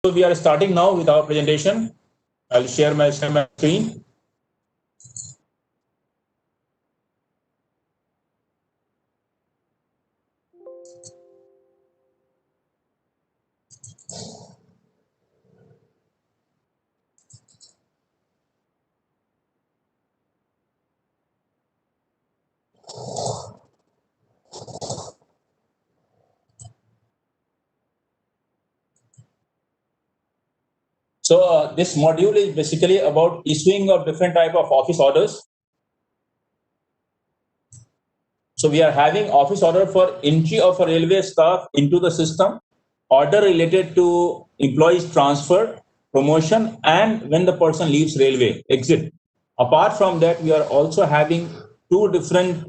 So we are starting now with our presentation. I'll share my screen. So this module is basically about issuing of different type of office orders. So we are having office order for entry of a railway staff into the system, order related to employees transfer, promotion, and when the person leaves railway, exit. Apart from that, we are also having two different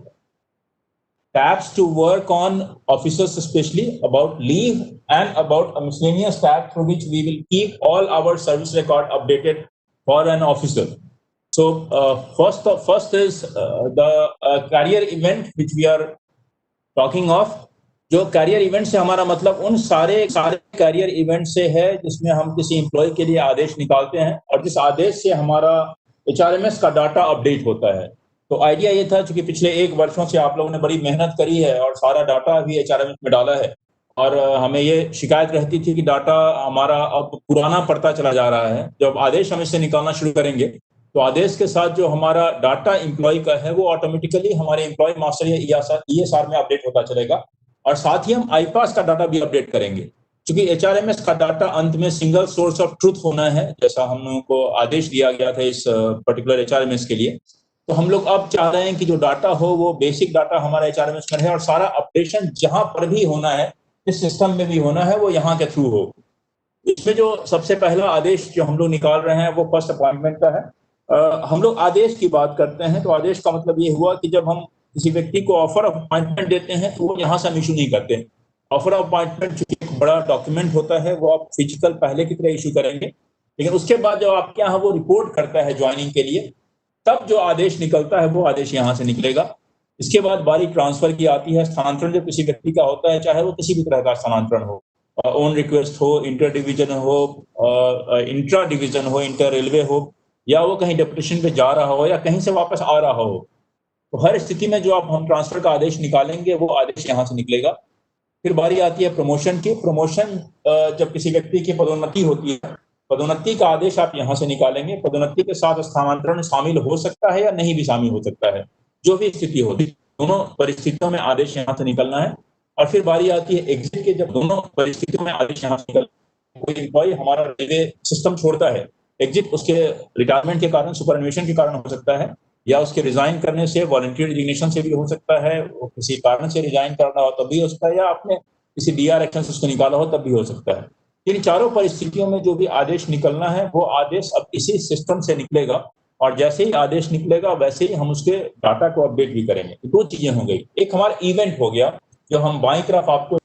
tabs to work on officers, especially about leave and about a miscellaneous tab through which we will keep all our service record updated for an officer. So first is the career event which we are talking of. जो career event से हमारा मतलब उन सारे career event से है जिसमें हम किसी एम्प्लॉय के लिए आदेश निकालते हैं और जिस आदेश से हमारा एचआरएमएस का डाटा अपडेट होता है. तो आइडिया ये था, चूंकि पिछले 1 वर्षों से आप लोगों ने बड़ी मेहनत करी है और सारा डाटा भी एचआरएमएस में डाला है और हमें ये शिकायत रहती थी कि डाटा हमारा अब पुराना पड़ता चला जा रहा है. जब आदेश हम इससे निकालना शुरू करेंगे तो आदेश के साथ जो हमारा डाटा एम्प्लॉय का है वो ऑटोमेटिकली हमारे एम्प्लॉय मास्टर या ईएसआर में अपडेट होता चलेगा और साथ ही हम आईपास का डाटा भी अपडेट करेंगे. क्योंकि एचआरएमएस का डाटा अंत में सिंगल सोर्स ऑफ ट्रूथ होना है, जैसा हम लोगों को आदेश दिया गया था इस पर्टिकुलर एचआरएमएस के लिए. तो हम लोग अब चाह रहे हैं कि जो डाटा हो वो बेसिक डाटा हमारा एचआरएमएस में रहे और सारा अपडेशन जहां पर भी होना है, इस सिस्टम में भी होना है, वो यहाँ के थ्रू हो. इसमें जो सबसे पहला आदेश जो हम लोग निकाल रहे हैं वो फर्स्ट अपॉइंटमेंट का है. हम लोग आदेश की बात करते हैं तो आदेश का मतलब ये हुआ कि जब हम किसी व्यक्ति को ऑफर ऑफ अपॉइंटमेंट देते हैं तो वो यहाँ से हम इशू नहीं करते. ऑफर ऑफ अपॉइंटमेंट चूंकि एक बड़ा डॉक्यूमेंट होता है वो आप फिजिकल पहले की तरह इशू करेंगे, लेकिन उसके बाद जब आपके यहाँ वो रिपोर्ट करता है ज्वाइनिंग के लिए, तब जो आदेश निकलता है वो आदेश यहाँ से निकलेगा. इसके बाद बारी ट्रांसफर की आती है. स्थानांतरण जब किसी व्यक्ति का होता है, चाहे वो किसी भी तरह का स्थानांतरण हो, ओन रिक्वेस्ट हो, इंटर डिवीजन हो, इंट्रा डिवीजन हो, इंटर रेलवे हो, या वो कहीं डेपुटेशन पे जा रहा हो या कहीं से वापस आ रहा हो, तो हर स्थिति में जो आप हम ट्रांसफर का आदेश निकालेंगे वो आदेश यहाँ से निकलेगा. फिर बारी आती है प्रमोशन की. प्रमोशन जब किसी व्यक्ति की पदोन्नति होती है, पदोन्नति का आदेश आप यहाँ से निकालेंगे. पदोन्नति के साथ स्थानांतरण शामिल हो सकता है या नहीं भी शामिल हो सकता है, जो भी स्थिति होती, दोनों परिस्थितियों में आदेश यहाँ से निकलना है. और फिर बारी आती है एग्जिट के. जब दोनों परिस्थितियों में आदेश यहाँ से निकल, कोई एम्प्लॉय हमारा रेलवे सिस्टम छोड़ता है, एग्जिट उसके रिटायरमेंट के कारण, सुपरएनुएशन के कारण हो सकता है, या उसके रिजाइन करने से, वॉलंटियर रिजिग्नेशन से भी हो सकता है, वो किसी कारण से रिजाइन करना हो तब भी हो सकता है, या आपने किसी डीआर एक्शन से उसको निकाला हो तब भी हो सकता है. इन चारों परिस्थितियों में जो भी आदेश निकलना है वो आदेश अब इसी सिस्टम से निकलेगा और जैसे ही आदेश निकलेगा वैसे ही हम उसके डाटा को अपडेट भी करेंगे. तो 2 चीजें हो गई. एक हमारा इवेंट हो गया, जो हम बाईं तरफ आपको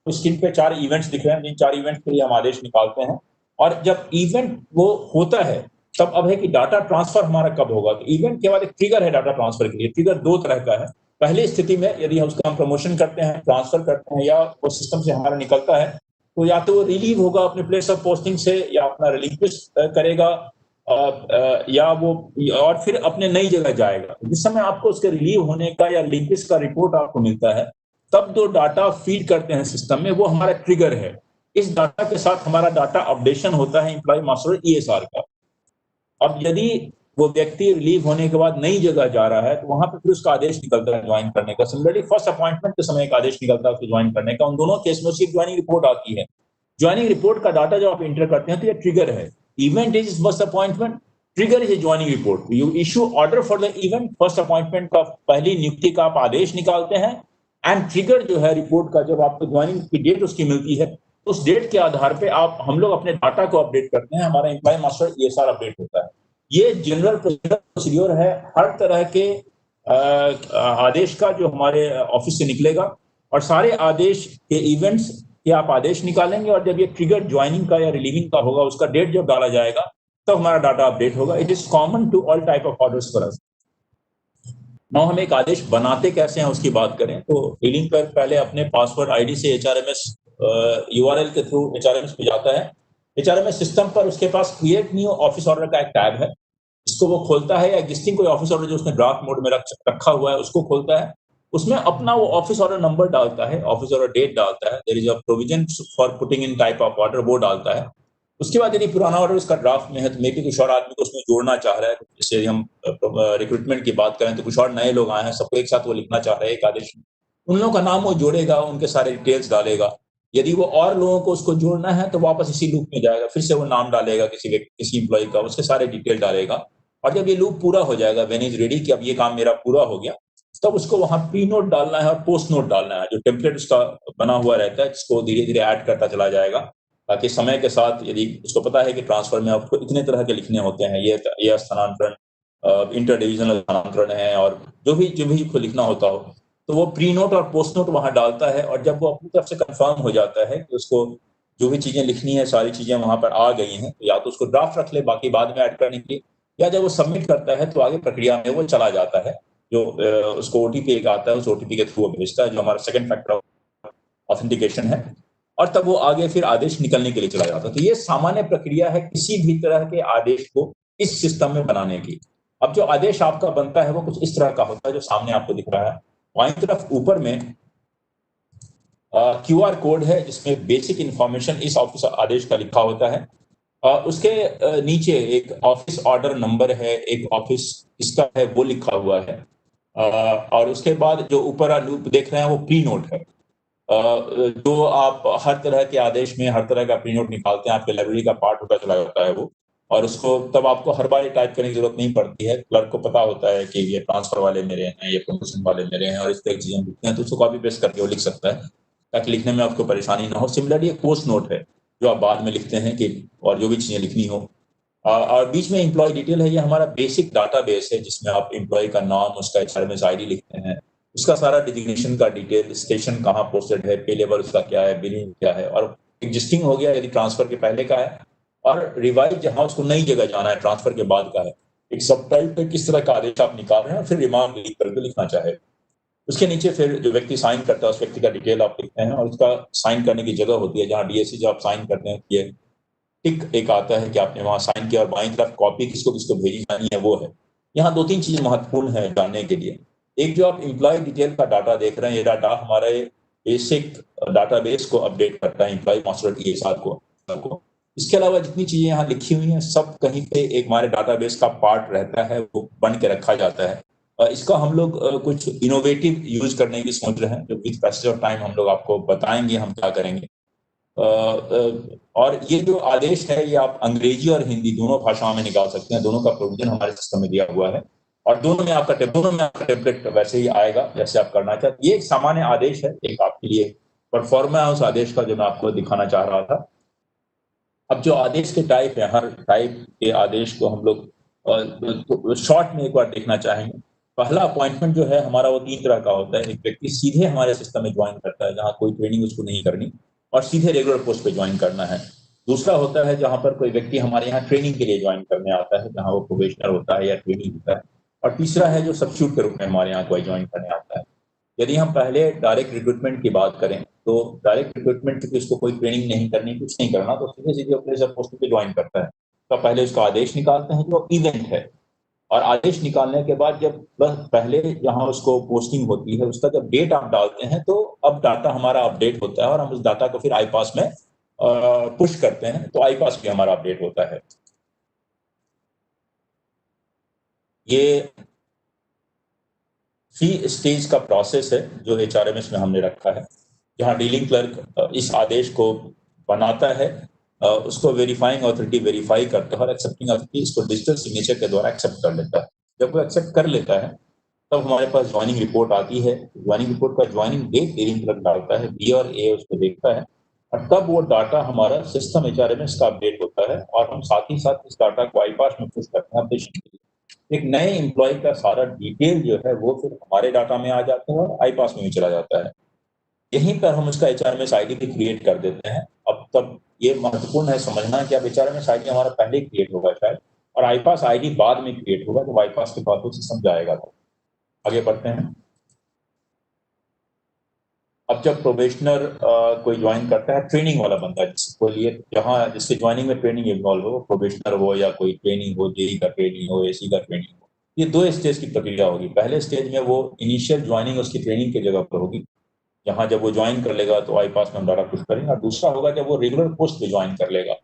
स्क्रीन पे 4 इवेंट्स दिख रहे हैं, जिन 4 इवेंट के लिए हम आदेश निकालते हैं. और जब इवेंट वो होता है तब अब है कि डाटा ट्रांसफर हमारा कब होगा. तो इवेंट के बाद एक ट्रिगर है डाटा ट्रांसफर के लिए. ट्रिगर 2 तरह का है. पहली स्थिति में यदि हम उसका प्रमोशन करते हैं, ट्रांसफर करते हैं, या वो सिस्टम से हमारा निकलता है, तो या तो वो रिलीव होगा अपने प्लेस ऑफ पोस्टिंग से, या अपना रिलीक्विश करेगा, या वो और फिर अपने नई जगह जाएगा. जिस समय आपको उसके रिलीव होने का या रिलीक्विश का रिपोर्ट आपको मिलता है, तब जो डाटा फीड करते हैं सिस्टम में वो हमारा ट्रिगर है. इस डाटा के साथ हमारा डाटा अपडेशन होता है एम्प्लॉय मास्टर ईएसआर का. अब यदि वो व्यक्ति रिलीव होने के बाद नई जगह जा रहा है तो वहां पर फिर उसका आदेश निकलता है ज्वाइन करने का. सिमिलरली फर्स्ट अपॉइंटमेंट के समय एक आदेश निकलता है उसको ज्वाइन करने का. उन दोनों केस में उसकी ज्वाइनिंग रिपोर्ट आती है. ज्वाइनिंग रिपोर्ट का डाटा जब आप एंटर करते हैं तो ये ट्रिगर है. Event is first appointment, trigger is joining report. You issue order for the event. First appointment का पहली नियुक्ति का आप आदेश निकालते हैं, एंड ट्रिगर जो है रिपोर्ट का, जब आपको ज्वाइनिंग की डेट उसकी मिलती है, उस डेट के आधार पे हम लोग अपने डाटा को अपडेट करते हैं. हमारा एम्प्लॉय मास्टर ईएसआर अपडेट होता है. ये जनरल प्रोसीड्योर है हर तरह के आदेश का जो हमारे ऑफिस से निकलेगा. और सारे आदेश के इवेंट्स के आप आदेश निकालेंगे और जब ये ट्रिगर ज्वाइनिंग का या रिलीविंग का होगा, उसका डेट जब डाला जाएगा तब हमारा डाटा अपडेट होगा. It is common to all type of orders for us. Now हम एक आदेश बनाते कैसे हैं उसकी बात करें तो डीलिंग पर पहले अपने पासवर्ड आईडी से एचआरएमएस यूआरएल के थ्रू एचआरएमएस पे जाता है. HRMS सिस्टम पर उसके पास क्रिएट न्यू ऑफिस ऑर्डर का एक टैब है, इसको वो खोलता है या एग्जिस्टिंग कोई ऑफिस ऑर्डर जो उसने ड्राफ्ट मोड में रखा हुआ है उसको खोलता है, उसमें अपना वो ऑफिस ऑर्डर नंबर डालता है, ऑफिस ऑर्डर डेट डालता है, there is a provision for putting in type of order वो डालता है। उसके बाद यदि पुराना ऑर्डर उसका ड्राफ्ट में है तो मे बी कुछ और आदमी को उसमें जोड़ना चाह रहा है, जैसे हम रिक्रूटमेंट की बात करें तो कुछ और नए लोग आए हैं, सबको एक साथ वो लिखना चाह रहे हैं एक आदेश में, उन लोगों का नाम वो जोड़ेगा, उनके सारे डिटेल्स डालेगा। यदि वो और लोगों को उसको जोड़ना है तो वापस इसी लूप में जाएगा, फिर से वो नाम डालेगा किसी एम्प्लॉय का, उसके सारे डिटेल डालेगा, और जब ये लूप पूरा हो जाएगा, व्हेन इज रेडी कि अब ये काम मेरा पूरा हो गया, तब उसको वहां प्री नोट डालना है और पोस्ट नोट डालना है, जो टेम्पलेट उसका बना हुआ रहता है जिसको धीरे धीरे ऐड करता चला जाएगा, ताकि समय के साथ यदि उसको पता है कि ट्रांसफर में आपको इतने तरह के लिखने होते हैं, ये स्थानांतरण, इंटर डिविजनल स्थानांतरण है, और जो भी उसको लिखना होता हो, तो वो प्री नोट और पोस्ट नोट वहां डालता है, और जब वो अपनी तरफ से कंफर्म हो जाता है कि उसको जो भी चीजें लिखनी है सारी चीजें वहां पर आ गई हैं, तो या तो उसको ड्राफ्ट रख ले बाकी बाद में ऐड करने के लिए, या जब वो सबमिट करता है तो आगे प्रक्रिया में वो चला जाता है, जो उसको ओटीपी एक आता है, उस ओटीपी के थ्रू वो भेजता है, जो हमारा सेकंड फैक्टर ऑथेंटिकेशन है, और तब वो आगे फिर आदेश निकलने के लिए चला जाता है। तो ये सामान्य प्रक्रिया है किसी भी तरह के आदेश को इस सिस्टम में बनाने की। अब जो आदेश आपका बनता है वो कुछ इस तरह का होता है जो सामने आपको दिख रहा है, बाईं तरफ ऊपर में QR कोड है जिसमें बेसिक इंफॉर्मेशन इस ऑफिस आदेश का लिखा होता है। उसके नीचे एक ऑफिस ऑर्डर नंबर है, एक ऑफिस इसका है वो लिखा हुआ है, और उसके बाद जो ऊपर लूप देख रहे हैं वो प्री नोट है। जो आप हर तरह के आदेश में हर तरह का प्री नोट निकालते हैं, आपके लाइब्रेरी का पार्ट होता चला जाता है वो, और उसको तब आपको हर बार टाइप करने की जरूरत नहीं पड़ती है, क्लर्क को पता होता है कि ये ट्रांसफर वाले मेरे हैं, ये प्रमोशन वाले मेरे हैं, और इस तरह की चीजें लिखते हैं तो उसको कॉपी पेस्ट करके वो लिख सकता है, ताकि लिखने में आपको परेशानी ना हो। सिमिलरली एक पोस्ट नोट है जो आप बाद में लिखते हैं कि और जो भी चीजें लिखनी हो। और बीच में एम्प्लॉय डिटेल है, ये हमारा बेसिक डाटाबेस है जिसमें आप एम्प्लॉय का नाम, उसका HRMS आईडी लिखते हैं, उसका सारा डिजिग्नेशन का डिटेल, स्टेशन कहाँ पोस्टेड है, पे लेवल उसका क्या है, बिलिंग क्या है, और एग्जिस्टिंग हो गया यदि ट्रांसफर के पहले का है, और रिवाइज जहां उसको नई जगह जाना है ट्रांसफर के बाद का है, एक सब टाइप पे किस तरह का आदेश आप निकाल रहे हैं, और फिर रिमार्क लिख करके लिखना चाहे। उसके नीचे फिर जो व्यक्ति साइन करता है उस व्यक्ति का डिटेल आप लिखते हैं, और उसका साइन करने की जगह होती है जहाँ DSC जब आप साइन करते हैं, ये टिक एक आता है कि आपने वहां साइन किया, और बाईं तरफ कॉपी किसको किसको भेजी जानी है वो है। यहाँ दो तीन चीजें महत्वपूर्ण है जानने के लिए। एक, जो आप एम्प्लॉय डिटेल का डाटा देख रहे हैं, ये डाटा हमारे बेसिक डाटाबेस को अपडेट करता है, एम्प्लॉय मास्टर TSR को। इसके अलावा जितनी चीजें यहाँ लिखी हुई हैं सब कहीं पे एक हमारे डाटाबेस का पार्ट रहता है, वो बन के रखा जाता है। इसका हम लोग कुछ इनोवेटिव यूज करने की सोच रहे हैं, जो विद पैसेज ऑफ टाइम हम लोग आपको बताएंगे हम क्या करेंगे। और ये जो आदेश है ये आप अंग्रेजी और हिंदी दोनों भाषाओं में निकाल सकते हैं, दोनों का प्रोविजन हमारे सिस्टम में दिया हुआ है, और दोनों में आपका टेम्पलेट वैसे ही आएगा जैसे आप करना चाहते हैं। ये एक सामान्य आदेश है, एक आपके लिए परफॉर्मा है उस आदेश का जो मैं आपको दिखाना चाह रहा था। अब जो आदेश के टाइप है, हर टाइप के आदेश को हम लोग शॉर्ट में एक बार देखना चाहेंगे। पहला अपॉइंटमेंट जो है हमारा वो 3 तरह का होता है। एक व्यक्ति सीधे हमारे सिस्टम में ज्वाइन करता है जहाँ कोई ट्रेनिंग उसको नहीं करनी, और सीधे रेगुलर पोस्ट पे ज्वाइन करना है। दूसरा होता है जहाँ पर कोई व्यक्ति हमारे यहाँ ट्रेनिंग के लिए ज्वाइन करने आता है, जहाँ वो प्रोबेशनर होता है या ट्रेनिंग होता है। और तीसरा है जो सब्स्टिट्यूट के रूप में हमारे यहाँ कोई ज्वाइन करने आता है। यदि हम पहले डायरेक्ट रिक्रूटमेंट की बात करें तो डायरेक्ट रिक्रूटमेंट क्योंकि उसको कोई ट्रेनिंग नहीं करनी, कुछ नहीं करना, तो सीधे सीधे अपने सब पोस्ट पे ज्वाइन करता है। तो पहले उसका आदेश निकालते हैं जो इवेंट है, और आदेश निकालने के बाद जब बस पहले जहां उसको पोस्टिंग होती है उसका जब डेट आप डालते हैं तो अब डाटा हमारा अपडेट होता है, और हम उस डाटा को फिर आईपास में पुश करते हैं, तो आईपास भी हमारा अपडेट होता है। ये 3 स्टेज का प्रोसेस है जो HRMS में हमने रखा है, जहां डीलिंग क्लर्क इस आदेश को बनाता है, उसको वेरीफाइंग अथॉरिटी वेरीफाई करता है, और एक्सेप्टिंग अथॉरिटी इसको डिजिटल सिग्नेचर के द्वारा एक्सेप्ट कर लेता है। जब वो एक्सेप्ट कर लेता है तब हमारे पास ज्वाइनिंग रिपोर्ट आती है। ज्वाइनिंग रिपोर्ट का ज्वाइनिंग डेट डीलिंग क्लर्क डालता है, B और A उसको देखता है, और तब वो डाटा हमारा सिस्टम HRMS का अपडेट होता है, और हम साथ ही साथ इस डाटा को आईपास में पुश करते हैं अपडेशन के लिए। एक नए एम्प्लॉय का सारा डिटेल जो है वो फिर हमारे डाटा में आ जाता है और आईपास में भी चला जाता है। यहीं पर हम उसका HRMS आईडी भी क्रिएट कर देते हैं। अब तब ये महत्वपूर्ण है समझना कि अब HRMS आईडी हमारा पहले क्रिएट होगा शायद, और आईपास आईडी बाद में क्रिएट होगा जब आईपास के बाद वो सिस्टम जाएगा। तो आगे बढ़ते हैं। अब जब प्रोबेशनर कोई ज्वाइन करता है, ट्रेनिंग वाला बंदा जिसको लिए जहाँ जिसके ज्वाइनिंग में ट्रेनिंग इन्वॉल्व हो, प्रोबेशनर हो या कोई ट्रेनिंग हो, जेई का ट्रेनिंग हो, एसी का ट्रेनिंग हो, ये 2 स्टेज की प्रक्रिया होगी। पहले स्टेज में वो इनिशियल ज्वाइनिंग उसकी ट्रेनिंग की जगह पर होगी, जहाँ जब वो ज्वाइन कर लेगा तो आईपास में हम डाटा पुश करेंगे। और दूसरा होगा जब वो रेगुलर पोस्ट पे ज्वाइन कर लेगा,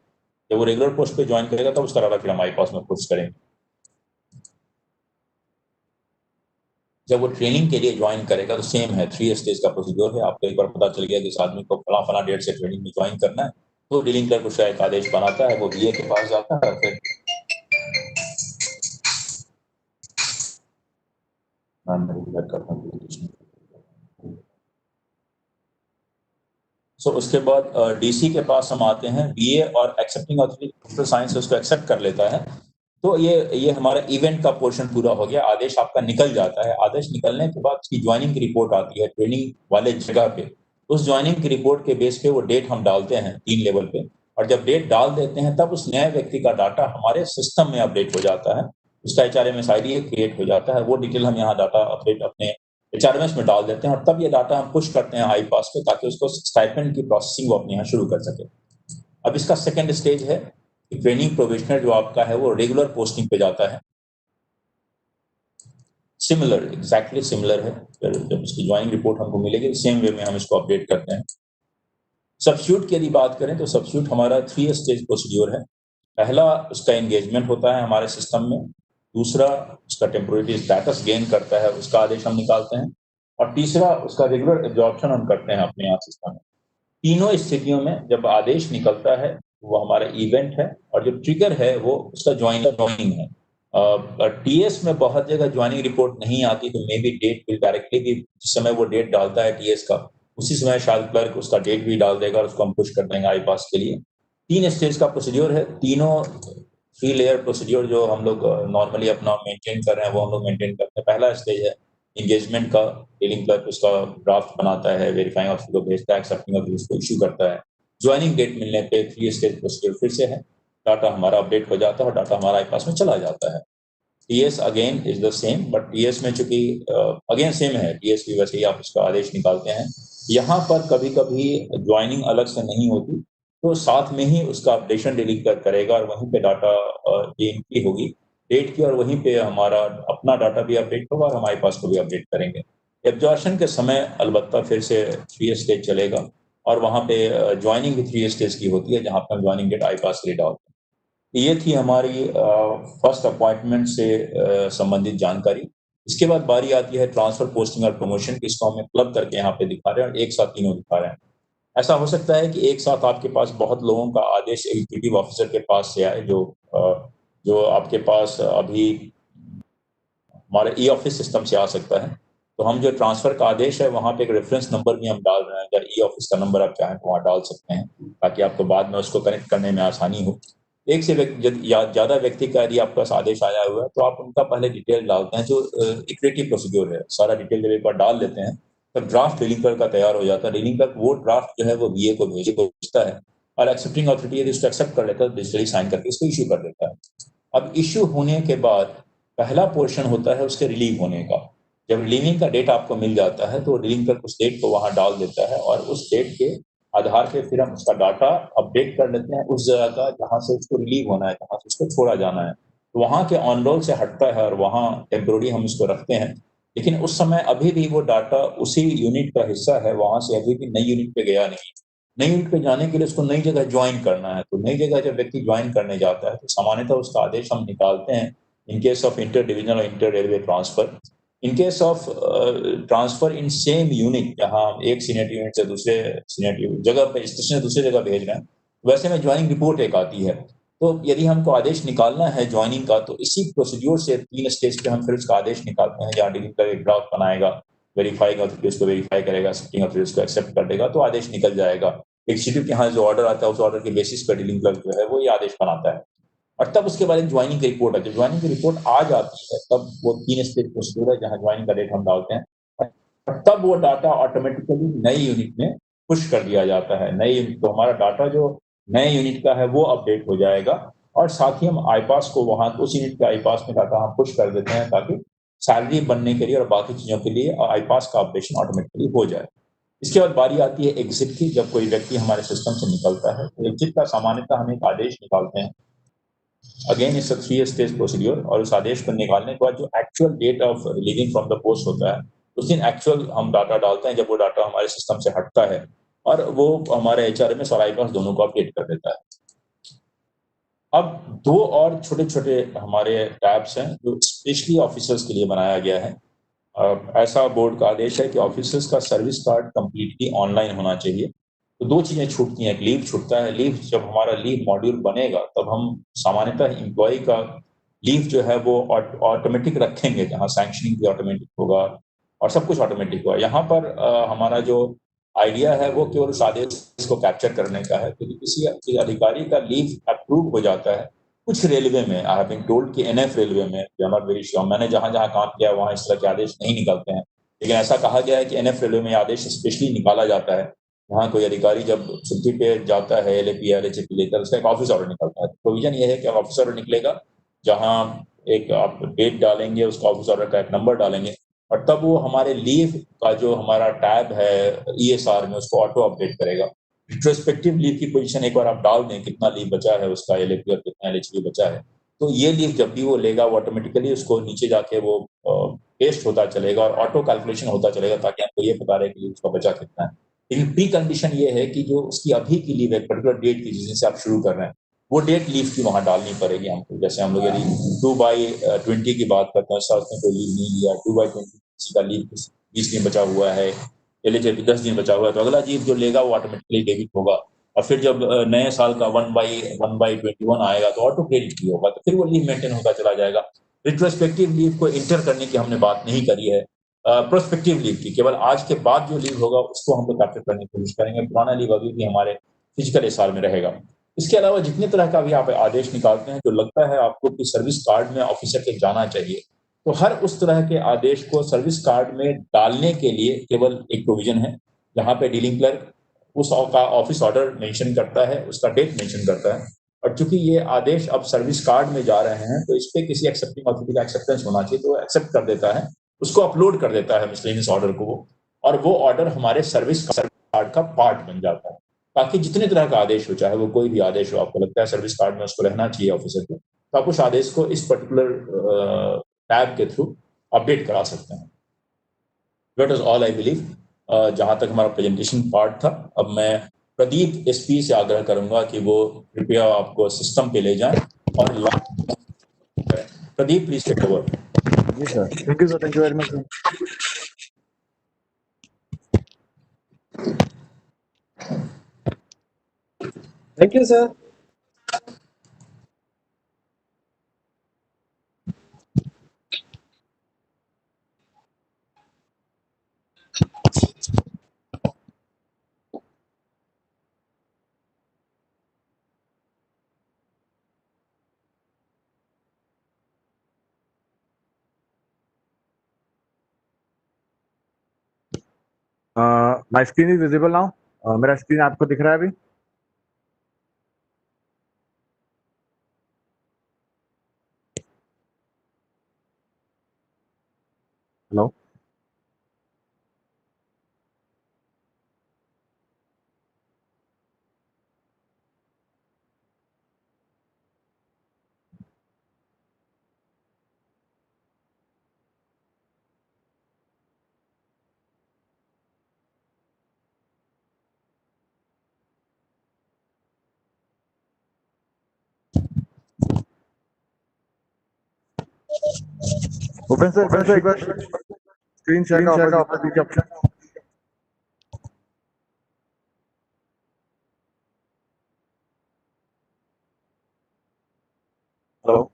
जब वो रेगुलर पोस्ट पे ज्वाइन करेगा तब उसका डाटा फिर हम आईपास में पुश करेंगे। जब वो ट्रेनिंग के लिए ज्वाइन करेगा तो सेम है, 3 स्टेज का प्रोसीजर है। आपको एक बार पता चल गया कि इस आदमी को फला डेट से ट्रेनिंग में ज्वाइन करना है, तो डीलिंग क्लर्क उसका एक आदेश बनाता है, वो बीए के पास जाता है, फिर सो उसके बाद डीसी के पास हम आते हैं। बीए और एक्सेप्टिंग ऑथोरिटी साइंस उसको एक्सेप्ट कर लेता है। तो ये हमारा इवेंट का पोर्शन पूरा हो गया। आदेश आपका निकल जाता है। आदेश निकलने के बाद उसकी ज्वाइनिंग की रिपोर्ट आती है ट्रेनिंग वाले जगह पे। उस ज्वाइनिंग की रिपोर्ट के बेस पे वो डेट हम डालते हैं 3 लेवल पे, और जब डेट डाल देते हैं तब उस नए व्यक्ति का डाटा हमारे सिस्टम में अपडेट हो जाता है। उसका एचआरएमएस आईडी क्रिएट हो जाता है। वो डिटेल हम यहाँ डाटा अपडेट अपने एचआरएमएस में डाल देते हैं, और तब ये डाटा हम पुश करते हैं आईपास पे, ताकि उसको स्टाइपेंड की प्रोसेसिंग वो अपने यहाँ शुरू कर सके। अब इसका सेकेंड स्टेज है कि ट्रेनिंग प्रोबेशनर जो आपका है वो रेगुलर पोस्टिंग पे जाता है। सिमिलर, एग्जैक्टली सिमिलर है। जब उसकी ज्वाइनिंग रिपोर्ट हमको मिलेगी सेम वे में हम इसको अपडेट करते हैं। सब्स्टिट्यूट की यदि बात करें तो सब्स्टिट्यूट हमारा 3 स्टेज प्रोसीड्योर है। पहला उसका एंगेजमेंट होता है हमारे सिस्टम में, दूसरा उसका टेम्पोरेरी स्टेटस गेन करता है, उसका आदेश हम निकालते हैं, और तीसरा उसका रेगुलर एब्जॉर्प्शन हम करते हैं अपने यहाँ सिस्टम में। तीनों स्थितियों में जब आदेश निकलता है वो हमारा इवेंट है, और जो ट्रिगर है वो उसका ज्वाइनिंग है। टीएस में बहुत जगह ज्वाइनिंग रिपोर्ट नहीं आती, तो maybe date will directly भी जिस समय वो डेट डालता है टीएस का, उसी समय शायद क्लर्क उसका डेट भी डाल देगा और उसको हम पुश कर देंगे आईपास के लिए। 3 स्टेज का प्रोसीड्योर है। तीनों 3 लेयर प्रोसीड्योर जो हम लोग नॉर्मली अपना मेंटेन कर रहे हैं वो हम लोग मेंटेन करते हैं। पहला स्टेज है एंगेजमेंट का। डीलिंग क्लर्क उसका ड्राफ्ट बनाता है, वेरीफाइंग ऑफिसर को भेजता है, एक्सेप्टिंग ऑफिसर को इश्यू करता है। ज्वाइनिंग डेट मिलने पे 3 स्टेज प्रोसीड्योर फिर से है। डाटा हमारा अपडेट हो जाता है और डाटा हमारा आईपास में चला जाता है। TS again is the same, but TS में चूंकि अगेन सेम है, टीएस भी वैसे ही आप उसका आदेश निकालते हैं। यहाँ पर कभी कभी ज्वाइनिंग अलग से नहीं होती, तो साथ में ही उसका अपडेशन डिलीट करेगा और वहीं पे डाटा की एंट्री होगी डेट की, और वहीं पे हमारा अपना डाटा भी अपडेट होगा और हम आईपास को भी अपडेट करेंगे। एब्जॉर्प्शन के समय अलबत्ता फिर से 3 स्टेज चलेगा, और वहाँ पे ज्वाइनिंग भी 3 स्टेज की होती है, जहाँ पर हम ज्वाइनिंग डेट आईपास के लिए डालते हैं। ये थी हमारी फर्स्ट अपॉइंटमेंट से संबंधित जानकारी। इसके बाद बारी आती है ट्रांसफर, पोस्टिंग और प्रमोशन की। इसको हमें क्लब करके यहाँ पे दिखा रहे हैं और एक साथ तीनों दिखा रहे हैं। ऐसा हो सकता है कि एक साथ आपके पास बहुत लोगों का आदेश एग्जीक्यूटिव ऑफिसर के पास से आए, जो आपके पास अभी हमारे ई ऑफिस सिस्टम से आ सकता है। तो हम जो ट्रांसफर का आदेश है वहाँ पे एक रेफरेंस नंबर भी हम डाल रहे हैं। अगर ई ऑफिस का नंबर आप चाहें तो वहाँ डाल सकते हैं, ताकि आपको बाद में उसको कनेक्ट करने में आसानी हो। एक से ज्यादा व्यक्ति का यदि आपके पास आदेश आया हुआ है तो आप उनका पहले डिटेल डालते हैं, जो इक्रेटिव प्रोसीड्योर है। सारा डिटेल जब एक बार डाल लेते हैं तब ड्राफ्ट डीलिंग क्लर्क का तैयार हो जाता है। डीलिंग क्लर्क वो ड्राफ्ट जो है वो बीए को भेजता है, और एक्सेप्टिंग ऑथोरिटी यदि उसको एक्सेप्ट कर लेता है डिजिटली साइन करके इसको इश्यू कर देता है। अब इश्यू होने के बाद पहला पोर्शन होता है उसके रिलीव होने का। जब रिलीविंग का डेट आपको मिल जाता है तो डीलिंग क्लर्क उस डेट को वहां डाल देता है, और उस डेट के आधार पे फिर हम उसका डाटा अपडेट कर लेते हैं उस जगह का जहां से उसको रिलीव होना है, जहां से उसको छोड़ा जाना है। तो वहां के ऑन रोल से हटता है और वहां टेम्पोररी हम इसको रखते हैं। लेकिन उस समय अभी भी वो डाटा उसी यूनिट का हिस्सा है, वहां से अभी भी नई यूनिट पे गया नहीं। नई यूनिट पे जाने के लिए उसको नई जगह ज्वाइन करना है। तो नई जगह जब व्यक्ति ज्वाइन करने जाता है तो सामान्यतः उसका आदेश हम निकालते हैं in case of inter divisional और inter railway transfer. In case of transfer in same unit, जहां हम एक सीनियर यूनिट से दूसरे सीनियर जगह पे स्टेशन से दूसरी जगह भेज रहे हैं, वैसे में ज्वाइनिंग रिपोर्ट एक आती है। तो यदि हमको आदेश निकालना है ज्वाइनिंग का तो इसी प्रोसीड्योर से 3 स्टेज पे हम फिर उसका आदेश निकालते हैं, जहाँ डीलिंग का एक ड्राफ्ट बनाएगा, वेरीफाइंग ऑथोरिटी उसको वेरीफाई करेगा, एक्सेप्टिंग ऑथोरिटी उसको एक्सेप्ट कर देगा, तो आदेश निकल जाएगा। एग्जीक्यूटिव के यहाँ जो ऑर्डर आता है उस ऑर्डर के बेसिस पर डीलिंग क्लर्क जो है वो ये आदेश बनाता है। और तब उसके बाद एक ज्वाइनिंग की रिपोर्ट आती है। ज्वाइनिंग की रिपोर्ट आ जाती है तब वो 3 स्टेज प्रोसीड्योर है, जहाँ ज्वाइनिंग का डेट हम डालते हैं, और तब वो डाटा ऑटोमेटिकली नई यूनिट में पुश कर दिया जाता है। नई यूनिट तो हमारा डाटा जो नए यूनिट का है वो अपडेट हो जाएगा, और साथ ही हम आईपास को वहां उस यूनिट के आईपास में डाटा हम पुश कर देते हैं, ताकि सैलरी बनने के लिए और बाकी चीजों के लिए आईपास का अपडेशन ऑटोमेटिकली हो जाए। इसके बाद बारी आती है एग्जिट की। जब कोई व्यक्ति हमारे सिस्टम से निकलता है तो एग्जिट का सामान्यतः हम एक आदेश निकालते हैं। Again it's a 3 stage procedure, और उस आदेश को निकालने के बाद जो actual date of leaving from the post होता है, उस दिन एक्चुअल हम डाटा डालते हैं, जब वो डाटा हमारे सिस्टम से हटता है, और वो हमारे एचआरएमएस और आईपास दोनों को अपडेट कर देता है। अब दो और छोटे-छोटे हमारे टैब्स हैं जो स्पेशली ऑफिसर्स के लिए बनाया गया है। ऐसा बोर्ड का आदेश है कि ऑफिसर्स का सर्विस कार्ड कंप्लीटली ऑनलाइन होना चाहिए। तो 2 चीज़ें छूटती हैं, एक लीव छूटता है। लीव जब हमारा लीव मॉड्यूल बनेगा तब हम सामान्यतः एम्प्लॉयी का लीव जो है वो ऑटोमेटिक रखेंगे, जहाँ सैंक्शनिंग भी ऑटोमेटिक होगा और सब कुछ ऑटोमेटिक होगा। यहाँ पर हमारा जो आइडिया है वो केवल उस आदेश को कैप्चर करने का है, क्योंकि किसी अधिकारी का लीव अप्रूव हो जाता है कुछ रेलवे में। आई हैव बीन टोल्ड कि एनएफ रेलवे में, I am not very sure, मैंने जहाँ-जहाँ काम किया वहाँ इस तरह के आदेश नहीं निकलते हैं। लेकिन ऐसा कहा गया है कि एनएफ रेलवे में आदेश स्पेशली निकाला जाता है। वहाँ कोई अधिकारी जब छुट्टी पे जाता है, एलएपी या एलएचपी लेकर, उसका एक ऑफिस ऑर्डर निकलता है। प्रोविजन ये है कि ऑफिस ऑर्डर निकलेगा, जहाँ एक आप डेट डालेंगे, उसका ऑफिस ऑर्डर का एक नंबर डालेंगे, और तब वो हमारे लीव का जो हमारा टैब है ईएसआर में, उसको ऑटो अपडेट करेगा। रिट्रोस्पेक्टिव लीव की पोजीशन एक बार आप डाल दें, कितना लीव बचा है उसका एलएपी और कितना एलएचपी बचा है, तो ये लीव जब भी वो लेगा वो ऑटोमेटिकली उसको नीचे जाके वो पेस्ट होता चलेगा और ऑटो कैलकुलेशन होता चलेगा, ताकि आपको ये पता रहे कि लीव उसका बचा कितना है। लेकिन प्री कंडीशन ये है कि जो उसकी अभी की लीव है, पर्टिकुलर डेट की जिस दिन से आप शुरू कर रहे हैं, वो डेट लीव की वहाँ डालनी पड़ेगी हमको। जैसे हम लोग यदि 2/20 की बात करते हैं, उसमें कोई लीव नहीं लिया, 2/20 किसी का लीव 20 दिन बचा हुआ है, एलिजिबल 10 दिन बचा हुआ है, तो अगला लीव जो लेगा वो ऑटोमेटिकली डेबिट होगा। और फिर जब नए साल का 1/21 आएगा तो ऑटो क्रेडिट भी होगा, तो फिर वो लीव मेंटेन होता चला जाएगा। रिट्रोस्पेक्टिव लीव को इंटर करने की हमने बात नहीं करी है। प्रोस्पेक्टिव लीव की, केवल आज के बाद जो लीव होगा उसको हम लोग कैप्चर करने की कोशिश करेंगे। पुराना लीव अभी भी हमारे फिजिकल एसआर में रहेगा। इसके अलावा जितने तरह का भी आप आदेश निकालते हैं, जो लगता है आपको कि सर्विस कार्ड में ऑफिसर के जाना चाहिए, तो हर उस तरह के आदेश को सर्विस कार्ड में डालने के लिए केवल एक प्रोविजन है, जहाँ पे डीलिंग क्लर्क उस का ऑफिस ऑर्डर मेंशन करता है, उसका डेट मेंशन करता है। और चूंकि ये आदेश अब सर्विस कार्ड में जा रहे हैं, तो इस पे किसी एक्सेप्टिंग अथॉरिटी का एक्सेप्टेंस होना चाहिए, तो वो एक्सेप्ट कर देता है, उसको अपलोड कर देता है मिसलेनियस ऑर्डर को वो, और वो ऑर्डर हमारे सर्विस कार्ड का पार्ट बन जाता है। बाकी जितने तरह का आदेश हो, चाहे वो कोई भी आदेश हो, आपको लगता है सर्विस कार्ड में उसको रहना चाहिए ऑफिसर को, तो आप उस आदेश को इस पर्टिकुलर टैब के थ्रू अपडेट करा सकते हैं। That is all I believe. जहां तक हमारा प्रेजेंटेशन पार्ट था, अब मैं प्रदीप एसपी से आग्रह करूंगा कि वो कृपया आपको सिस्टम पे ले जाएं और प्रदीप प्लीज टेक ओवर। जी sir, thank you sir, thank you very much sir. Thank you sir. My screen is visible now. मेरा स्क्रीन आपको दिख रहा है अभी? हेलो? भूपेन सर एक बार स्क्रीन शेयर का ऑप्शन दीजिए option. Hello?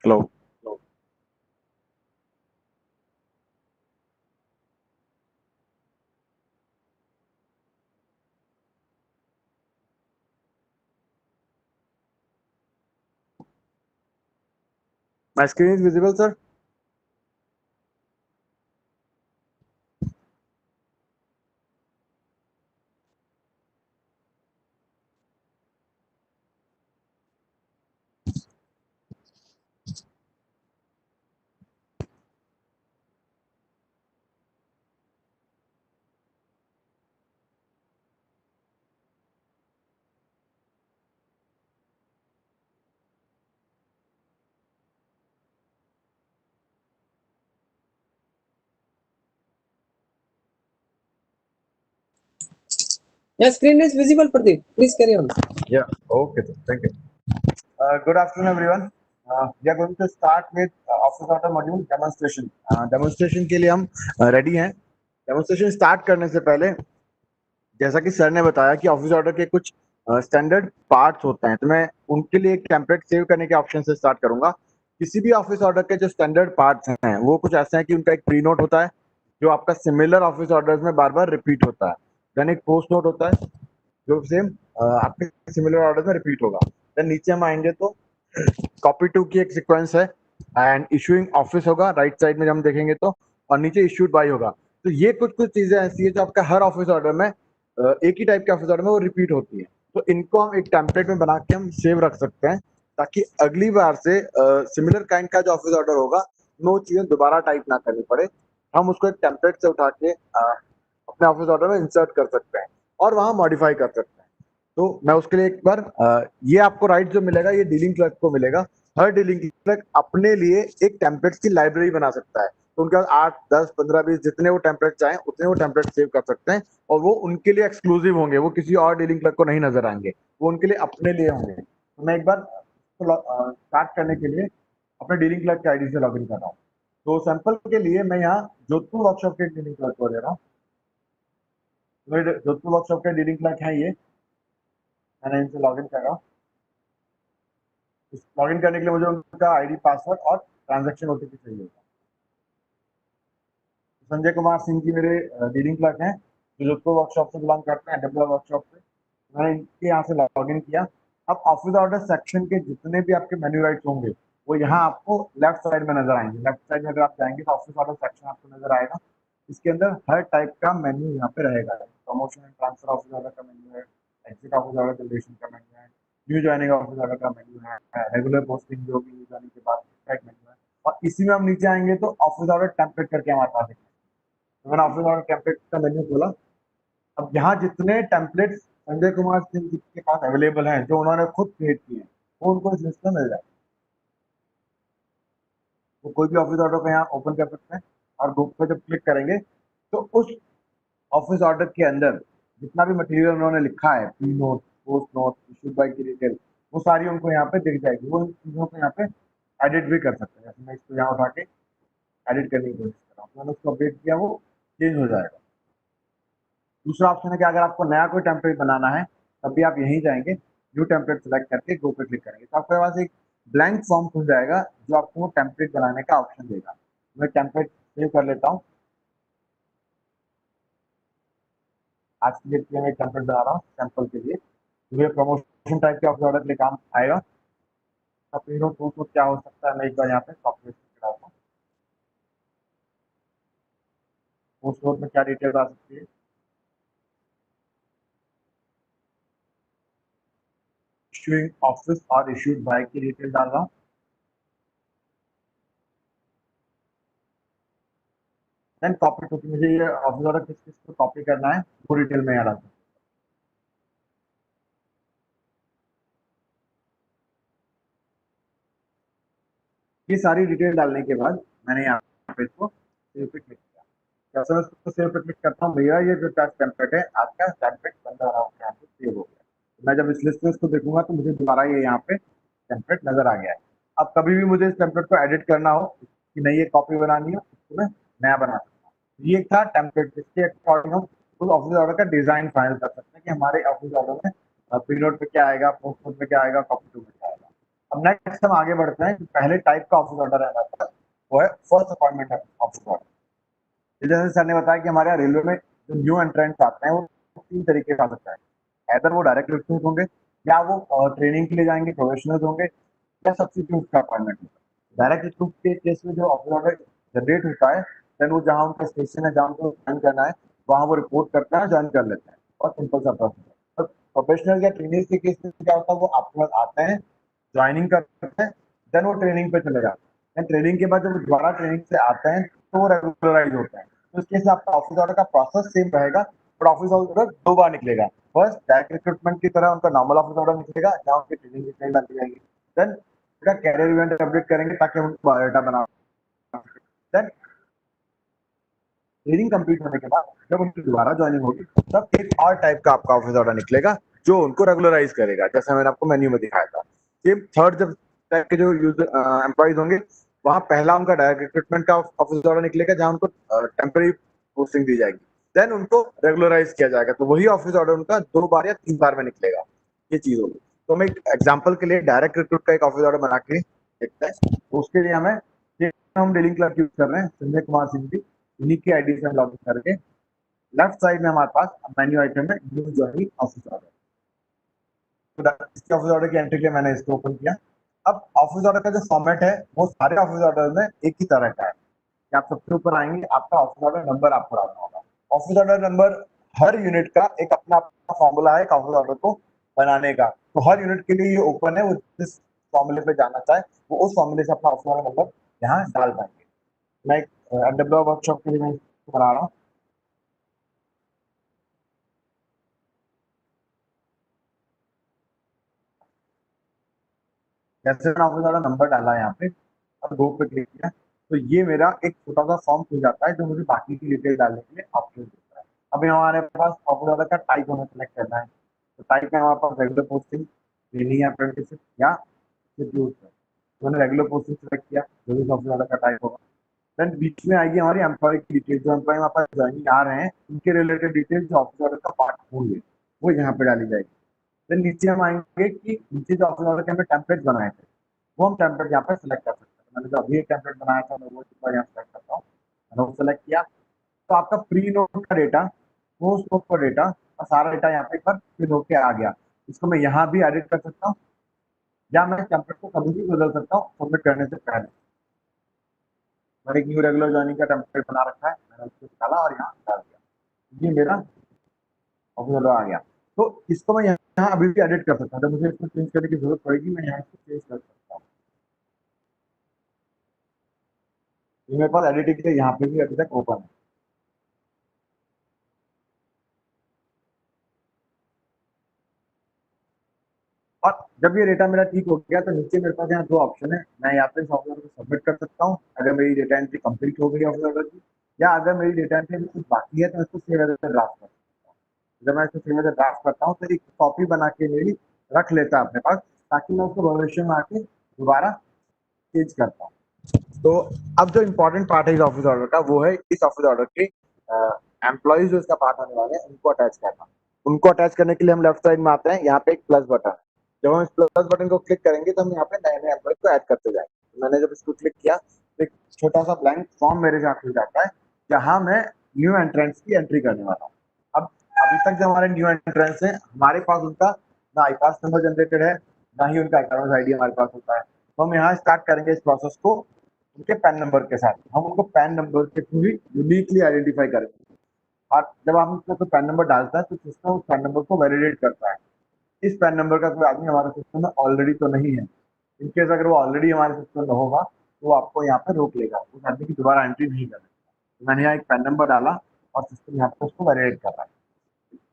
Hello? My screen is visible sir? Yeah, screen is visible, Pradeep. Please carry on. Yeah. Okay. Thank you. Good afternoon, everyone. We are going to start with office order module demonstration. Demonstration के लिए हम ready हैं. Demonstration start करने से पहले जैसा कि sir ने बताया कि ऑफिस ऑर्डर के कुछ स्टैंडर्ड पार्ट्स होते हैं, तो मैं उनके लिए एक टेम्पलेट सेव करने के ऑप्शन से स्टार्ट करूंगा. किसी भी ऑफिस ऑर्डर के जो स्टैंडर्ड पार्ट्स हैं वो कुछ ऐसे हैं कि उनका एक प्री नोट होता है जो आपका सिमिलर ऑफिस ऑर्डर्स में बार बार रिपीट होता है. देन एक पोस्ट नोट होता है जो सेम आपके सिमिलर ऑर्डर में रिपीट होगा. देन नीचे हम आएंगे तो कॉपी टू की एक सीक्वेंस है एंड इशूइंग ऑफिस होगा राइट साइड में जब हम देखेंगे तो, और नीचे इशूड बाय होगा. तो ये कुछ कुछ चीजें ऐसी है जो आपका हर ऑफिस ऑर्डर में एक ही टाइप के ऑफिस ऑर्डर में वो रिपीट होती है. तो इनको हम एक टेम्पलेट में बना के हम सेव रख सकते हैं ताकि अगली बार से सिमिलर काइंड का जो ऑफिस ऑर्डर होगा वो चीजें दोबारा टाइप ना करनी पड़े. हम उसको एक टेम्पलेट से उठा के अपने ऑफिस ऑर्डर में इंसर्ट कर सकते हैं और वहां मॉडिफाई कर सकते हैं. तो मैं उसके लिए एक बार ये आपको राइट जो मिलेगा ये डीलिंग क्लर्क को मिलेगा. हर डीलिंग क्लर्क अपने लिए एक टेम्पलेट्स की लाइब्रेरी बना सकता है. तो उनके पास 8, 10, 15, 20 जितने वो टेम्पलेट चाहें उतने वो टेम्पलेट सेव कर सकते हैं और वो उनके लिए एक्सक्लूसिव होंगे, वो किसी और डीलिंग क्लर्क को नहीं नजर आएंगे, वो उनके लिए अपने लिए होंगे. तो मैं एक बार स्टार्ट करने के लिए अपने डीलिंग क्लर्क की आईडी से लॉगिन कर रहा हूँ. तो सैंपल के लिए मैं यहाँ जोधपुर वर्कशॉप के डीलिंग क्लर्क को ले रहा हूँ. जोधपुर वर्कशॉप के डीलिंग क्लर्क है ये, मैंने इनसे लॉगिन कर रहा हूँ. लॉगिन करने के लिए मुझे उनका आईडी, पासवर्ड और ट्रांजैक्शन ओटीपी चाहिए होगा. संजय कुमार सिंह जी मेरे डीलिंग क्लर्क हैं जो जोधपुर वर्कशॉप से बिलोंग करते हैं, डब्ल्यू वर्कशॉप से. मैंने इनके यहाँ से लॉगिन किया. अब ऑफिस ऑर्डर सेक्शन के जितने भी आपके मेन्यू राइट्स होंगे वो यहाँ आपको लेफ्ट साइड में नजर आएंगे. लेफ्ट साइड में अगर आप जाएंगे तो ऑफिस ऑर्डर सेक्शन आपको नजर आएगा. इसके अंदर हर टाइप का मेन्यू यहाँ पे रहेगा. Promotion and transfer office order का मेन्यू है, एग्जिट ऑफिस ऑर्डर कैलकुलेशन का मेन्यू है, न्यू ज्वाइनिंग ऑफिस ऑर्डर का मेन्यू है, रेगुलर पोस्टिंग जो भी न्यू ज्वाइनिंग के बाद मेन्यू है. और इसी में हम नीचे आएंगे तो ऑफिस ऑर्डर टेम्पलेट करके हमारे पास है. तो मैंने ऑफिस ऑर्डर टेम्पलेट का मेन्यू खोला. अब यहाँ जितने टेम्पलेट्स संजय कुमार सिंह जी के पास अवेलेबल हैं जो उन्होंने खुद क्रिएट किए हैं वो उनको इस लिस्ट में मिल जाए. वो कोई भी ऑफिस ऑर्डर को यहाँ ओपन कर सकते हैं और ग्रुप पे जब क्लिक करेंगे तो उस ऑफिस ऑर्डर के अंदर जितना भी मटेरियल उन्होंने लिखा है, pre note, post note, issued by की डिटेल, वो सारी उनको यहाँ पे दिख जाएगी. वो इन चीजों को यहाँ पे एडिट भी कर सकते हैं. जैसे मैं इसको यहाँ उठा के एडिट करने की कोशिश कर रहा हूँ, मैंने उसको अपडेट किया, वो चेंज हो जाएगा. दूसरा ऑप्शन है कि अगर आपको नया कोई टेम्पलेट बनाना है तब भी आप यहीं जाएंगे, न्यू टेम्पलेट सेलेक्ट करके गो पे क्लिक करेंगे तो आपके पास एक ब्लैंक फॉर्म खुल जाएगा जो आपको वो टेम्पलेट बनाने का ऑप्शन देगा. मैं टेम्पलेट सेव कर लेता हूँ. आज के लिए मैं टेम्पलेट बना रहा हूँ सैंपल के लिए. ये प्रमोशन टाइप के ऑफिस ऑर्डर के लिए काम आएगा. प्रीनोट टूल क्या हो सकता है, मैं एक बार यहाँ पे कॉपी कराता हूँ. पोस्ट नोट में क्या डिटेल आ सकती है, इशूइंग ऑफिस और इशूड बाय की डिटेल डाल रहा हूँ. देन कॉपी टू, मुझे ये ऑफिस ऑर्डर किस किस को कॉपी करना है वो डिटेल में यहाँ डाल दूँ. ये सारी डिटेल डालने के बाद मैंने यहाँ पे इसको सेव पे क्लिक किया. जैसे मैं इसको सेव पे क्लिक करता हूँ, मेरा ये जो टास्क टेम्पलेट है आपका टेम्पलेट बन रहा है, यहाँ पे सेव हो गया. मैं जब इस लिस्ट में इसको देखूंगा तो मुझे दोबारा ये यहाँ पे टेम्पलेट नजर आ गया है. अब कभी भी मुझे इस टेम्पलेट को एडिट करना हो कि नहीं ये कॉपी बनानी हो तो मैं नया बना सकता हूँ. ये था टेम्पलेट जिसके अकॉर्डिंग हम उस ऑफिस ऑर्डर का डिजाइन फाइनल कर सकते हैं कि हमारे ऑफिस ऑर्डर में प्री नोट पे क्या आएगा, पोस्ट नोट पे क्या आएगा, कॉपी टू पे क्या आएगा. अब नेक्स्ट हम आगे बढ़ते हैं. पहले टाइप का ऑफिस ऑर्डर रहना था वो है फर्स्ट अपॉइंटमेंट ऑफिस ऑर्डर. जैसे सर ने बताया कि हमारे यहाँ रेलवे में जो न्यू एंट्रेंट्स आते हैं वो 3 तरीके से आ सकता है. ऐदर वो डायरेक्ट रिक्रूट होंगे या वो ट्रेनिंग के लिए जाएंगे, प्रोफेशनल होंगे, या सब्सिट्यूट का अपॉइंटमेंट होगा. डायरेक्ट रिक्रूट के केस में जो ऑफिस ऑर्डर जनरेट होता है देन वो जहाँ उनका स्टेशन है, जहाँ उनको ज्वाइन करना है वहाँ वो रिपोर्ट करते हैं, ज्वाइन कर लेते हैं और सिंपल सा प्रोसेस है. और प्रोफेशनल या ट्रेनिंग के केस में क्या होता है, वो आपके पास आते हैं, ज्वाइनिंग करते हैं, देन वो ट्रेनिंग पे चले जाते हैं. ट्रेनिंग के बाद जब दोबारा ट्रेनिंग से आते हैं तो वो रेगुलराइज होते हैं. तो इसके हिसाब से आपका ऑफिस ऑर्डर का प्रोसेस सेम रहेगा बट ऑफिस ऑर्डर 2 बार निकलेगा. फर्स्ट डायरेक्ट रिक्रूटमेंट की तरह उनका नॉर्मल ऑफिस ऑर्डर निकलेगा जहाँ उनकी ट्रेनिंग डिटेल डाली जाएगी. देन उनका कैरियर इवेंट अपडेट करेंगे ताकि हम उनको बायोडाटा बना. देन ट्रेनिंग कंप्लीट होने के बाद जब उनकी दोबारा ज्वाइनिंग होगी तब एक और टाइप का आपका ऑफिस ऑर्डर निकलेगा जो उनको रेगुलराइज करेगा, जैसे मैंने आपको मेन्यू में दिखाया था। सेम थर्ड जब टाइप के जो यूजर एम्प्लॉइज होंगे, वहां पहला उनका डायरेक्ट रिक्रूटमेंट का ऑफिस ऑर्डर निकलेगा जहां उनको टेम्पररी पोस्टिंग दी जाएगी, देन उनको रेगुलराइज किया जाएगा, तो वही ऑफिस ऑर्डर उनका 2 बार या 3 बार में निकलेगा। ये चीज होगी। तो हम एक एग्जांपल के लिए डायरेक्ट रिक्रूट का एक ऑफिस ऑर्डर बना के देखते हैं। तो उसके लिए हम डेलिंग क्लर्क यूज कर रहे हैं, संजय कुमार सिंह जी, इन्हीं की आईडी से हम लॉग इन करके लेफ्ट साइड में हमारे पास मेन्यू आइटम है न्यू ज्वाइनिंग ऑफिस ऑर्डर। तो इसके ऑफिस ऑर्डर की एंट्री के लिए मैंने इसको ओपन किया। अब ऑफिस ऑर्डर का जो फॉर्मेट है वो सारे ऑफिस ऑर्डर में एक ही तरह का है कि आप सबसे ऊपर आएंगे, आपका ऑफिस ऑर्डर नंबर आपको डालना होगा। ऑफिस ऑर्डर नंबर हर यूनिट का एक अपना फॉर्मूला है एक ऑफिस ऑर्डर को बनाने का, तो हर यूनिट के लिए ये ओपन है, वो जिस फॉर्मूले पे जाना चाहे वो उस फॉर्मूले से अपना ऑफिस ऑर्डर नंबर यहाँ डाल पाएंगे। मैं एमडब्ल्यू वर्कशॉप के लिए मैं इसको बना रहा हूँ। जैसे मैंने ऑफिस ऑर्डर नंबर डाला है यहाँ पे और गो पे क्लिक किया, तो ये मेरा एक छोटा सा फॉर्म खुल जाता है जो मुझे बाकी की डिटेल डालने के लिए ऑप्शन देता है। अब यहाँ हमारे पास ऑफिस ऑर्डर का टाइप हमें सेलेक्ट करना है, तो टाइप में हमारे पास रेगुलर पोस्टिंग, ट्रेनिंग, अप्रेंटिसशिप या इंस्टीट्यूट है। तो मैंने रेगुलर पोस्टिंग सेलेक्ट किया, जो भी ऑफिस ऑर्डर का टाइप होगा। देन बीच में आएगी हमारी एम्प्लॉय की डिटेल, जो एम्प्लॉय हमारे पास ज्वाइनिंग आ रहे हैं उनके रिलेटेड डिटेल जो ऑफिस ऑर्डर का पार्ट होंगे वो यहाँ पे डाली जाएगी। देन नीचे हम आएंगे कि नीचे जो ऑफिस ऑर्डर के हमने टेम्पलेट बनाए थे वो हम टेम्पलेट यहाँ पे सिलेक्ट कर सकते हैं। मैंने जो अभी एक टेम्पलेट बनाया था मैं वो यहाँ सेलेक्ट करता हूँ, मैंने वो सेलेक्ट किया। तो आपका प्री नोट का डेटा, पोस्ट नोट का डेटा और सारा डेटा यहाँ पे एक बार फिल होके आ गया। इसको मैं यहाँ भी एडिट कर सकता हूँ या मैं टेम्पलेट को कभी भी बदल सकता हूँ सबमिट करने से पहले। मैंने एक न्यू रेगुलर ज्वाइनिंग का टेम्पलेट बना रखा है, मैंने उसको निकाला और यहाँ डाल दिया, ये मेरा ऑफिस ऑर्डर आ गया। तो इसको मैं यहाँ अभी भी एडिट कर सकता हूँ, जब मुझे इसको चेंज करने की जरूरत पड़ेगी मैं यहाँ इसको चेंज कर सकता हूँ। ये मेरे पास एडिटिंग के लिए यहाँ पे भी अभी तक ओपन है। और जब ये डेटा मेरा ठीक हो गया तो नीचे मेरे पास यहाँ 2 ऑप्शन है, मैं यहाँ पे सॉफ्टवेयर को सबमिट कर सकता हूँ अगर मेरी डेटा एंट्री कंप्लीट हो गई ऑफिस ऑर्डर की, या अगर मेरी डेटा एंट्री में कुछ बाकी है तो मैं इसको सेव एज अ ड्राफ्ट कर सकता हूँ। जब मैं इसको सेव एज अ ड्राफ्ट करता हूँ तो एक कॉपी बना के मेरी रख लेता है अपने पास, ताकि मैं उसको भविष्य में आके दोबारा चेंज करता हूँ। तो अब जो इम्पोर्टेंट पार्ट है इस ऑफिस ऑर्डर का वो है इस ऑफिस ऑर्डर के एम्प्लॉइज जो इसका पार्ट होने वाले हैं उनको अटैच करना। उनको अटैच करने के लिए हम लेफ्ट साइड में आते हैं, यहाँ पे एक प्लस बटन है। जब हम इस प्लस बटन को क्लिक करेंगे तो हम यहाँ पे नए नए एम्प्लॉइज को ऐड करते जाएंगे। मैंने जब इसको क्लिक किया तो एक छोटा सा ब्लैंक फॉर्म मेरे साथ खुल जाता है जहाँ मैं न्यू एंट्रेंस की एंट्री करने वाला हूँ। अब अभी तक जो हमारे न्यू एंट्रेंस है हमारे पास उनका ना आई पास नंबर जनरेटेड है ना ही उनका अकाउंट आईडी हमारे पास होता है। तो हम यहाँ स्टार्ट करेंगे इस प्रोसेस को उनके पैन नंबर के साथ। हम उनको पैन नंबर के थ्रू ही यूनिकली आइडेंटिफाई करेंगे, और जब आप उसमें कोई पैन नंबर डालता है तो सिस्टम उस पैन नंबर को वैलिडेट करता है। इस पैन नंबर का कोई आदमी हमारे सिस्टम में ऑलरेडी तो नहीं है। इनकेस अगर वो ऑलरेडी हमारे सिस्टम में होगा तो आपको यहाँ पे रोक लेगा, उस आदमी की दोबारा एंट्री नहीं करेगा। तो मैंने यहाँ एक पैन नंबर डाला और सिस्टम यहाँ पे उसको वैलिडेट कर रहा है।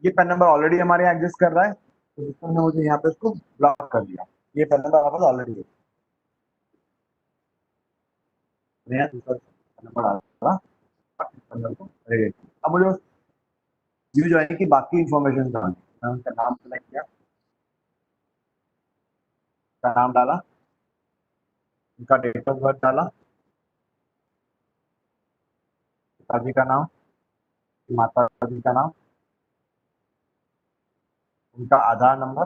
ये पैन नंबर ऑलरेडी हमारे यहाँ एग्जिस्ट कर रहा है तो सिस्टम ने मुझे यहाँ पे उसको ब्लॉक कर दिया। ये पैन नंबर हमारे पास ऑलरेडी है, यहाँ दूसरा पैन नंबर डाला, पैन नंबर को वैलिडेट। अब मुझे उस न्यू ज्वाइनिंग की बाकी इन्फॉर्मेशन डालनी, मैं उनका नाम सेलेक्ट किया, का नाम डाला, उनका डेट ऑफ बर्थ डाला, पिताजी का नाम, माता जी का नाम, उनका आधार नंबर,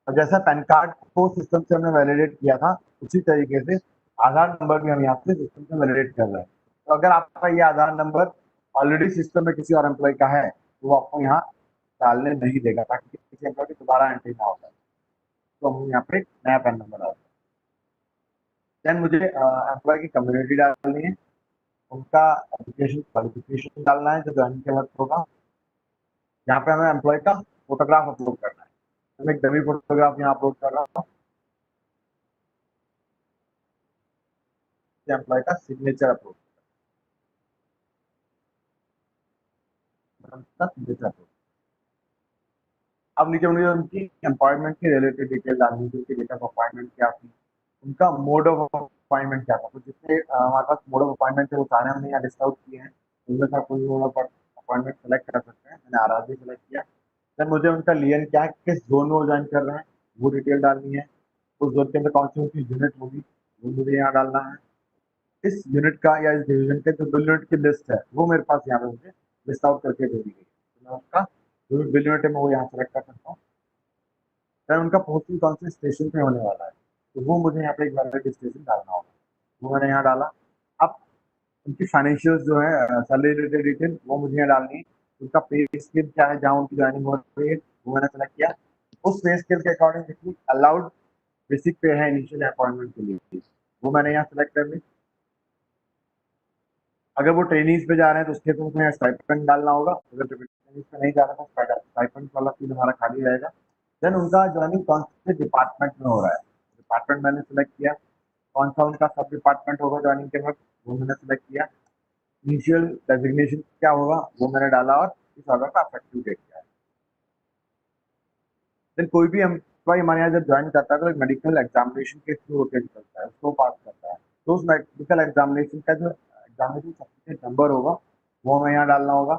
और जैसा पैन कार्ड को सिस्टम से हमने वैलिडेट किया था उसी तरीके से आधार नंबर भी हम यहाँ पे सिस्टम से वैलिडेट कर रहे हैं। तो अगर आपका ये आधार नंबर ऑलरेडी सिस्टम में किसी और एम्प्लॉय का है तो वो आपको यहाँ डालने नहीं देगा, ताकि किसी एम्प्लॉय की दोबारा एंट्री ना हो जाए। तो हम यहाँ पे नया पैन नंबर डालते हैं। देन मुझे एम्प्लॉय की कम्युनिटी डालनी है, उनका एजुकेशन क्वालिफिकेशन डालना है जो ज्वाइनिंग के वक्त होगा। यहाँ पे हमें एम्प्लॉय का फोटोग्राफ अपलोड करना है, तो मैं एक डमी फोटोग्राफ यहाँ अपलोड कर रहा हूँ। एम्प्लॉय का सिग्नेचर अपलोड, अब नीचे मुझे उनकी अपॉइंटमेंट की रिलेटेड डिटेल डालनी है, उनकी डेट ऑफ अपॉइंटमेंट क्या थी, उनका मोड ऑफ अपॉइंटमेंट क्या था। तो जितने हमारे पास मोड ऑफ अपॉइंटमेंट थे वो सारे हमने यहाँ लिस्ट आउट किए हैं। उनमें से कोई अपॉइंटमेंट सेलेक्ट कर सकते हैं। मैंने आरआरबी सेलेक्ट किया। देन मुझे उनका लियन क्या है, किस जोन में वो ज्वाइन कर रहे हैं वो डिटेल डालनी है। उस जोन के अंदर कौन सी उनकी यूनिट होगी वो मुझे यहाँ डालना है। इस यूनिट का या इस डिवीजन के जो बिल यूनिट की लिस्ट है वो मेरे पास यहाँ पे मुझे लिस्ट आउट करके दे दी गई है। तो मैं उसका जो भी बिल यूनिट है मैं वो यहाँ सेलेक्ट कर सकता हूँ। देन उनका पोस्टिंग कौन से स्टेशन पे होने वाला है तो वो मुझे यहाँ पे एक वैलिड स्टेशन डालना होगा, वो मैंने यहाँ डाला। अब उनकी फाइनेंशियल जो है सैलरी रिलेटेड डिटेल वो मुझे यहाँ डालनी है। उनका पे स्केल क्या है जहाँ उनकी ज्वाइनिंग हो रही है वो मैंने सेलेक्ट किया। उस पे स्केल के अकॉर्डिंग जितनी अलाउड बेसिक पे है इनिशियल अपॉइंटमेंट के लिए वो मैंने यहाँ सेलेक्ट कर ली। अगर वो ट्रेनिंग पे जा रहे हैं तो उसके तो उसमें स्टाइपेंड डालना होगा। अगर ट्रेनिंग पे नहीं जा रहे तो स्टाइपेंड वाला फील्ड हमारा खाली रहेगा। देन उनका ज्वाइनिंग कौन से डिपार्टमेंट में हो रहा है, डिपार्टमेंट मैंने सेलेक्ट किया। कौन सा उनका सब डिपार्टमेंट होगा ज्वाइनिंग के वक्त वो मैंने सेलेक्ट किया। इनिशियल डेजिग्नेशन क्या होगा वो मैंने डाला और इस ऑर्डर का इफेक्टिव डेट क्या है। देन कोई भी एम्प्लॉय हमारे यहाँ जब ज्वाइन करता है तो एक मेडिकल एग्जामिनेशन के थ्रू होकर निकलता है, उसको पास करता है। तो उस मेडिकल एग्जामिनेशन का जो एग्जामिनेशन सर्टिफिकेट नंबर होगा वो हमें यहाँ डालना होगा।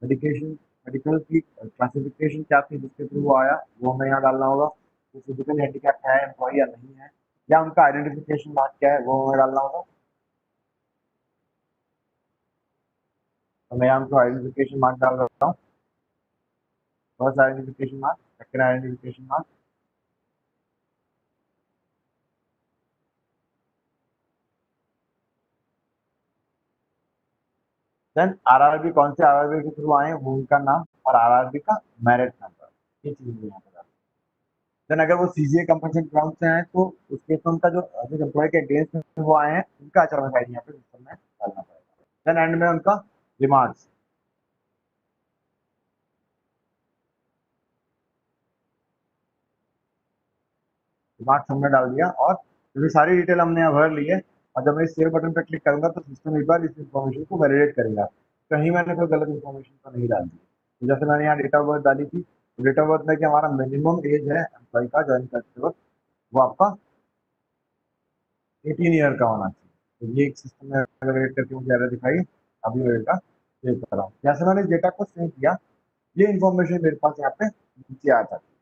मेडिकेशन मेडिकल की क्लासिफिकेशन क्या थी जिसके थ्रू वो आया वो हमें यहाँ डालना होगा। वो फिजिकल हैंडीकैप है एम्प्लॉय या नहीं है, या उनका आइडेंटिफिकेशन मार्क क्या है वो हमें डालना होगा। तो मैं यहाँ उनको आइडेंटिफिकेशन मार्क डाल रहा हूँ। First identification mark, second identification mark. Then RRB कौन से आरआरबी के थ्रू आए वो उनका नाम और आरआरबी का मेरिट नंबर, ये चीज मुझे यहाँ पर। देन अगर वो सीजीए कंपनसेशन ग्राउंड से आए तो उसके तो उनका जो जिस एम्प्लॉय के अगेंस्ट में वो आए हैं उनका आचरण यहाँ पे सिस्टम में डालना पड़ेगा। देन एंड में उनका रिमार्क्स रिमार्क्स हमने डाल दिया और ये सारी डिटेल हमने यहाँ भर ली है। और जब मैं इस सेव बटन पर क्लिक करूंगा तो सिस्टम एक बार इस इन्फॉर्मेशन को वैलिडेट करेगा कहीं मैंने कोई गलत इन्फॉर्मेशन तो नहीं डाल दी। तो जैसे मैंने यहाँ डेट ऑफ बर्थ डाली थी, डेट ऑफ बर्थ में कि हमारा मिनिमम एज है एम्प्लॉय का ज्वाइन करते वक्त वो आपका 18 ईयर का होना चाहिए। तो ये एक सिस्टम में वैलिडेट करके मुझे एरर दिखाई। अभी वो डेटा सेव कर रहा हूँ। जैसे मैंने इस डेटा को सेव किया ये इन्फॉर्मेशन मेरे पास यहाँ पे नीचे आ जाती है।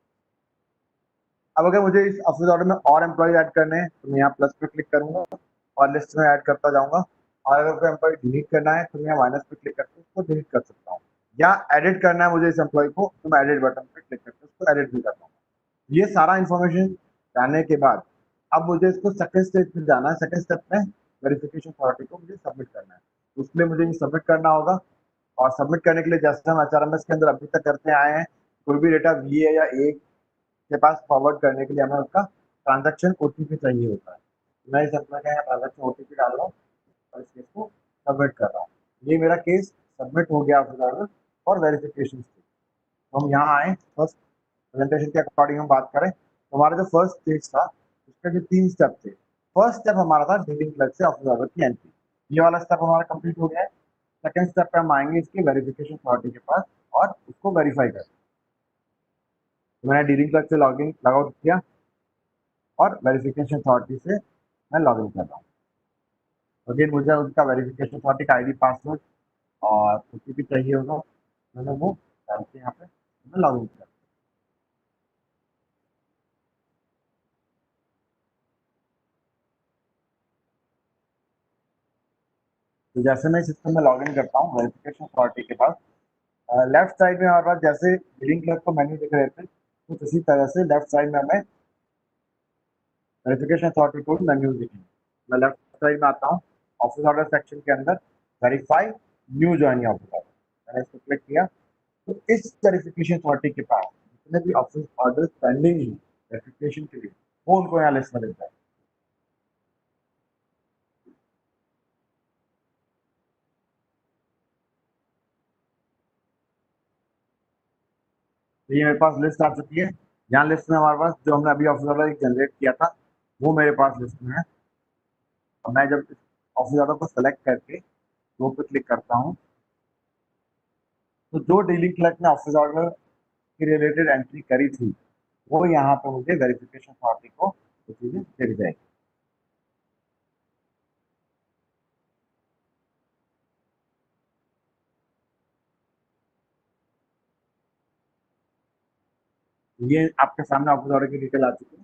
अब अगर मुझे इस ऑफिस ऑर्डर में और एम्प्लॉय ऐड करने हैं तो मैं यहाँ प्लस पे क्लिक करूंगा और लिस्ट में ऐड करता जाऊंगा। और अगर कोई एम्प्लॉय डिलीट करना है तो मैं माइनस पे क्लिक करके उसको डिलीट कर सकता हूँ, या एडिट करना है मुझे इस एम्प्लॉय को तो मैं एडिट बटन पे क्लिक करके उसको एडिट भी करता हूँ। ये सारा इन्फॉर्मेशन डालने के बाद अब मुझे इसको सेकंड स्टेज पे जाना है। सेकंड स्टेप में वेरिफिकेशन अथॉरिटी को मुझे सबमिट करना है, उसके लिए मुझे ये सबमिट करना होगा। और सबमिट करने के लिए जैसे हम एचआरएमएस के अंदर अभी तक करते आए हैं, कोई भी डेटा वीए या ए के पास फॉरवर्ड करने के लिए हमें उसका ट्रांजैक्शन ओटीपी चाहिए होता है। मैं इस एम्प्लॉय का यहाँ ट्रांजैक्शन ओटीपी डाल रहा हूँ और इस केस को सबमिट कर रहा हूँ। ये मेरा केस सबमिट हो गया और वेरिफिकेशन स्टेज। तो हम यहाँ आए, फर्स्ट प्रेजेंटेशन के अकॉर्डिंग हम बात करें तो हमारा जो फर्स्ट स्टेज था उसके जो 3 स्टेप थे। फर्स्ट स्टेप हमारा था डीलिंग क्लर्क से ऑफिस ऑर्डर की एंट्री, ये वाला स्टेप हमारा कंप्लीट हो गया है। सेकंड स्टेप पे हम आएंगे इसके वेरिफिकेशन अथॉरिटी के पास और उसको वेरीफाई करें। तो मैंने डीलिंग क्लर्क से लॉग आउट किया और वेरिफिकेशन अथॉरिटी से मैं लॉग इन कर रहा हूँ। अगेन मुझे उसका वेरिफिकेशन अथॉरिटी का आईडी पासवर्ड और ओटीपी चाहिए होगा, मैंने वो डाल के यहाँ पे मैं लॉग इन किया। तो जैसे मैं सिस्टम में लॉग इन करता हूँ वेरिफिकेशन अथॉरिटी के पास, लेफ्ट साइड में हमारे पास जैसे बिलिंग क्लर्क को मेन्यू दिख रहे थे कुछ इसी तरह से लेफ्ट साइड में हमें वेरिफिकेशन अथॉरिटी को मेन्यू दिखेंगे। मैं लेफ्ट साइड में आता हूँ, ऑफिस ऑर्डर सेक्शन के अंदर verify new joining office order, मैंने इसको क्लिक किया। तो इस वेरिफिकेशन अथॉरिटी के पास जितने भी ऑफिस ऑर्डर पेंडिंग है वेरिफिकेशन के लिए वो उनको यहाँ लिस्ट में दिखता है। तो ये मेरे पास लिस्ट आ चुकी है। यहाँ लिस्ट में हमारे पास जो हमने अभी ऑफिस ऑर्डर जनरेट किया था वो मेरे पास लिस्ट में है। और मैं जब ऑफिस ऑर्डर को सेलेक्ट करके वो पे क्लिक करता हूँ तो जो डीलिंग क्लर्क ने ऑफिस ऑर्डर की रिलेटेड एंट्री करी थी वो यहाँ पे मुझे वेरिफिकेशन अथॉरिटी को वो चीजें दिख जाएगी। ये आपके सामने ऑफिस ऑर्डर की डिटेल आ चुकी है।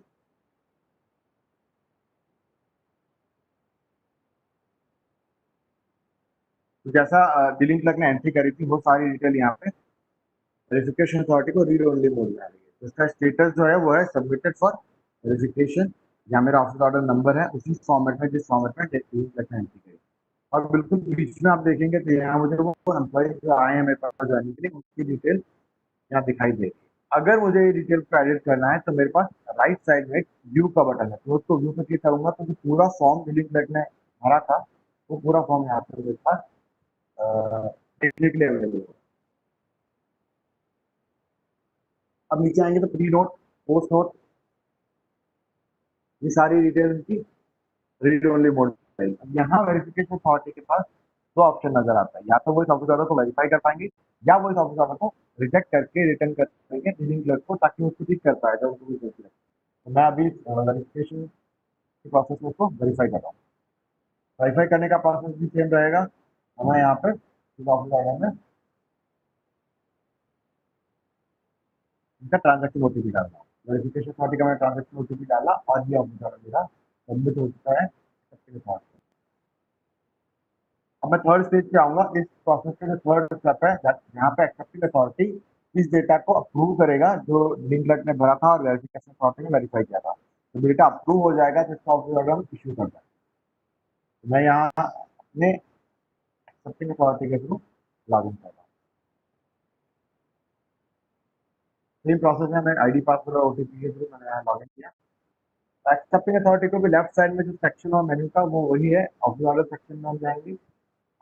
तो जैसा डीलिंग क्लर्क ने एंट्री करी थी वो सारी डिटेल यहाँ पे वेरिफिकेशन अथॉरिटी को रीड ओनली मोड में आ रही है। तो इसका स्टेटस जो है वो है सबमिटेड फॉर वेरिफिकेशन। यहाँ मेरा ऑफिस ऑर्डर नंबर है उसी फॉर्मेट में जिस फॉर्मेट में डीलिंग क्लर्क ने एंट्री करी। और बिल्कुल बीच में आप देखेंगे तो यहाँ मुझे वो एम्प्लॉय जो आए हैं मेरे पास जाने के लिए उसकी डिटेल यहाँ दिखाई देगी। अगर मुझे ये डिटेल को एडिट करना है तो मेरे पास राइट साइड में एक व्यू का बटन है, तो उसको व्यू पे क्लिक करूंगा तो जो पूरा फॉर्म डीलिंग क्लर्क ने भरा था वो पूरा फॉर्म यहाँ पर मेरे पास देखने के लिए अवेलेबल है। अब नीचे आएंगे तो प्री नोट, पोस्ट नोट, ये सारी डिटेल की रीड ओनली मोड है। अब यहाँ वेरिफिकेशन अथॉरिटी के पास दो ऑप्शन नजर आता है, या तो वो इस ऑफिस ऑर्डर को वेरीफाई कर पाएंगे या वो इस ऑफिस ऑर्डर को रिजेक्ट करके रिटर्न कर देंगे डीलिंग क्लर्क को, ताकि उसको ठीक कर पाए जब उनको भी सोच रहे। तो मैं अभी वेरिफिकेशन के प्रोसेस में उसको वेरीफाई कर रहा हूँ। वेरीफाई करने का प्रोसेस भी सेम रहेगा। हमें यहाँ पे इस ऑफिस ऑर्डर में इनका ट्रांजेक्शन ओटीपी डालना है। वेरिफिकेशन अथॉरिटी का मैंने ट्रांजेक्शन ओटीपी डाला और ये ऑफिस ऑर्डर मेरा सबमिट हो चुका है सबके साथ। अब मैं थर्ड स्टेज पे आऊंगा। इस प्रोसेस का जो थर्ड स्टेप है यहाँ पे एक्सेप्टिंग अथॉरिटी इस डेटा को अप्रूव करेगा जो डीलिंग क्लर्क ने भरा था और वेरिफिकेशन अथॉरिटी ने वेरीफाई किया था। तो डेटा अप्रूव हो जाएगा तो इसका ऑफिस ऑर्डर हम इश्यू कर देंगे। तो मैं यहाँ अपने एक्सेप्टिंग अथॉरिटी के थ्रू लॉग इन कर रहा हूँ। सेम प्रोसेस है, मैं आईडी पासवर्ड और ओटीपी के थ्रू मैंने यहाँ लॉग इन किया। एक्सेप्टिंग अथॉरिटी को भी लेफ्ट साइड में जो सेक्शन और मेन्यू का वो वही है, ऑफिस ऑर्डर सेक्शन में हम जाएंगे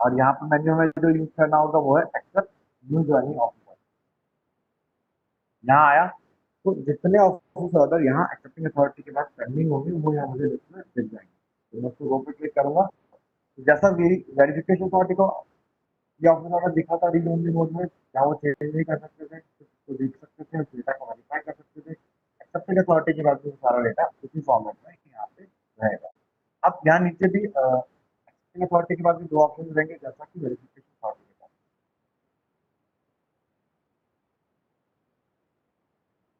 और यहाँ पर मेन्यू में जो यूज करना होगा वो है accept new joining office order. यहाँ आया तो जितने ऑफिस ऑर्डर यहाँ एक्सेप्टिंग अथॉरिटी के पास पेंडिंग होंगे वो यहाँ मुझे लिस्ट में दिख जाएंगे। तो मैं उसको वो पे क्लिक करूंगा। तो जैसा वेरिफिकेशन अथॉरिटी को ये ऑफिस ऑर्डर दिखा था रीड ओनली मोड में, जहाँ वो चेंज नहीं कर सकते थे, तो देख सकते थे, उस डेटा को वेरीफाई कर सकते थे। एक्सेप्टिंग अथॉरिटी के बाद सारा डेटा उसी फॉर्मेट में यहाँ पे रहेगा। अब यहाँ नीचे भी एक्सेप्टिंग अथॉरिटी के बाद भी दो ऑप्शन रहेंगे जैसा कि वेरिफिकेशन अथॉरिटी के पास।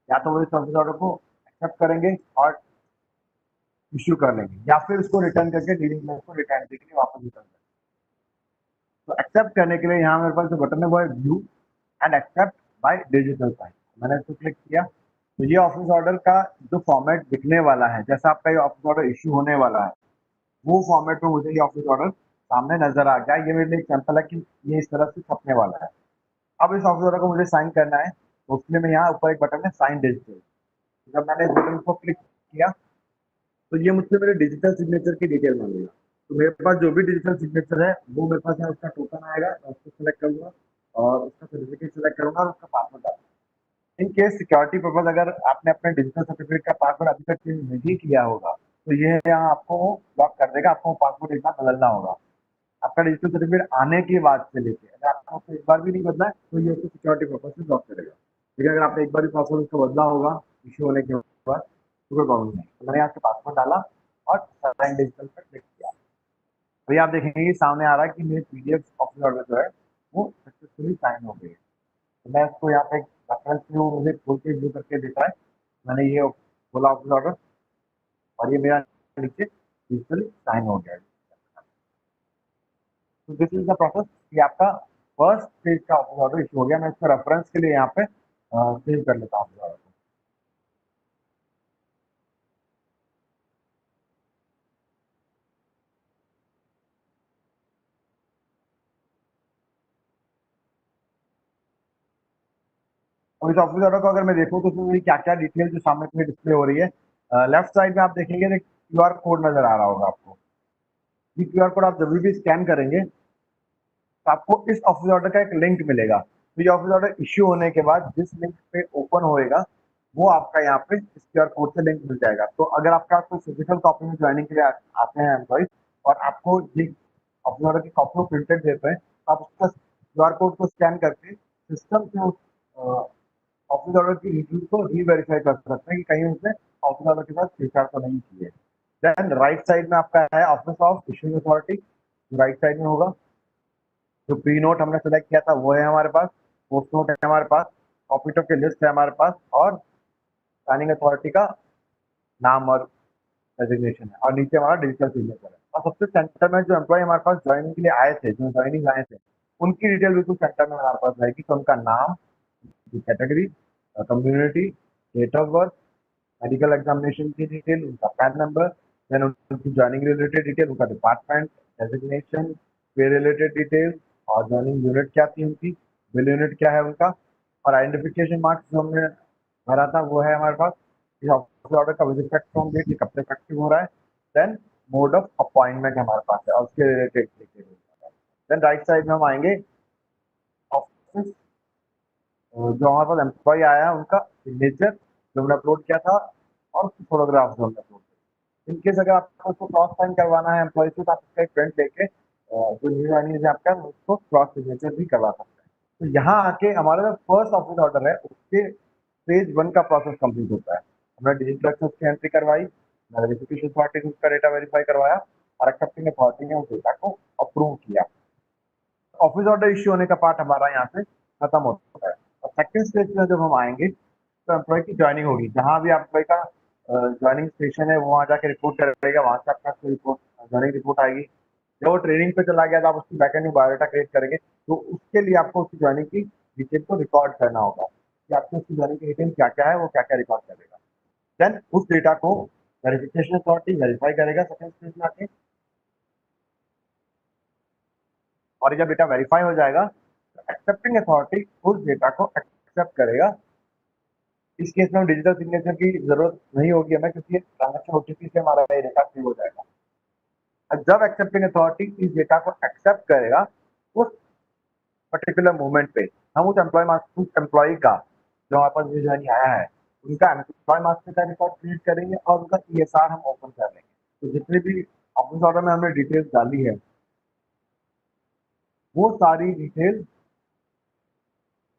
या तो वो इस ऑफिस ऑर्डर को एक्सेप्ट करेंगे और इश्यू कर लेंगे या फिर उसको रिटर्न करके डीलिंग क्लर्क को रिटर्न के लिए वापस रिटर्न करेंगे। तो एक्सेप्ट करने के लिए यहाँ मेरे पास जो बटन है वो है view and accept by digital sign. मैंने इसको क्लिक किया तो ये ऑफिस ऑर्डर का जो फॉर्मेट दिखने वाला है, जैसा आपका ये ऑफिस ऑर्डर इश्यू होने वाला है वो फॉर्मेट में मुझे ये ऑफिस ऑर्डर सामने नजर आ गया। ये मेरे लिए एग्जाम्पल है कि ये इस तरह से छपने वाला है। अब इस ऑफिस ऑर्डर को मुझे साइन करना है तो उसके लिए मैं यहाँ ऊपर एक बटन है साइन डिजिटल। जब मैंने इस बटन को क्लिक किया तो ये मुझसे मेरे डिजिटल सिग्नेचर की डिटेल मांगेगा। तो मेरे पास जो भी डिजिटल सिग्नेचर है वो मेरे पास यहाँ उसका टोकन आएगा, मैं उसको सेलेक्ट करूंगा और उसका सर्टिफिकेट सेलेक्ट करूंगा और उसका पासवर्ड डालूंगा। इन केस सिक्योरिटी पर्पज अगर आपने अपने डिजिटल सर्टिफिकेट का पासवर्ड अभी तक चेंज नहीं किया होगा तो ये यहाँ आपको ब्लॉक कर देगा, आपको पासवर्ड एक बार बदलना होगा। आपका डिजिटल सर्टिफिकेट आने के बाद से लेके अगर आपको एक बार भी नहीं बदला है तो ये उसको सिक्योरिटी पर्पज से ब्लॉक करेगा। लेकिन अगर आपने एक बार भी पासवर्ड उसका बदला होगा इश्यू होने के बाद तो कोई प्रॉब्लम नहीं। तो मैंने यहाँ से पासवर्ड डाला और साइन डिजिटल पर क्लिक किया तो ये आप देखेंगे सामने आ रहा है कि मेरी पीडीएफ ऑफिस ऑर्डर जो है वो सक्सेसफुली साइन हो गई है। तो मैं इसको यहाँ पे रेफरेंस में वो मुझे खोल के व्यू करके देता है। मैंने ये खोला ऑफिस ऑर्डर और ये मेरा नीचे डिजिटली साइन हो गया है। तो दिस इज द प्रोसेस कि आपका फर्स्ट स्टेज का ऑफिस ऑर्डर इशू हो गया। मैं इसको रेफरेंस के लिए यहाँ पे सेव कर लेता हूँ ऑफिस ऑर्डर को। और इस ऑफिस ऑर्डर को अगर मैं देखूँ तो उसमें क्या क्या डिटेल जो सामने में डिस्प्ले हो रही है, लेफ्ट साइड में आप देखेंगे एक क्यूआर कोड नजर आ रहा होगा आपको। ये क्यूआर कोड आप जब भी स्कैन करेंगे तो आपको इस ऑफिस ऑर्डर का एक लिंक मिलेगा। तो ये ऑफिस ऑर्डर इश्यू होने के बाद जिस लिंक पे ओपन होएगा वो आपका यहाँ पे इस क्यूआर कोड से लिंक मिल जाएगा। तो अगर आपका कोई फिजिकल कॉपी में ज्वाइनिंग के लिए आते हैं एम्प्लॉइज और आपको ये ऑफिस ऑर्डर की कॉपी प्रिंटेड देते हैं तो आप उसका क्यूआर कोड को स्कैन करके सिस्टम से उस ऑफिस ऑर्डर की डिटेल को री-वेरीफाई कर सकते हैं कि कहीं उसने ऑफिस ऑर्डर के साथ छेड़छाड़ तो नहीं की है। देन राइट साइड में आपका है office of issuing authority, right side में होगा। जो प्री नोट हमने सेलेक्ट किया था वो है हमारे पास, पोस्ट नोट है हमारे पास, कॉपी टॉप की लिस्ट है हमारे पास और साइनिंग अथॉरिटी का नाम और डेजिग्नेशन है, और नीचे हमारा डिजिटल सिग्नेचर है। और सबसे सेंटर में जो एम्प्लॉय हमारे पास ज्वाइनिंग के लिए आए थे, जो ज्वाइनिंग आए थे, उनकी डिटेल बिल्कुल सेंटर में हमारे पास रहेगी। तो उनका नाम, category, community, date of birth, medical examination की डिटेल, उनका पैन नंबर, देन उनकी ज्वाइनिंग रिलेटेड डिटेल, उनका department, designation, pay related detail, और ज्वाइनिंग यूनिट क्या थी उनकी, बिल यूनिट क्या है उनका, और आइडेंटिफिकेशन मार्क्स जो हमने भरा था वो है हमारे पास। इस ऑफिस ऑर्डर का विजिट फ्रॉम डेट, ये कब तक एक्टिव हो रहा है, देन मोड ऑफ अपॉइंटमेंट हमारे पास है और उसके related detail. Then right side में हम आएंगे, ऑफिस जो हमारे पास एम्प्लॉय आया है उनका सिग्नेचर जो हमने अपलोड किया था, और उसकी फोटोग्राफ जो हमने अपलोड किया। इनकेस अगर आपको उसको क्रॉस साइन करवाना है एम्प्लॉय से, तो आप इसका एक प्रिंट लेके जो न्यू ज्वाइनिंग है आपका, उसको क्रॉस सिग्नेचर भी करवा सकते हैं। तो यहाँ आके हमारा जो फर्स्ट ऑफिस ऑर्डर है उसके फेज 1 का प्रोसेस कंप्लीट होता है। हमने डिजिटल एक्सेस की एंट्री करवाई, वेरिफिकेशन अथॉरिटी ने उसका डेटा वेरीफाई करवाया, और एक्सेप्टिंग अथॉरिटी ने उस डेटा को अप्रूव किया। ऑफिस ऑर्डर इश्यू होने का पार्ट हमारा यहाँ से खत्म होता है। और सेकंड स्टेज में जब हम आएंगे तो एम्प्लॉय की ज्वाइनिंग होगी। जहाँ भी एम्प्लॉय का ज्वाइनिंग स्टेशन है वो वहाँ जाके रिपोर्ट करेगा, वहाँ से आपका रिपोर्ट, ज्वाइनिंग रिपोर्ट आएगी। जब वो ट्रेनिंग पे चला गया तो आप उसकी बैकएंड में बायोडाटा क्रिएट करेंगे, तो उसके लिए आपको उसकी ज्वाइनिंग की डिटेल को रिकॉर्ड करना होगा कि आपकी उसकी ज्वाइनिंग की डिटेल क्या क्या है, वो क्या क्या रिकॉर्ड करेगा। देन उस डेटा को वेरिफिकेशन अथॉरिटी वेरीफाई करेगा सेकंड स्टेज में आके, और जब डेटा वेरीफाई हो जाएगा तो एक्सेप्टिंग अथॉरिटी उस डेटा को एक्सेप्ट करेगा। इस केस में डिजिटल सिग्नेचर की जरूरत नहीं होगी हमें, क्योंकि ट्रांजेक्शन ओटीपी से हमारा ये डेटा सेव हो जाएगा। और जब एक्सेप्टिंग अथॉरिटी इस डेटा को एक्सेप्ट करेगा, उस पर्टिकुलर मोमेंट पे हम उस एम्प्लॉय का जो हमारे पास न्यू ज्वाइनिंग आया है उनका एम्प्लॉय मास्टर का रिकॉर्ड क्रिएट करेंगे, और उनका ईएसआर हम ओपन कर लेंगे। तो जितनी भी ऑफिस ऑर्डर में हमने डिटेल्स डाली है वो सारी डिटेल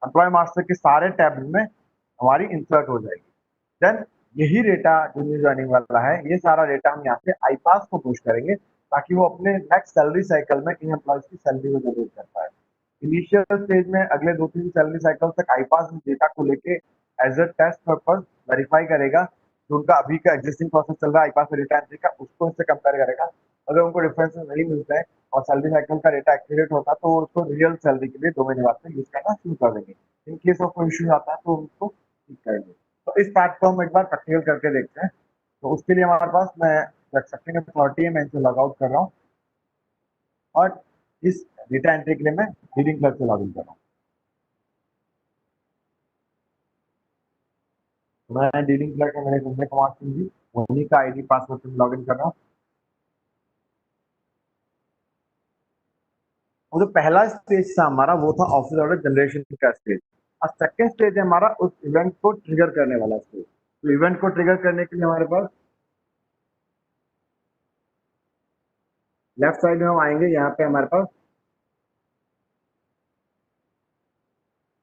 एम्प्लॉय मास्टर के सारे टैब्स में हमारी इंसर्ट हो जाएगी। देन यही डेटा जो न्यू ज्वाइनिंग वाला है, ये सारा डेटा हम यहाँ से आईपास को पुश करेंगे, ताकि वो अपने नेक्स्ट सैलरी साइकिल में इन एम्प्लॉयज की सैलरी को जनरेट कर पाए। इनिशियल स्टेज में अगले 2-3 सैलरी साइकिल तक आईपास डेटा को लेके as a test purpose verify करेगा, तो उनका अभी का एग्जिस्टिंग प्रोसेस चल रहा है आईपास डेटा एंट्री का, उसको इससे कंपेयर करेगा। अगर उनको डिफरेंसेस नहीं मिलते हैं और सैलरी साइकिल का डेटा एक्यूरेट होता है, तो वो उसको रियल सैलरी के लिए 2 महीने बाद से यूज करना शुरू कर देंगे। इन केस ऑफ कोई इश्यू आता है तो उनको ठीक करेंगे। तो इस पार्ट को हम एक बार प्रैक्टिकल करके देखते हैं। तो उसके लिए हमारे पास, मैं एक्सेप्टिंग अथॉरिटी है, मैं इसे लॉग आउट कर रहा हूँ, और इस डेटा एंट्री के लिए मैं डीलिंग क्लर्क से लॉग इन कर रहा हूँ। मैं डीलिंग क्लर्क है, मैंने संजय कुमार सिंह जी, उन्हीं का आईडी पासवर्ड से लॉग इन कर रहा हूँ। और जो पहला स्टेज था हमारा वो था ऑफिस ऑर्डर जनरेशन का स्टेज, और सेकंड स्टेज है हमारा उस इवेंट को ट्रिगर करने वाला स्टेज। तो इवेंट को ट्रिगर करने के लिए हमारे पास लेफ्ट साइड में हम आएंगे, यहाँ पे हमारे पास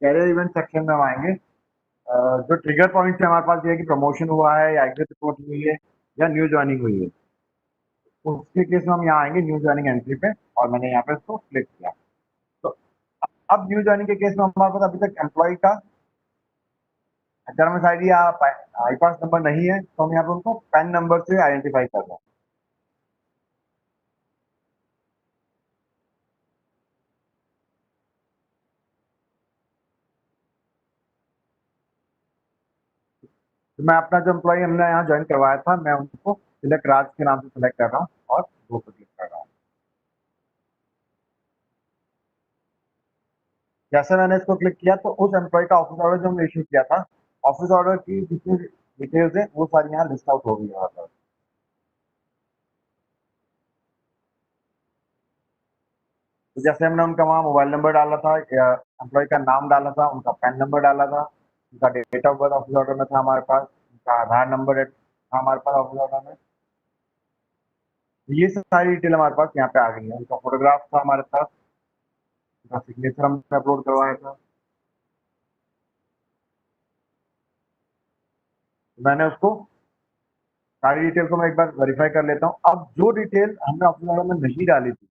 कैरियर इवेंट सेक्शन में हम आएंगे। जो ट्रिगर पॉइंट है हमारे पास ये है कि प्रमोशन हुआ है, या एग्जिट रिपोर्ट हुई है, या न्यू ज्वाइनिंग हुई है। उसके केस में हम यहाँ आएंगे न्यू ज्वाइनिंग एंट्री पे, और मैंने यहाँ पे इसको क्लिक किया। तो अब न्यू ज्वाइनिंग के केस में हमारे पास अभी तक एम्प्लॉय का एचआरएमएस आईडी या आईपास नंबर नहीं है, तो हम यहाँ पे उनको पैन नंबर से आइडेंटिफाई कर रहे हैं। तो मैं अपना जो एम्प्लॉय हमने यहाँ ज्वाइन करवाया था, मैं उनको सिलेक्ट राज के नाम से सिलेक्ट कर रहा हूँ और वो पे क्लिक कर रहा हूँ। जैसे मैंने इसको क्लिक किया तो उस एम्प्लॉय का ऑफिस ऑर्डर जो हमने इश्यू किया था, ऑफिस ऑर्डर की जितनी डिटेल्स है वो सारी यहाँ लिस्ट आउट हो गई यहाँ पर। तो जैसे हमने उनका वहाँ मोबाइल नंबर डाला था, एम्प्लॉय का नाम डाला था, उनका पैन नंबर डाला था, उनका date of birth office order में था हमारे पास, उनका आधार नंबर था हमारे पास ऑफिस ऑर्डर में। ये सारी डिटेल हमारे पास यहाँ पे आ गई है। उनका फोटोग्राफ था हमारे पास, उनका सिग्नेचर हमने अपलोड करवाया था, मैंने उसको सारी डिटेल को मैं एक बार वेरीफाई कर लेता हूँ। अब जो डिटेल हमने ऑफिस ऑर्डर में नहीं डाली थी,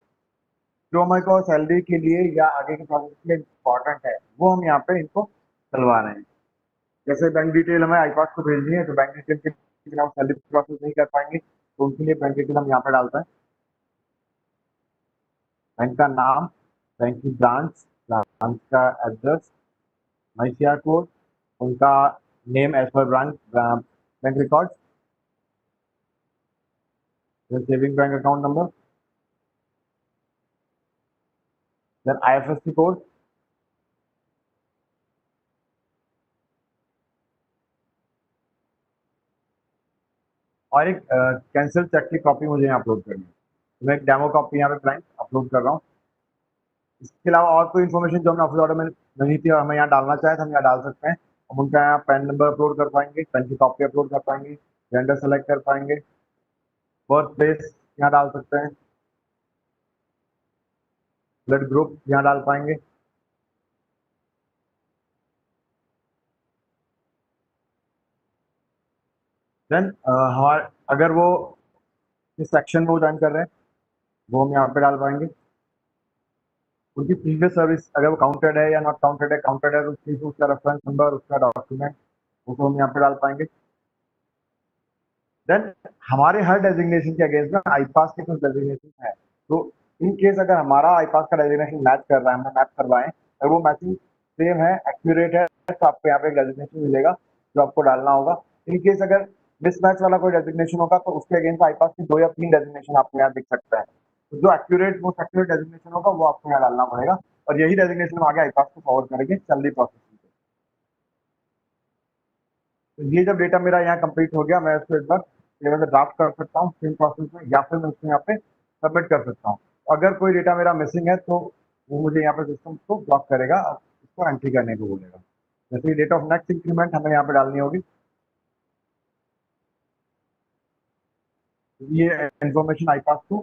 जो हमारे को सैलरी के लिए या आगे के प्रोसेस के लिए इम्पोर्टेंट है, वो हम यहाँ पे इनको डलवा रहे हैं। जैसे बैंक डिटेल हमें आईपास को भेजनी है, तो बैंक डिटेल के बिना हम सैलरी प्रोसेस नहीं कर पाएंगे, तो उनके लिए बैंक डिटेल हम यहाँ पे डालते हैं। बैंक का नाम, बैंक की ब्रांच, ब्रांच का एड्रेस, ICR कोड, उनका name as per branch bank record, saving bank account number, then IFSC code, और एक कैंसिल चेक की कॉपी मुझे यहाँ अपलोड करनी है। तो मैं एक डेमो कॉपी यहाँ पे क्लाइंट अपलोड कर रहा हूँ। इसके अलावा और कोई इन्फॉर्मेशन जो हमने ऑफिस ऑर्डर में नहीं थी और हमें यहाँ डालना चाहे तो हम यहाँ डाल सकते हैं। हम उनका यहाँ पैन नंबर अपलोड कर पाएंगे, पैन की कॉपी अपलोड कर पाएंगे, जेंडर सेलेक्ट कर पाएंगे, बर्थ प्लेस यहाँ डाल सकते हैं, ब्लड ग्रुप यहाँ डाल पाएंगे। देन हमारे अगर वो इस सेक्शन में वो ज्वाइन कर रहे हैं वो हम यहाँ पे डाल पाएंगे। उनकी प्रीवियस सर्विस अगर वो काउंटेड है या नॉट काउंटेड है तो उसका रेफरेंस नंबर, उसका डॉक्यूमेंट, उसको हम यहाँ पे डाल पाएंगे। देन हमारे हर डेजिग्नेशन के अगेंस्ट में आईपास के कुछ डेजिग्नेशन है, तो इन केस अगर हमारा आईपास का डेजिग्नेशन मैच कर रहा है, हमने मैच करवाएं, अगर वो मैचिंग सेम है, एक्यूरेट है, तो आपको यहाँ पे एक डेजिग्नेशन मिलेगा जो आपको डालना होगा। इन केस अगर मिसमैच वाला कोई डेजिग्नेशन होगा तो उसके अगेंस्ट आईपास के 2 या 3 डेजिग्नेशन आपको यहाँ दिख सकता है। तो जो मोस्ट एक्यूरेट डेजिग्नेशन होगा वो आपको यहाँ डालना पड़ेगा, और यही डेजिग्नेशन हम आगे आईपास को फॉरवर्ड करेंगे सैलरी प्रोसेसिंग पे। तो ये जब डेटा मेरा यहाँ कंप्लीट हो गया, मैं इसको एक बार ड्राफ्ट कर सकता हूँ सेम प्रोसेस में, या फिर मैं उसको यहाँ पे सबमिट कर सकता हूँ। अगर कोई डेटा मेरा मिसिंग है तो वो मुझे यहाँ पे सिस्टम को ब्लॉक करेगा और उसको एंट्री करने को बोलेगा। जैसे डेट ऑफ नेक्स्ट इंक्रीमेंट हमें यहाँ पे डालनी होगी। ये इन्फॉर्मेशन आईपास को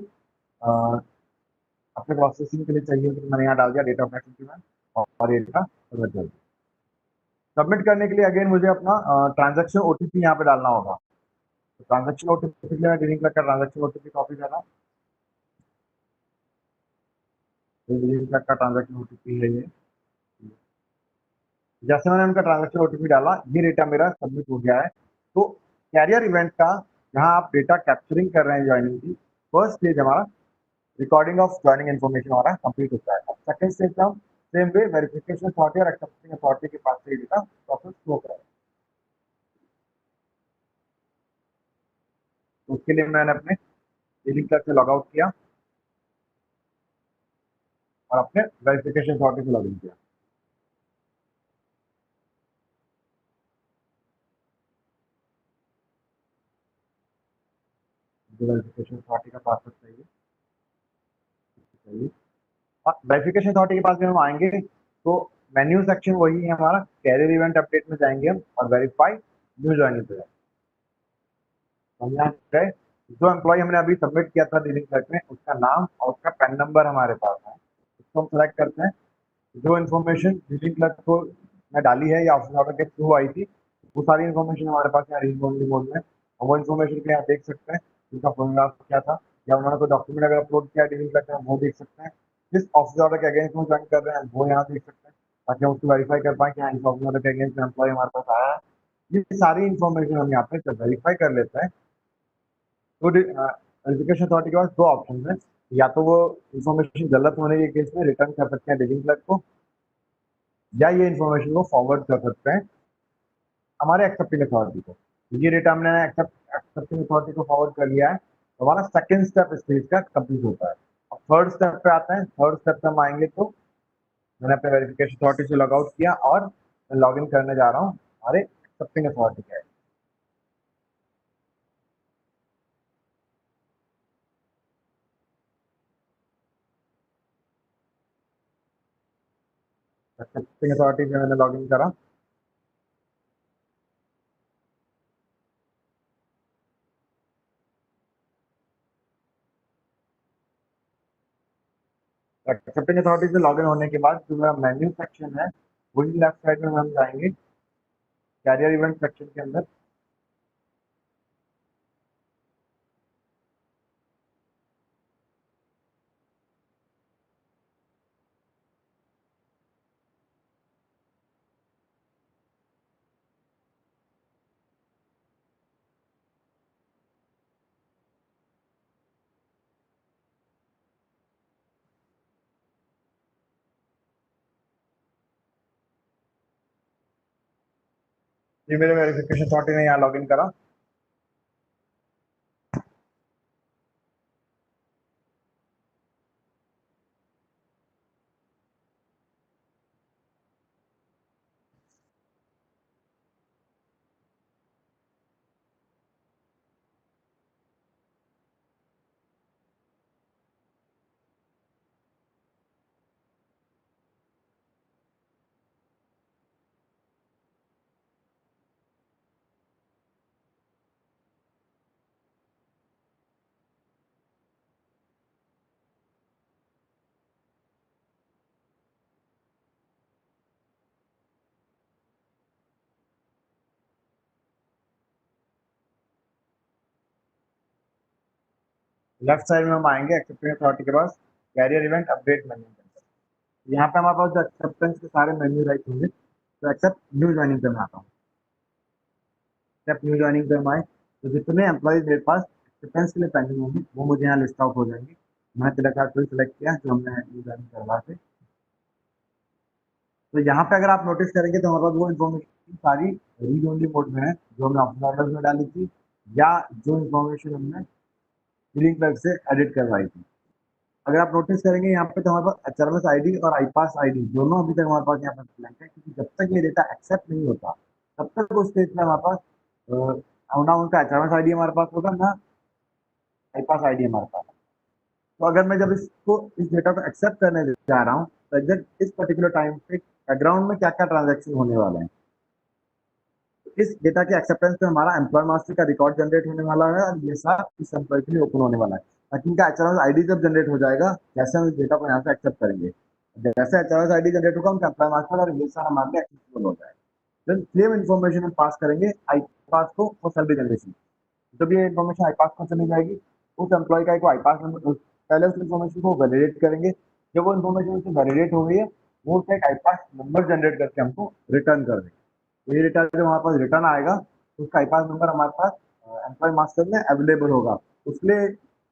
अपने प्रोसेसिंग के लिए चाहिए, तो मैंने यहाँ डाल दिया डेट ऑफ नेक्स्ट इंक्रीमेंट, और ये डेटा सबमिट कर दिया। सबमिट करने के लिए अगेन मुझे अपना ट्रांजेक्शन OTP यहाँ पे डालना होगा। तो ट्रांजेक्शन OTP के लिए मैं डिलीट कर ट्रांजेक्शन OTP कॉपी कर रहा हूँ। का ट्रांजेक्शन OTP है ये। जैसे मैंने उनका ट्रांजेक्शन OTP डाला, ये डेटा मेरा सबमिट हो गया है। तो कैरियर इवेंट का जहां आप डेटा कैप्चरिंग कर रहे हैं ज्वाइनिंग की, फर्स्ट स्टेज हमारा रिकॉर्डिंग ऑफ ज्वाइनिंग इन्फॉर्मेशन हमारा कंप्लीट होता है। अब सेकंड स्टेज में हम सेम वे वेरिफिकेशन अथॉरिटी और एक्सेप्टिंग अथॉरिटी के पास से डेटा प्रोसेस फ्लो करें। तो उसके लिए मैंने अपने डीलिंग क्लर्क से लॉग आउट किया और अपने वेरिफिकेशन अथॉरिटी से लॉग इन किया। वेरिफिकेशन अथॉरिटी का पासवर्ड चाहिए। और वेरिफिकेशन अथॉरिटी के पास जब हम आएंगे तो मेन्यू सेक्शन वही है हमारा, कैरियर इवेंट अपडेट में जाएंगे हम और वेरीफाई न्यू ज्वाइनिंग पे हम यहाँ गए। जो एम्प्लॉय हमने अभी सबमिट किया था डीलिंग क्लर्क में, उसका नाम और उसका पैन नंबर हमारे पास है, उसको हम सेलेक्ट करते हैं। जो इन्फॉर्मेशन डीलिंग क्लर्क को मैं डाली है या ऑफिस ऑर्डर के थ्रू आई थी, वो सारी इन्फॉर्मेशन हमारे पास यहाँ रीड ओनली मोड में, और वो इन्फॉर्मेशन को यहाँ देख सकते हैं उनका फोटोग्राफ क्या था, या उन्होंने कोई डॉक्यूमेंट अगर अपलोड किया डीलिंग क्लर्क में वो देख सकते हैं। जिस ऑफिस ऑर्डर के अगेंस्ट में ज्वाइन कर रहे हैं वो यहाँ देख सकते हैं, ताकि हम उसको वेरीफाई कर पाए कि हाँ इस ऑफिस ऑर्डर के अगेंस्ट में एम्प्लॉय हमारे पास आया है। ये सारी इन्फॉर्मेशन हम यहाँ पे जब वेरीफाई कर लेते हैं तो वेरिफिकेशन अथॉरिटी के पास 2 ऑप्शन है, या तो वो इन्फॉर्मेशन गलत होने के केस में रिटर्न कर सकते हैं डीलिंग क्लर्क को, या ये इन्फॉर्मेशन को फॉरवर्ड कर सकते हैं हमारे एक्सेप्टिंग अथॉरिटी को। ये डेटा हमने एक्सेप्टिंग अथॉरिटी को फॉरवर्ड कर लिया है, तो हमारा सेकंड स्टेप स्टेज का कंप्लीट होता है। अब थर्ड स्टेप पे आते हैं। थर्ड स्टेप पे हम आएंगे तो मैंने अपने वेरिफिकेशन अथॉरिटी से लॉग आउट किया और मैं लॉग इन करने जा रहा हूँ हमारे एक्सेप्टिंग अथॉरिटी के। एक्सेप्टिंग अथॉरिटी से मैंने लॉग इन करा। एक्सेप्टिंग अथॉरिटी से लॉग इन होने के बाद जो मेरा मेन्यू सेक्शन है वही लेफ्ट साइड में हम जाएंगे कैरियर इवेंट सेक्शन के अंदर। ये मेरे वेरिफिकेशन अथॉरिटी ने यहाँ लॉग इन करा। लेफ्ट साइड में हम आएंगे एक्सेप्टेंस अथॉरिटी के पास, कैरियर इवेंट अपडेट मेन्यू के अंदर। यहाँ पे हमारे पास जो एक्सेप्टेंस के सारे मेन्यू राइट होंगे, तो एक्सेप्ट न्यू ज्वाइनिंग पे मैं आता हूँ। एक्सेप्ट न्यू ज्वाइनिंग पे हम आए तो जितने एम्प्लॉइज मेरे पास एक्सेप्टेंस के लिए पेंडिंग होंगे वो मुझे यहाँ लिस्ट आउट हो जाएंगे। मैंने तिलक आर्ट सेलेक्ट किया जो हमने न्यू ज्वाइनिंग करवा थे। तो यहाँ पे अगर आप नोटिस करेंगे तो हमारे पास वो इन्फॉर्मेशन सारी रीड ओनली मोड में है जो हमने ऑप्शन ऑर्डर्स में डाली थी, या जो इन्फॉर्मेशन हमने बिलिंग क्लर्क से एडिट करवाई थी। अगर आप नोटिस करेंगे यहाँ पे तो हमारे पास एचआरएमएस आईडी और आईपास आईडी दोनों अभी तक हमारे पास यहाँ पर ब्लैंक है, क्योंकि जब तक ये डेटा एक्सेप्ट नहीं होता तब तक उस स्टेज में हमारे पास ना उनका एचआरएमएस आईडी हमारे पास होगा, ना आईपास आईडी हमारे पास। तो अगर मैं जब इसको इस डेटा को एक्सेप्ट करने जा रहा हूँ तो एग्जैक्ट इस पर्टिकुलर टाइम पे बैकग्राउंड में क्या क्या ट्रांजेक्शन होने वाले हैं। इस डेटा के एक्सेप्टेंस में हमारा एम्प्लॉय मास्टर का रिकॉर्ड जनरेट होने वाला है और ये सारा इस एम्प्लॉय के लिए ओपन होने वाला है, ताकि इनका एचआरएस आईडी जब जनरेट हो जाएगा, जैसे हम इस डेटा को यहाँ से एक्सेप्ट करेंगे, जैसे एचआरएस आईडी जनरेट होगा उनका एम्प्लॉय मास्टर और ये सारा हमारे लिए एक्सेसिबल हो जाएगा। देन सेम इन्फॉर्मेशन हम पास करेंगे आई पास को फॉर सैलरी जनरेशन। जब ये इन्फॉर्मेशन आई पास को चली जाएगी, उस एम्प्लॉय का एक आई पास नंबर, पहले उस इन्फॉर्मेशन को वैलिडेट करेंगे। जब वो इन्फॉर्मेशन उससे वैलिडेट हो गई है, वो उसका एक आई पास नंबर जनरेट करके हमको रिटर्न कर देंगे। ये डेटा जब हमारे पास रिटर्न आएगा तो उसका आईपास नंबर हमारे पास एम्प्लॉय मास्टर में अवेलेबल होगा। उसके लिए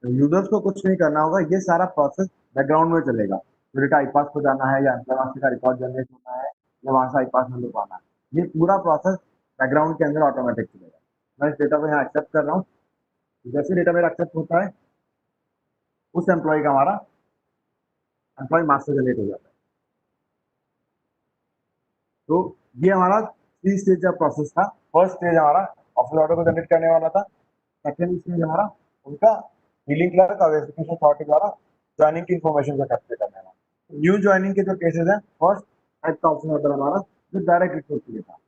यूजर्स को कुछ नहीं करना होगा, ये सारा प्रोसेस बैकग्राउंड में चलेगा। जो डेटा आईपास को जाना है या एम्प्लॉय मास्टर का रिकॉर्ड जनरेट होना है या वहाँ से आईपास नंबर पाना है, ये पूरा प्रोसेस बैकग्राउंड के अंदर ऑटोमेटिक चलेगा। मैं इस डेटा को यहाँ एक्सेप्ट कर रहा हूँ। जैसे डेटा मेरा एक्सेप्ट होता है उस एम्प्लॉय का हमारा एम्प्लॉय मास्टर जनरेट हो जाता है। तो ये हमारा 3 स्टेज का प्रोसेस था। फर्स्ट स्टेज हमारा ऑफिस ऑर्डर को जनरेट करने वाला था। सेकेंड स्टेज हमारा उनका बिलिंग क्लर्क और वेरिफिकेशन अथॉरिटी द्वारा ज्वाइनिंग की इन्फॉर्मेशन को कैप्चर करने वाला। न्यू ज्वाइनिंग के जो केसेस हैं, फर्स्ट टाइप का ऑप्शन ऑर्डर हमारा जो डायरेक्ट रिपोर्ट के लिए था।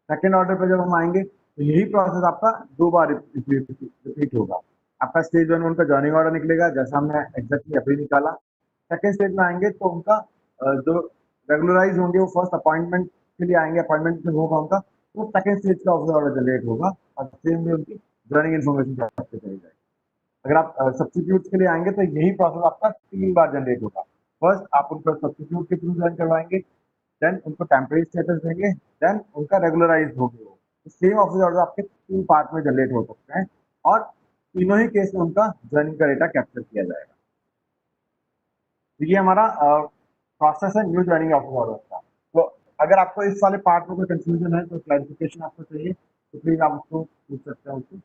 सेकेंड ऑर्डर पे जब हम आएंगे तो यही प्रोसेस आपका 2 बार रिपीट होगा। आपका स्टेज 1 में उनका ज्वाइनिंग ऑर्डर निकलेगा, जैसा हमने एग्जैक्टली अभी निकाला। सेकेंड स्टेज में आएंगे तो उनका जो रेगुलराइज होंगे वो फर्स्ट अपॉइंटमेंट के लिए आएंगे, अपॉइंटमेंट से होगा उनका, तो सेकंड स्टेज का ऑफिस ऑर्डर जनरेट होगा और सेम भी उनकी ज्वाइनिंग इन्फॉर्मेशन कैप्चर करी जाएगी। अगर आप सब्स्टिट्यूट के लिए आएंगे तो यही प्रोसेस आपका 3 बार जनरेट होगा। फर्स्ट आप उनको सब्स्टिट्यूट के थ्रू ज्वाइन करवाएंगे, देन उनको टेम्परेरी स्टेटस देंगे, देन उनका रेगुलराइज होंगे वो। सेम ऑफिस ऑर्डर आपके 3 पार्ट में जनरेट हो सकते हैं और तीनों ही केस में उनका ज्वाइनिंग का डेटा कैप्चर किया जाएगा। तो ये हमारा प्रोसेस है न्यू ज्वाइनिंग ऑफिस ऑर्डर का। तो अगर आपको इस वाले पार्ट में कोई कंफ्यूजन है, तो क्लैरिफिकेशन आपको चाहिए तो प्लीज आप उसको पूछ सकते हैं उसको।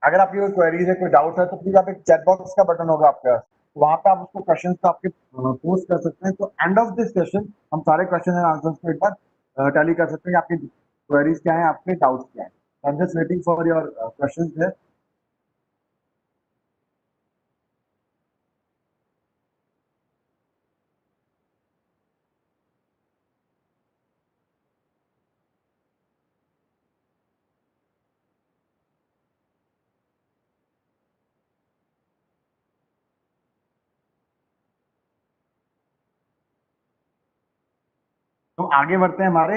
अगर आपकी कोई क्वेरीज है, कोई डाउट है, तो प्लीज आप एक चैट बॉक्स का बटन होगा आपके पास, तो वहां पे आप उसको क्वेश्चंस को आपके पोस्ट कर सकते हैं। तो एंड ऑफ दिस सेशन हम सारे क्वेश्चन एंड आंसर्स को एक बार टैली कर सकते हैं कि आपकी क्वेरीज क्या है, आपके डाउट्स क्या है। I am just waiting for your questions है। तो आगे बढ़ते हैं हमारे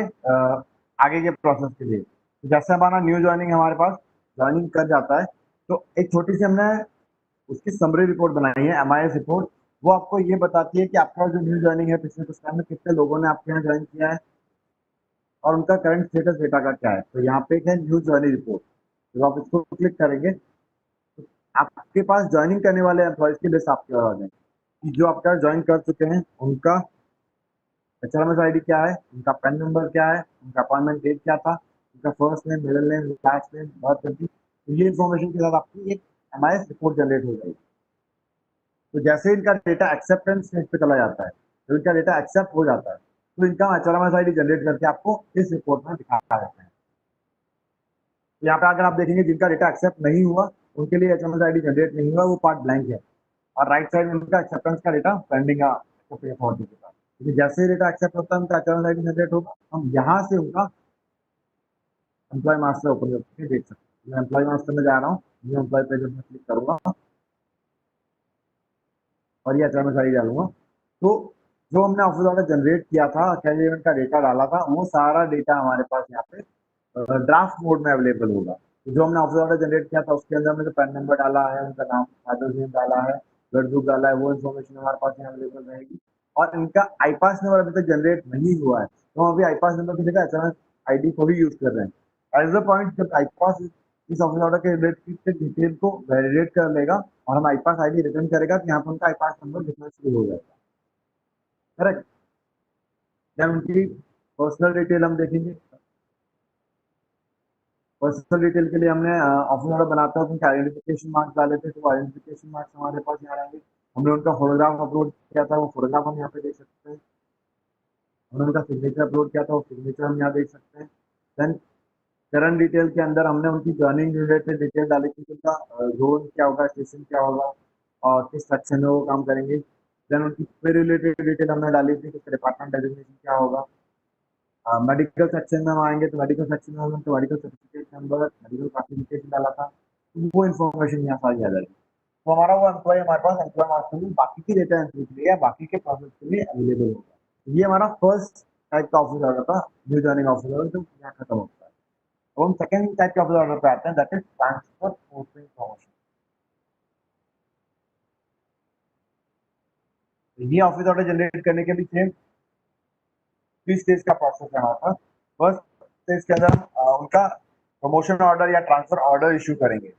आगे के प्रोसेस के लिए। तो जैसे हमारा न्यू ज्वाइनिंग हमारे पास ज्वाइनिंग कर जाता है, तो एक छोटी सी हमने उसकी समरी रिपोर्ट बनाई है, एमआईएस रिपोर्ट। वो आपको ये बताती है कि आपका जो न्यू ज्वाइनिंग है पिछले कुछ टाइम में कितने लोगों ने आपके यहाँ ज्वाइन किया है और उनका करंट स्टेटस डेटा का क्या है। तो यहाँ पे एक है न्यू ज्वाइनिंग रिपोर्ट। जब आप इसको क्लिक करेंगे तो आपके पास ज्वाइनिंग करने वाले एम्प्लॉयज की लिस्ट आपके पास आ जाएगी, जो आपका ज्वाइन कर चुके हैं उनका HRMS आईडी क्या है, उनका पैन नंबर क्या है, उनका अपॉइंटमेंट डेट क्या था, उनका first name, middle name, last name, birth date, ये इन्फॉर्मेशन के साथ आपकी एक एमआईएस रिपोर्ट जनरेट हो जाएगी। तो जैसे इनका डेटा एक्सेप्टेंस स्टेज पे चला जाता है, तो इनका डेटा एक्सेप्ट हो जाता है, तो इनका HRMS आईडी जनरेट करके आपको इस रिपोर्ट में दिखाया जाता है। तो यहाँ पे अगर आप देखेंगे जिनका डेटा एक्सेप्ट नहीं हुआ उनके लिए HRMS आईडी जनरेट नहीं हुआ, वो पार्ट ब्लैंक है, और राइट साइड में उनका एक्सेप्टेंस का डेटा पेंडिंग है पे अथॉरिटी के पास। क्योंकि जैसे ही डेटा एक्सेप्ट होता है उनका HRMS आईडी जनरेट होगा, हम यहाँ से उनका एम्प्लॉय मास्टर ओपन करके देख सकते हैं। मैं एम्प्लॉय मास्टर में जा रहा हूँ, न्यू एम्प्लॉय पेज में क्लिक करूंगा और ये HRMS आईडी डालूंगा। तो जो हमने ऑफिस ऑर्डर जनरेट किया था, कैंडिडेट का डेटा डाला था, वो सारा डेटा हमारे पास यहाँ पे ड्राफ्ट मोड में अवेलेबल होगा। तो जो हमने ऑफिस ऑर्डर जनरेट किया था उसके अंदर हमने जो पैन नंबर डाला है, उनका नाम, फादर्स नेम डाला है, ब्लड ग्रुप डाला है, वो इन्फॉर्मेशन हमारे पास यहाँ अवेलेबल रहेगी। और इनका आईपास नंबर अभी तक जनरेट नहीं हुआ है, तो हम अभी आईपास नंबर की जगह HRMS आईडी को भी यूज कर रहे हैं। एज अ पॉइंट, जब आईपास इस ऑफिस ऑर्डर के रिलेटेड डिटेल को वैलिडेट कर लेगा और हम आईपास आईडी रिटर्न करेगा, तो यहाँ पर उनका आईपास नंबर दिखना शुरू हो जाएगा। करेक्ट। देन उनकी पर्सनल डिटेल हम देखेंगे। पर्सनल डिटेल के लिए हमने ऑफिस ऑर्डर बनाते हैं, उनके आइडेंटिफिकेशन मार्क्स डाले थे, तो आइडेंटिफिकेशन मार्क्स हमारे पास यहाँ आएंगे। हमने उनका फोटोग्राफ अपलोड किया था, वो फोटोग्राफ हम यहाँ पे देख सकते हैं। हमने उनका सिग्नेचर अपलोड किया था, वो सिग्नेचर हम यहाँ देख सकते हैं। देन करंट डिटेल के अंदर हमने उनकी जर्निंग रिलेटेड डिटेल डाली थी, उनका जोन क्या होगा, स्टेशन क्या होगा और किस सेक्शन में वो काम करेंगे। देन उनकी पे रिलेटेड डिटेल हमने डाली थी, कि डिपार्टमेंट डेजिग्नेशन क्या होगा। मेडिकल सेक्शन में हम आएंगे, तो मेडिकल सेक्शन में हमने तो medical certificate number, medical classification डाला था, तो वो इन्फॉर्मेशन यहाँ सारी आ जाएगी। तो हमारा वो एम्प्लॉय हमारे पास एम्प्लॉय मास्टर में बाकी की डेटा एंट्री के लिए या बाकी के प्रोसेस के लिए अवेलेबल होगा। ये हमारा फर्स्ट टाइप का ऑफिस ऑर्डर था, न्यू जॉइनिंग ऑफिस ऑर्डर, जो यहाँ खत्म होता है। अब हम सेकंड टाइप के ऑफिस ऑर्डर पे आते हैं, that is transfer posting promotion. ये ऑफिस ऑर्डर जनरेट करने के लिए सेम 3 स्टेज का प्रोसेस है हमारे पास। फर्स्ट स्टेज के अंदर हम उनका प्रमोशन ऑर्डर या ट्रांसफर ऑर्डर इशू करेंगे।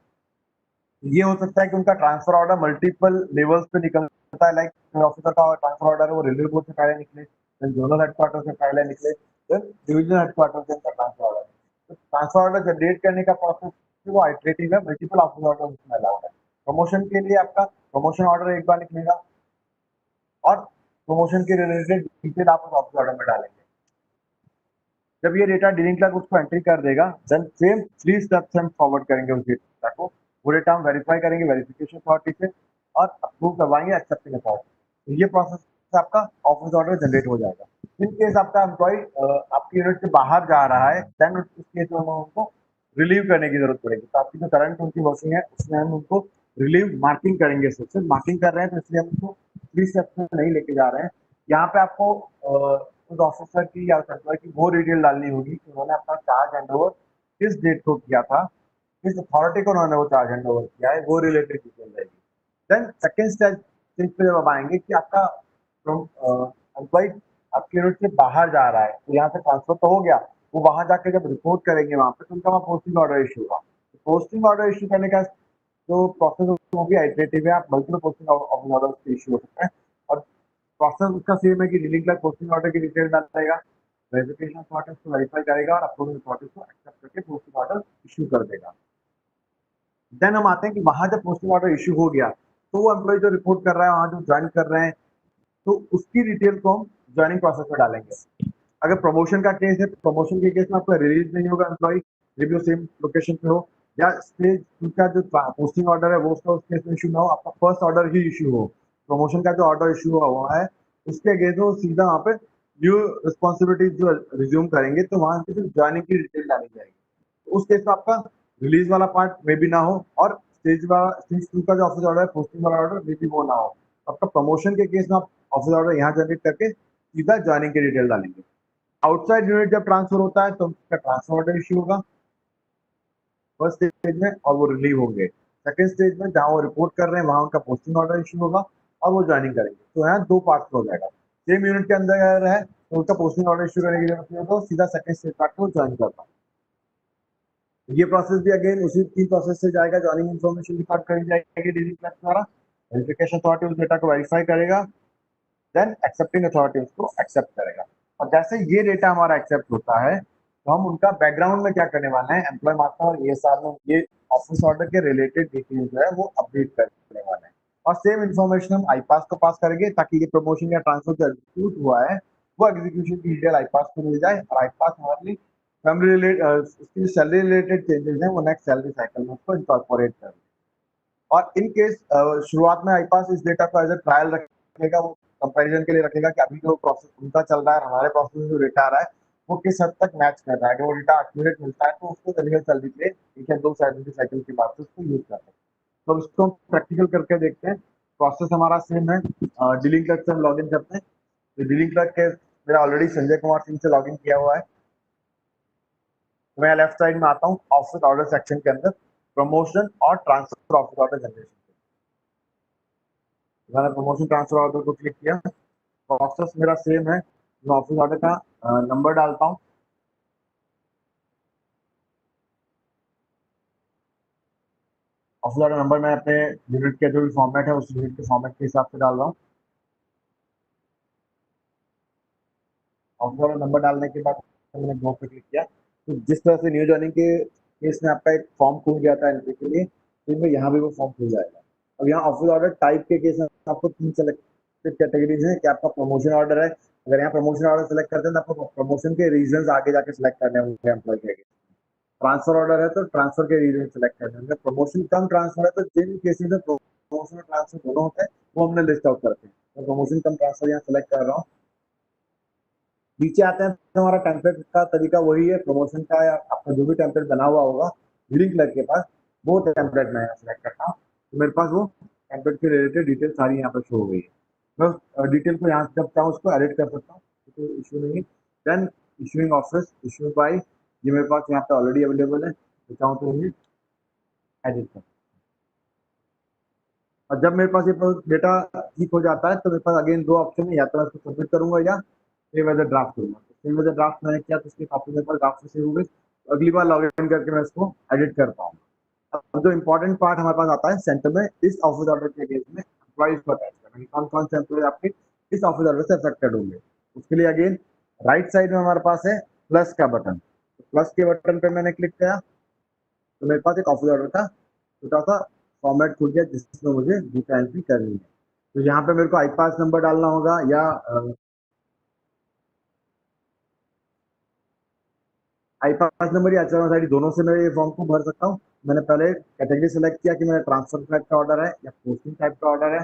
ये हो सकता है कि उनका ट्रांसफर ऑर्डर मल्टीपल लेवल्स पे निकलता है, लाइक ऑफिसर का ट्रांसफर ऑर्डर है वो रेलवे बोर्ड से पहले निकले, फिर जोनल हेडक्वार्टर से पहले निकले, फिर डिविजनल हेडक्वार्टर से उनका ट्रांसफर ऑर्डर। तो ट्रांसफर ऑर्डर जनरेट करने का प्रोसेस वो आइटरेटिव है, मल्टीपल ऑफिस ऑर्डर उसमें अलाउड है। प्रमोशन के लिए आपका प्रमोशन ऑर्डर एक बार निकलेगा और प्रमोशन के रिलेटेड डिटेल आप उस ऑफिस ऑर्डर में डालेंगे। जब ये डेटा डीलिंग क्लर्क उसको एंट्री कर देगा, देन सेम 3 स्टेप्स हम फॉरवर्ड करेंगे उस डेटा को। वो डेटा हम वेरीफाई करेंगे वेरिफिकेशन अथॉरिटी से और अप्रूव करवाएंगे एक्सेप्टिंग अथॉरिटी। तो ये प्रोसेस से आपका ऑफिस ऑर्डर जनरेट हो जाएगा। इन केस आपका एम्प्लॉय आपकी यूनिट से बाहर जा रहा है, देन उस केस में हम उनको रिलीव करने की जरूरत पड़ेगी। तो आपकी जो करंट उनकी वर्किंग है उसमें हम उनको रिलीव मार्किंग करेंगे। सबसे मार्किंग कर रहे हैं तो इसलिए हम उनको 3 स्टेप्स में नहीं लेके जा रहे हैं। यहाँ पे आपको उस ऑफिसर की या एम्प्लॉय की वो डिटेल डालनी होगी कि उन्होंने अपना चार्ज हैंडओवर किस डेट को किया था, किस अथॉरिटी को उन्होंने वो चार्ज हैंडओवर किया है, वो रिलेटेड डिटेल रहेगी। देन सेकंड स्टेज पे जब आप आएंगे कि आपका एम्प्लॉय आपके यूनिट से बाहर जा रहा है, तो यहाँ से ट्रांसफर तो हो गया, वो वहां जाके जब रिपोर्ट करेंगे वहां पे, तो उनका वहाँ पोस्टिंग ऑर्डर इशू हुआ। पोस्टिंग ऑर्डर इशू करने का जो प्रोसेस वो भी आइटरेटिव है, आप मल्टीपल पोस्टिंग ऑर्डर इशू हो सकता है। और प्रोसेस उसका सेम है कि डीलिंग क्लर्क पोस्टिंग ऑर्डर की डिटेल डालेगा, वेरिफिकेशन अथॉरिटी उसको वेरीफाई करेगा और अप्रूविंग अथॉरिटी को एक्सेप्ट करके पोस्टिंग ऑर्डर इशू कर देगा। देन हम आते हैं कि वहां जब पोस्टिंग ऑर्डर इशू हो गया, तो वो एम्प्लॉय जो रिपोर्ट कर रहा है, वहां जो ज्वाइन कर रहे हैं, तो उसकी डिटेल को हम ज्वाइनिंग प्रोसेस में डालेंगे। अगर प्रमोशन का केस है, तो प्रमोशन के केस में आपका रिलीज नहीं होगा एम्प्लॉय, जब भी सेम लोकेशन पे हो, या स्टेज का जो पोस्टिंग ऑर्डर है वो उसका उस केस में इशू ना हो, आपका फर्स्ट ऑर्डर ही इशू हो। प्रमोशन का जो ऑर्डर इशू हुआ है उसके अगेंस्ट वो सीधा वहाँ पे न्यू रिस्पॉन्सिबिलिटीज जो रिज्यूम करेंगे, तो वहां पे ज्वाइनिंग की डिटेल डाली जाएगी। उस केस में आपका रिलीज वाला पार्ट में भी ना हो और स्टेज 2 का जो ऑफिस ऑर्डर है, पोस्टिंग वाला ऑर्डर, मे भी वो ना हो। आपका प्रमोशन के केस में आप ऑफिस ऑर्डर यहाँ जनरेट करके सीधा ज्वाइनिंग की डिटेल डालेंगे। आउटसाइड यूनिट जब ट्रांसफर होता है तो उसका ट्रांसफर ऑर्डर इशू होगा फर्स्ट स्टेज में, और वो रिलीव होंगे। सेकंड स्टेज में जहां वो रिपोर्ट कर रहे हैं वहां उनका पोस्टिंग ऑर्डर इशू होगा और वो ज्वाइनिंग करेंगे। तो यहाँ 2 पार्ट हो जाएगा। सेम यूनिट के अंदर अगर है तो उनका पोस्टिंग ऑर्डर इशू करने की जरूरत नहीं होगा, सीधा सेकंड स्टेज पार्ट को ज्वाइन करता है। ये प्रोसेस भी अगेन उसी 3 प्रोसेस से जाएगा। ज्वाइनिंग इन्फॉर्मेशन रिकॉर्ड करी जाएगी डीलिंग क्लर्क द्वारा, वेरिफिकेशन अथॉरिटी उस डेटा को वेरीफाई करेगा, देन एक्सेप्टिंग अथॉरिटी उसको एक्सेप्ट करेगा। और जैसे ये डेटा हमारा एक्सेप्ट होता है तो हम उनका बैकग्राउंड में क्या करने वाले हैं, एम्प्लॉय मार्कर और ESR में ये ऑफिस ऑर्डर के रिलेटेड डिटेल जो है वो अपडेट करने वाले हैं। और सेम इन्फॉर्मेशन हम आईपास को पास करेंगे ताकि ये प्रमोशन या ट्रांसफर जो एग्जीक्यूट हुआ है वो एग्जीक्यूशन की डिटेल आईपास को मिल जाए, और आईपास हमारे लिए फैमिली रिलेटेड उसकी सैलरी रिलेटेड चेंजेस हैं वो नेक्स्ट सैलरी साइकिल में उसको इनकॉर्पोरेट कर। और इन केस शुरुआत में आईपास इस डेटा को एज ए ट्रायल रखेगा, वो कंपैरिजन के लिए रखेगा कि अभी जो प्रोसेस उनका चल रहा है हमारे प्रोसेस में जो डेटा आ रहा है वो किस हद तक मैच कर रहा है। अगर वो डेटा एक्यूरेट मिलता है तो उसको रियल सैलरी पे एक या दो सैलरी साइकिल के बाद से उसको यूज कर सकते हैं। तो इसको हम प्रैक्टिकल करके देखते हैं। प्रोसेस हमारा सेम है, डीलिंग क्लर्क से हम लॉग इन करते हैं। तो डीलिंग क्लर्क के मेरा ऑलरेडी संजय कुमार सिंह से लॉग इन किया हुआ है। तो मैं लेफ्ट साइड में आता हूँ ऑफिस ऑर्डर सेक्शन के अंदर, प्रमोशन और ट्रांसफर ऑफिस ऑर्डर जनरेशन। मैंने प्रमोशन ट्रांसफर ऑर्डर को क्लिक किया, प्रोसेस मेरा सेम है। मैं ऑफिस ऑर्डर का नंबर डालता हूँ, ऑफिस ऑर्डर नंबर मैं अपने यूनिट के जो भी फॉर्मेट है उस यूनिट के फॉर्मेट के हिसाब से डाल रहा हूँ। ऑफिस ऑर्डर नंबर डालने के बाद मैंने गो पे क्लिक किया, तो जिस तरह से न्यू जॉइनिंग के केस में आपका एक फॉर्म खुल गया था एंट्री के लिए, तो इनमें यहाँ भी वो फॉर्म खुल जाएगा। अब यहाँ ऑफिस ऑर्डर टाइप के केस में आपको 3 सेलेक्टेड कैटेगरीज हैं कि आपका प्रमोशन ऑर्डर है। अगर यहाँ प्रमोशन ऑर्डर सेलेक्ट करते हैं तो आपको प्रमोशन के रीजंस आगे जाके सेलेक्ट करने होंगे एम्प्लॉय के। ट्रांसफर ऑर्डर है तो ट्रांसफर के रीजन सेलेक्ट करने होंगे। प्रमोशन कम ट्रांसफर है तो जिन केसेस में प्रमोशन और ट्रांसफर दोनों होते हैं वो हमने लिस्ट आउट करते हैं। तो प्रमोशन कम ट्रांसफर यहाँ सेलेक्ट कर रहा हूँ। नीचे आते हैं तो हमारा टेम्पलेट का तरीका वही है, प्रमोशन का या आपका जो भी टेम्पलेट बना हुआ होगा डीलिंग क्लर्क के पास वो टेम्पलेट मैं यहाँ सेलेक्ट करता हूँ। तो मेरे पास वो टेम्पलेट के रिलेटेड डिटेल सारी यहाँ पर शो हो गई है। मैं डिटेल को यहाँ जब चाहूँ उसको एडिट कर सकता हूँ, तो इशू नहीं है। Then issuing office, issue by, ये मेरे पास यहाँ पे ऑलरेडी अवेलेबल है, तो चाहूँ तो ये एडिट कर। और जब मेरे पास ये डेटा ठीक हो जाता है तो मेरे पास अगेन दो ऑप्शन है, या तो मैं इसको सबमिट करूंगा या सेव एज अ ड्राफ्ट करूंगा। तो सेव एज अ ड्राफ्ट मैंने किया तो उसकी कॉपी मेरे पास ड्राफ्ट से सेव हो गई। तो अगली बार लॉग इन करके मैं इसको एडिट कर पाऊंगा। अब जो इंपॉर्टेंट पार्ट हमारे पास आता है सेंटर में, इस ऑफिस ऑर्डर के केस में एम्प्लॉइज को अटैच करना, कौन कौन से एम्प्लॉय आपके इस ऑफिस ऑर्डर से अफेक्टेड होंगे। उसके लिए अगेन राइट साइड में हमारे पास है प्लस का बटन। तो प्लस के बटन पे मैंने क्लिक किया तो मेरे पास एक ऑफिस ऑर्डर का छोटा सा फॉर्मेट खुल गया जिसमें मुझे डेटा एंट्री करनी है। तो यहाँ पे मेरे को आईपास नंबर डालना होगा या आईपास नंबर या एचआरएस आईडी, दोनों से मैं ये फॉर्म को भर सकता हूँ। मैंने पहले कैटेगरी सेलेक्ट किया कि मेरा ट्रांसफर टाइप का ऑर्डर है या पोस्टिंग टाइप का ऑर्डर है,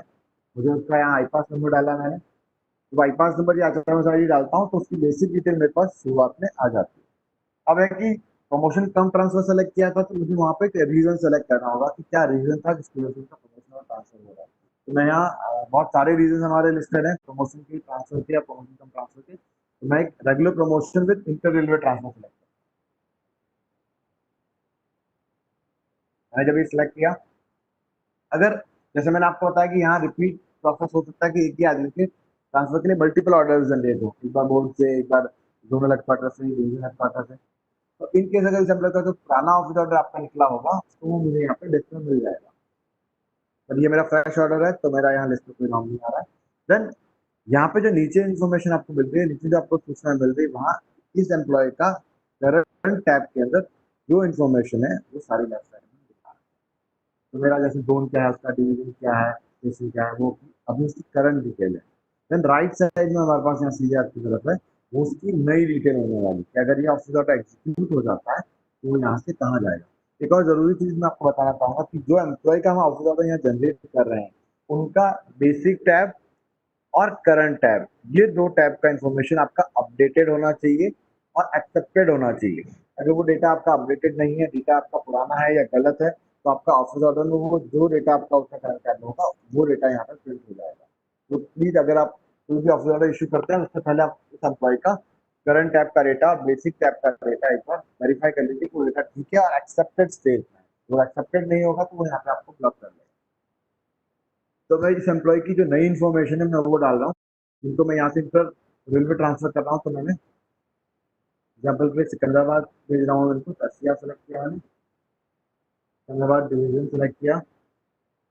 मुझे उसका यहाँ आईपास नंबर डाला मैंने। तो आईपास नंबर या एचआरएस आईडी डालता हूँ तो उसकी बेसिक डिटेल मेरे पास शुरुआत में आ जाती है। अब है कि प्रमोशन कम ट्रांसफर सेलेक्ट किया था तो मुझे वहाँ पे रीजन सेलेक्ट करना होगा कि क्या रीजन था जिसकी वजह से उसका प्रमोशन और ट्रांसफर हो रहा है। तो मैं यहाँ बहुत सारे रीजन हमारे लिस्टेड हैं प्रमोशन के, ट्रांसफर के या प्रमोशन कम ट्रांसफर के। तो मैं एक regular promotion with inter railway transfer select, मैंने जब ये सिलेक्ट किया, अगर जैसे मैंने आपको बताया कि यहाँ रिपीट प्रोसेस हो सकता है कि एक ही आदमी के ट्रांसफर के लिए मल्टीपल ऑर्डर जनरेट हो, एक बार बोर्ड से, एक बार जोनल हेडक्वार्टर से, डिवीजन हेडक्वार्टर से। तो इन केस अगर एग्जाम्पल का जो पुराना ऑफिस ऑर्डर आपका निकला होगा तो वो मुझे यहाँ पे लिस्ट में मिल जाएगा। पर ये मेरा फ्रेश ऑर्डर है तो मेरा यहाँ लिस्ट में कोई नाम नहीं आ रहा है। देन यहाँ पे जो नीचे इन्फॉर्मेशन आपको मिल रही है, नीचे जो आपको सूचना मिल रही है, वहाँ इस एम्प्लॉय का करंट टैब के अंदर जो इन्फॉर्मेशन है वो सारी लेफ्ट साइड में दिखा रहा है। तो मेरा जैसे जोन क्या है, उसका डिवीजन क्या है, स्टेशन क्या है, वो अभी उसकी करंट डिटेल है। देन राइट साइड में हमारे पास यहाँ सीधे आपकी तरफ है वो उसकी नई डिटेल होने वाली कि अगर ये ऑफिस ऑर्डर एग्जीक्यूट हो जाता है तो वो यहाँ से कहाँ जाएगा। एक और जरूरी चीज मैं आपको बताना चाहूंगा कि जो एम्प्लॉय का हम ऑफिस ऑर्डर यहाँ जनरेट कर रहे हैं उनका बेसिक टैब और करंट टैब, ये दो टैब का इंफॉर्मेशन आपका अपडेटेड होना चाहिए और एक्सेप्टेड होना चाहिए। अगर वो डेटा आपका अपडेटेड नहीं है, डेटा आपका पुराना है या गलत है, तो आपका ऑफिस ऑर्डर में वो जो डेटा आपका उसका करंट टैब होगा वो डेटा यहाँ पर प्रिंट हो जाएगा। तो प्लीज अगर आप कोई भी ऑफिस ऑर्डर इशू करते हैं उससे पहले आप इस एम्प्लॉय का करंट टैब का डेटा और बेसिक टैब का डेटा एक बार वेरीफाई कर लीजिए कि वो डेटा ठीक है और एक्सेप्टेड स्टेट में। वो एक्सेप्टेड नहीं होगा तो वो यहाँ पे आपको ब्लॉक कर देगा। तो मैं इस एम्प्लॉय की जो नई इन्फॉर्मेशन है मैं वो डाल रहा हूँ, जिनको मैं यहाँ से इंटर रेलवे ट्रांसफर कर रहा हूँ। तो मैंने एग्जाम्पल के लिए सिकंदराबाद भेज रहा हूँ, इनको तसिया सेलेक्ट किया मैंने, सिकंदराबाद डिवीजन सेलेक्ट किया।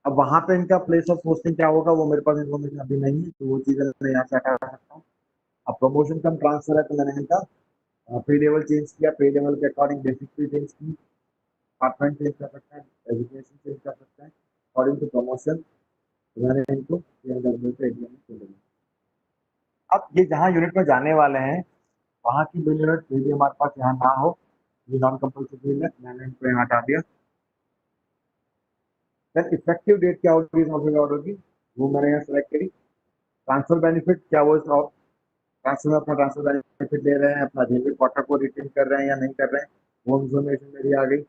अब वहां पे इनका प्लेस ऑफ पोस्टिंग क्या होगा वो मेरे पास इन्फॉर्मेशन अभी नहीं है, तो वो चीजें मैं यहाँ से हटा सकता हूँ। अब प्रमोशन कम ट्रांसफर है, तो मैंने इनका पे लेवल चेंज किया, पे लेवल के अकॉर्डिंग बेसिक पे चेंज की, डिपार्टमेंट चेंज कर सकते हैं, एजुकेशन चेंज कर सकते हैं अकॉर्डिंग टू प्रमोशन। मैंने इनको PNW पे ADM में चले गए। अब ये जहाँ यूनिट में जाने वाले हैं वहाँ की बिल यूनिट यदि हमारे पास यहाँ ना हो, ये नॉन कंपल्सरी बिल है, मैंने इनको यहाँ हटा दिया। देन इफेक्टिव डेट क्या होगी इस ऑफिस ऑर्डर की, वो मैंने यहाँ सेलेक्ट करी। ट्रांसफर बेनिफिट क्या वो ट्रांसफर में अपना ट्रांसफर बेनिफिट ले रहे हैं, अपना रेलवे क्वार्टर को रिटेन कर रहे हैं या नहीं कर रहे हैं, वो इन्फॉर्मेशन मेरी आ गई।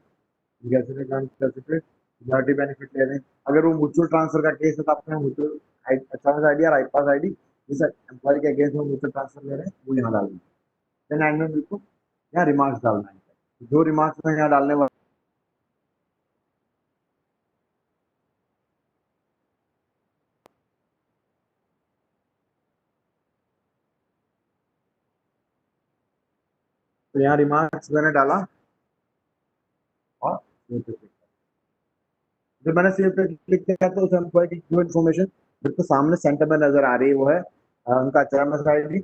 सिक्योरिटी बेनिफिट ले रहे हैं, अगर वो म्यूचुअल ट्रांसफर का केस है तो आपने म्यूचुअल एचआरएस आईडी और आईपास आईडी जिस एम्प्लॉय के अगेंस्ट में म्यूचुअल ट्रांसफर ले रहे हैं वो यहाँ डालेंगे। देन एंड में बिल्कुल यहाँ रिमार्क्स डालना है, जो रिमार्क्स में यहाँ डालने वाला तो यहाँ रिमार्क्स मैंने डाला और सेव पे क्लिक किया। जब मैंने सेव पे क्लिक किया तो उस एम्प्लॉय की जो इन्फॉर्मेशन बिल्कुल सामने सेंटर में नजर आ रही है वो है उनका एचआरएस आईडी,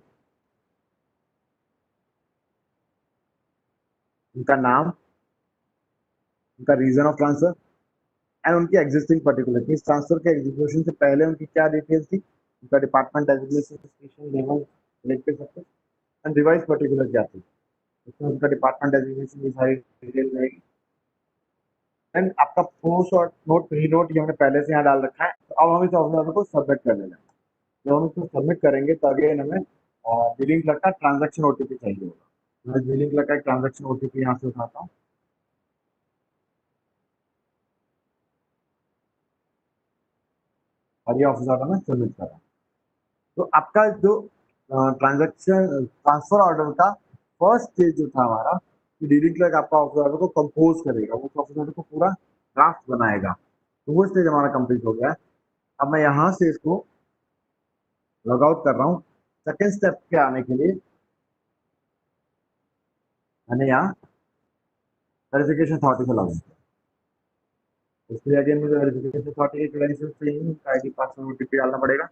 उनका नाम, उनका रीजन ऑफ ट्रांसफर एंड उनकी एग्जिस्टिंग पर्टिकुलर इस ट्रांसफर के एग्जीक्यूशन से पहले उनकी क्या डिटेल्स थी, उनका department designation station level select कर सकते हैं एंड रिवाइज पर्टिकुलर क्या थी, उसमें उनका डिपार्टमेंट डेजिग्नेशन की सारी डिटेल रहेगी। एंड आपका पोस्ट और नोट प्री नोट ये हमने पहले से यहाँ डाल रखा है, तो अब हम इस ऑफिस को सबमिट करने लगे। जब हम इसको सबमिट करेंगे तो अगेन हमें बिलिंग क्लर्क का ट्रांजैक्शन ओटीपी चाहिए होगा। मैं बिलिंग क्लर्क का ट्रांजैक्शन ओटीपी यहाँ से उठाता हूँ और ये ऑफिस ऑर्डर में सबमिट कर रहा हूँ। तो आपका जो ट्रांजैक्शन ट्रांसफर ऑर्डर का फर्स्ट स्टेज जो था हमारा कि डीलिंग क्लर्क आपका ऑफिस ऑर्डर को कंपोज करेगा, वो ऑफिस ऑर्डर को पूरा ड्राफ्ट बनाएगा, तो वो स्टेज हमारा कंप्लीट हो गया है। अब मैं यहाँ से इसको लॉग आउट कर रहा हूँ। सेकेंड स्टेप पे आने के लिए मैंने यहाँ वेरिफिकेशन अथॉरिटी से लॉग इन किया। इसके लिए अगेन मुझे वेरिफिकेशन अथॉरिटी की क्रेडेंशियल्स चाहिए, उनका आईडी पासवर्ड ओटीपी डालना पड़ेगा।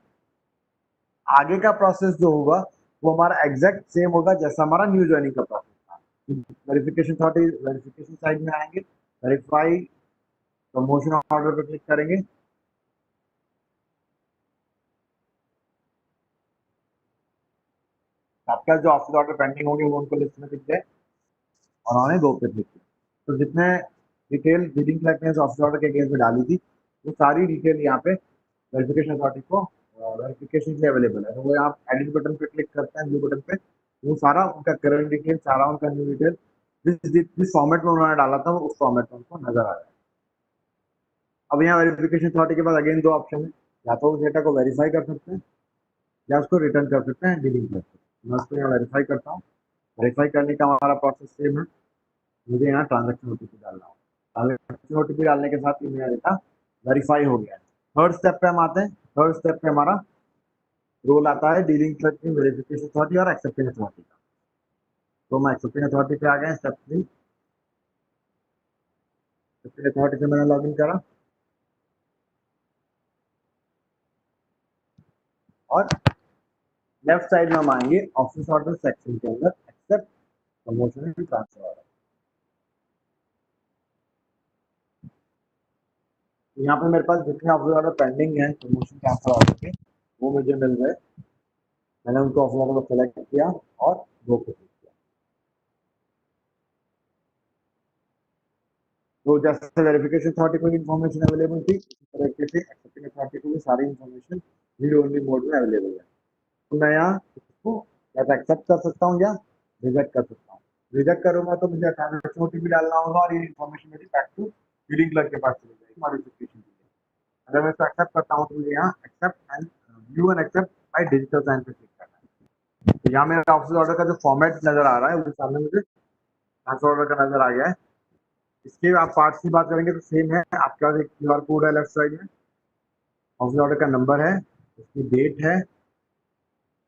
आगे का प्रोसेस जो होगा वो हमारा एग्जैक्ट सेम होगा जैसा हमारा न्यू ज्वाइनिंग का प्रोसेस था। वेरिफिकेशन अथॉरिटी वेरिफिकेशन साइड में आएंगे, वेरीफाई प्रमोशन ऑर्डर पर क्लिक करेंगे। आपका जो ऑफिस ऑर्डर पेंडिंग होंगे वो उनको लिस्ट में दिख जाए और उन्होंने गो पे क्लिक किया। तो जितने डिटेल डीलिंग क्लर्क ने ऑफिस ऑर्डर के अगेंस्ट में डाली थी वो सारी डिटेल यहाँ पे वेरिफिकेशन अथॉरिटी को वेरिफिकेशन के लिए अवेलेबल है। तो वो आप एडिट बटन पे क्लिक करते हैं, ब्लू बटन पे, वो सारा उनका करंट डिटेल, सारा उनका न्यू डिटेल जिस फॉर्मेट में उन्होंने डाला था वो उस फॉर्मेट में उनको नजर आ रहा है। अब यहाँ वेरिफिकेशन अथॉरिटी के पास अगेन दो ऑप्शन है, या तो उस डेटा को वेरीफाई कर सकते हैं या उसको रिटर्न कर सकते हैं डीलिंग क्लर्क को। मैं उसको यहाँ वेरीफाई करता हूँ। वेरीफाई करने का हमारा प्रोसेस सेम है, मुझे यहाँ ट्रांजैक्शन ओटीपी डालना हो। ट्रांजैक्शन ओटीपी डालने के साथ ही मेरा डेटा वेरीफाई हो गया है। थर्ड स्टेप पे हम आते हैं। थर्ड स्टेप पे हमारा रोल आता है डीलिंग क्लर्क की वेरिफिकेशन अथॉरिटी और एक्सेप्टिंग अथॉरिटी का। तो मैं एक्सेप्टिंग अथॉरिटी पे आ गए, स्टेप 3। एक्सेप्टिंग अथॉरिटी से मैंने लॉग इन करा और लेफ्ट साइड में हम आएंगे ऑफिस ऑर्डर सेक्शन के अंदर accept promotion and transfer order. यहाँ पे मेरे पास जितने ऑफिस ऑर्डर पेंडिंग है प्रमोशन ट्रांसफर ऑर्डर के वो मुझे मिल गए। मैंने उनको ऑफिस ऑर्डर को सेलेक्ट किया और गो पे क्लिक किया। तो जैसे वेरिफिकेशन अथॉरिटी को इन्फॉर्मेशन अवेलेबल थी इसी तरीके से एक्सेप्टिंग अथॉरिटी को भी सारी इन्फॉर्मेशन रीड ओनली मोड में अवेलेबल है। तो मैं यहाँ इसको या तो एक्सेप्ट कर सकता हूँ या रिजेक्ट कर सकता हूँ। रिजेक्ट करूंगा तो मुझे ट्रांजैक्शन ओटीपी डालना होगा और ये इन्फॉर्मेशन मेरी बैक टू डीलिंग क्लर्क के पास चली जाएगी मॉडिफिकेशन के लिए। अगर मैं इसको एक्सेप्ट करता हूँ तो मुझे यहाँ accept and view and accept by digital sign पे क्लिक करना है। तो यहाँ मेरा ऑफिस ऑर्डर का जो फॉर्मेट नजर आ रहा है वो सामने मुझे ट्रांसफर ऑर्डर का नजर आ गया है। इसके आप पार्ट्स की बात करेंगे तो सेम है। आपके पास एक क्यूआर कोड है लेफ्ट साइड में, ऑफिस ऑर्डर का नंबर है, उसकी डेट है,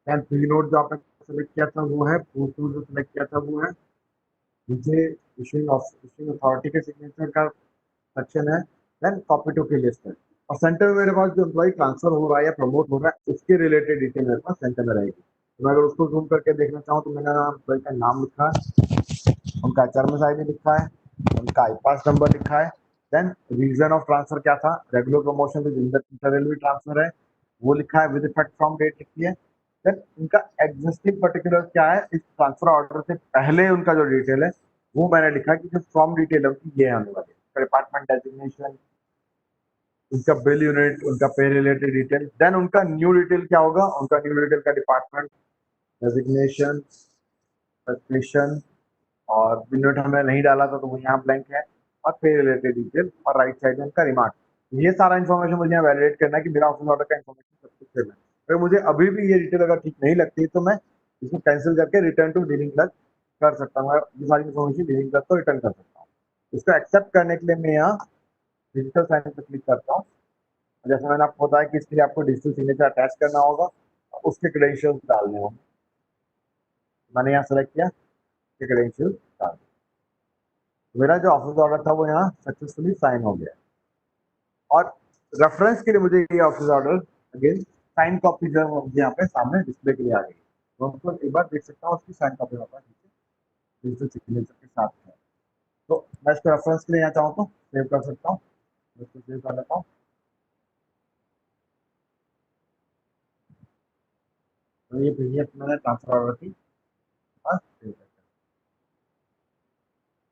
एंड प्री नोट जो आपने सेलेक्ट किया था वो है, पोस्ट नोट जो सेलेक्ट किया था वो है, नीचे इशूइंग अथॉरिटी के सिग्नेचर का सेक्शन है, देन कॉपी टू की लिस्ट है। और सेंटर में मेरे पास जो एम्प्लॉय ट्रांसफर हो रहा है या प्रमोट हो रहा है उसके रिलेटेड डिटेल मेरे पास सेंटर में रहेगी। तो मैं अगर उसको जूम करके देखना चाहूँ तो मैंने एम्प्लॉय का नाम लिखा है, उनका एचआरएमएस आईडी लिखा है, उनका आईपास नंबर लिखा है, देन रीजन ऑफ ट्रांसफर क्या था, regular promotion with inter railway transfer है वो लिखा है, विद इफेक्ट फ्रॉम डेट लिखी है। देन उनका एग्जिस्टिंग पर्टिकुलर क्या है, इस ट्रांसफर ऑर्डर से पहले उनका जो डिटेल है वो मैंने लिखा कि जो फ्रॉम डिटेल है उनकी ये आने वाली है, डिपार्टमेंट डेजिग्नेशन, उनका बिल यूनिट, उनका पे रिलेटेड डिटेल। देन उनका न्यू डिटेल क्या होगा, उनका न्यू डिटेल का डिपार्टमेंट डेजिग्नेशन, स्टेशन, और बिल यूनिट हमने नहीं डाला था तो वो यहाँ ब्लैंक है, और पे रिलेटेड डिटेल, और राइट साइड में उनका रिमार्क। ये सारा इन्फॉर्मेशन मुझे यहाँ वैलिडेट करना है कि मेरा ऑफिस ऑर्डर का इन्फॉर्मेशन सब कुछ सेम है। अगर मुझे अभी भी ये डिटेल अगर ठीक नहीं लगती तो मैं इसको कैंसिल करके रिटर्न टू डीलिंग क्लर्क कर सकता हूँ, ये सारी इन्फॉर्मेशन डीलिंग क्लर्क को रिटर्न कर सकता हूँ। इसको एक्सेप्ट करने के लिए मैं यहाँ डिजिटल साइन पर क्लिक करता हूँ। जैसे मैंने आपको बताया कि इसके लिए आपको डिजिटल सिग्नेचर अटैच करना होगा, उसके क्रेडेंशियल्स डालने होंगे। मैंने यहाँ सेलेक्ट किया कि क्रेडेंशियल्स डाल दिए। मेरा जो ऑफिस ऑर्डर था वो यहाँ सक्सेसफुली साइन हो गया। और रेफरेंस के लिए मुझे ये office order again sine copy जो है वो मुझे यहाँ पे सामने डिस्प्ले के लिए आ गई। तो उसको एक बार देख सकता हूँ, उसकी साइन कॉपी मेरे पास डिजिटल सिग्नेचर के साथ है। तो मैं इसको रेफरेंस के लिए यहाँ चाहूँ तो सेव कर सकता हूँ, इसको सेव कर लेता हूँ। तो ये पीडीएफ मैंने ट्रांसफर ऑर्डर की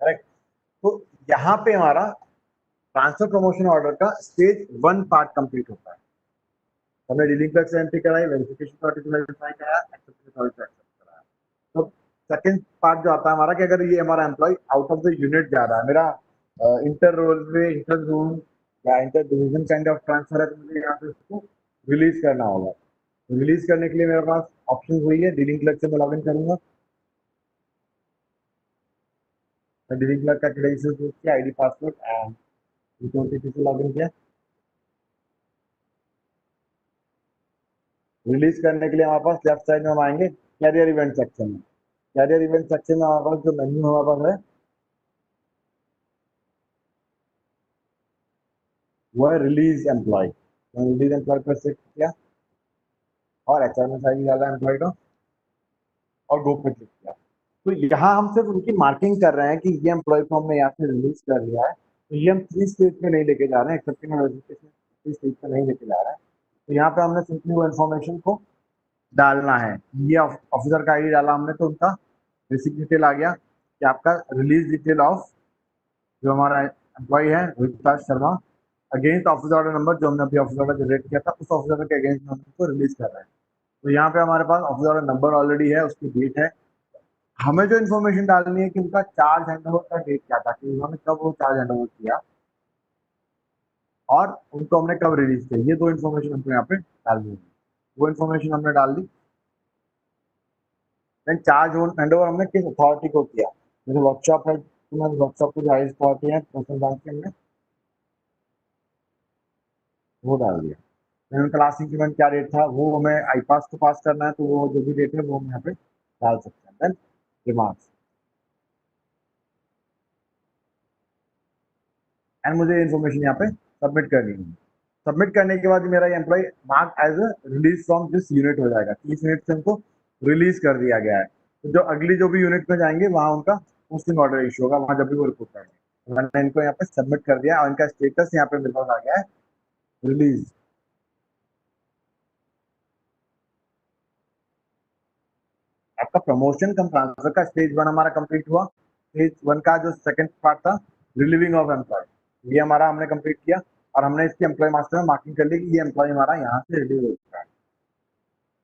करेक्ट। तो यहाँ पे हमारा ट्रांसफर प्रमोशन ऑर्डर का स्टेज 1 पार्ट कंप्लीट होता है। हमने डीलिंग क्लर्क से एंट्री कराई, वेरिफिकेशन अथॉरिटी से वेरीफाई कराया, एक्सेप्टेंस अथॉरिटी से एक्सेप्ट कराया। तो सेकंड पार्ट जो आता है हमारा कि अगर ये हमारा employee out of the unit जा रहा है, मेरा इंटर रेलवे, इंटर जोन या inter division kind of transfer है, तो मुझे यहाँ पे इसको रिलीज करना होगा। रिलीज करने के लिए मेरे पास ऑप्शन हुई है, डीलिंग क्लर्क से मैं लॉग इन करूंगा। डीलिंग क्लर्क का क्रेडेंशियल्स यूज किया, आईडी पासवर्ड एंड ओटीपी से लॉग इन किया। रिलीज करने के लिए हमारे पास लेफ्ट साइड में हम आएंगे कैरियर इवेंट सेक्शन में। कैरियर इवेंट सेक्शन में हमारे पास जो मेन्यू हमारे पास है वो है रिलीज एम्प्लॉय। रिलीज एम्प्लॉय पर सेट किया और एचआरएमएस आईडी डाला एम्प्लॉय का और गो पे क्लिक किया। तो यहाँ हम सिर्फ उनकी मार्किंग कर रहे हैं कि ये एम्प्लॉय को हमने यहाँ से रिलीज कर लिया है। तो ये हम 3 स्टेज में नहीं लेके जा रहे हैं, एक्सेप्टिंग वेरिफिकेशन 3 स्टेज में नहीं लेके जा रहे हैं। तो यहाँ पे हमने सिंपली वो इन्फॉर्मेशन को डालना है। ये ऑफिसर का आईडी डाला हमने तो उनका बेसिक डिटेल आ गया कि आपका रिलीज डिटेल ऑफ जो हमारा एम्प्लॉय है Rohit Prakash Sharma against office order number जो हमने अभी ऑफिस ऑर्डर जनरेट किया था उस ऑफिस ऑर्डर के अगेंस्ट हम उसको रिलीज कर रहे हैं। तो यहाँ पे हमारे पास ऑफिस ऑर्डर नंबर ऑलरेडी है, उसकी डेट है। हमें जो इन्फॉर्मेशन डालनी है कि उनका चार्ज हैंडओवर का डेट क्या था, कि उन्होंने कब वो चार्ज हैंडओवर किया और उनको हमने कब रिलीज किया, ये 2 इन्फॉर्मेशन हमको यहाँ पे डालनी है। वो इन्फॉर्मेशन हमने डाल दी। देन चार्ज हैंडओवर हमने किस अथॉरिटी को किया, जैसे वर्कशॉप है तो वर्कशॉप की हाईएस्ट अथॉरिटी है पर्सनल बैंक के हमने वो डाल दिया। देन उनका लास्ट इंक्रीमेंट क्या रेट था वो हमें आईपास को पास करना है, तो वो जो भी रेट है वो हम यहाँ पे डाल सकते हैं। देन रिमार्क्स एंड मुझे इन्फॉर्मेशन यहाँ पे सबमिट करनी है। सबमिट करने के बाद मेरा ये employee mark as a release from this unit हो जाएगा। इस यूनिट से उनको रिलीज कर दिया गया है। तो जो अगली जो भी यूनिट में जाएंगे वहां उनका पोस्टिंग ऑर्डर इशू होगा, वहां जब भी वो रिपोर्ट करेंगे। तो मैंने इनको यहाँ पे सबमिट कर दिया और इनका स्टेटस यहाँ पे मेरे पास आ गया है रिलीज। आपका प्रमोशन कम ट्रांसफर का स्टेज 1 हमारा कंप्लीट हुआ। स्टेज 1 का जो सेकंड पार्ट था रिलीविंग ऑफ एम्प्लॉय, ये हमारा हमने कंप्लीट किया और हमने इसकी एम्प्लॉय मास्टर में मार्किंग कर ली कि ये एम्प्लॉय हमारा यहाँ से रिलीव हो चुका है।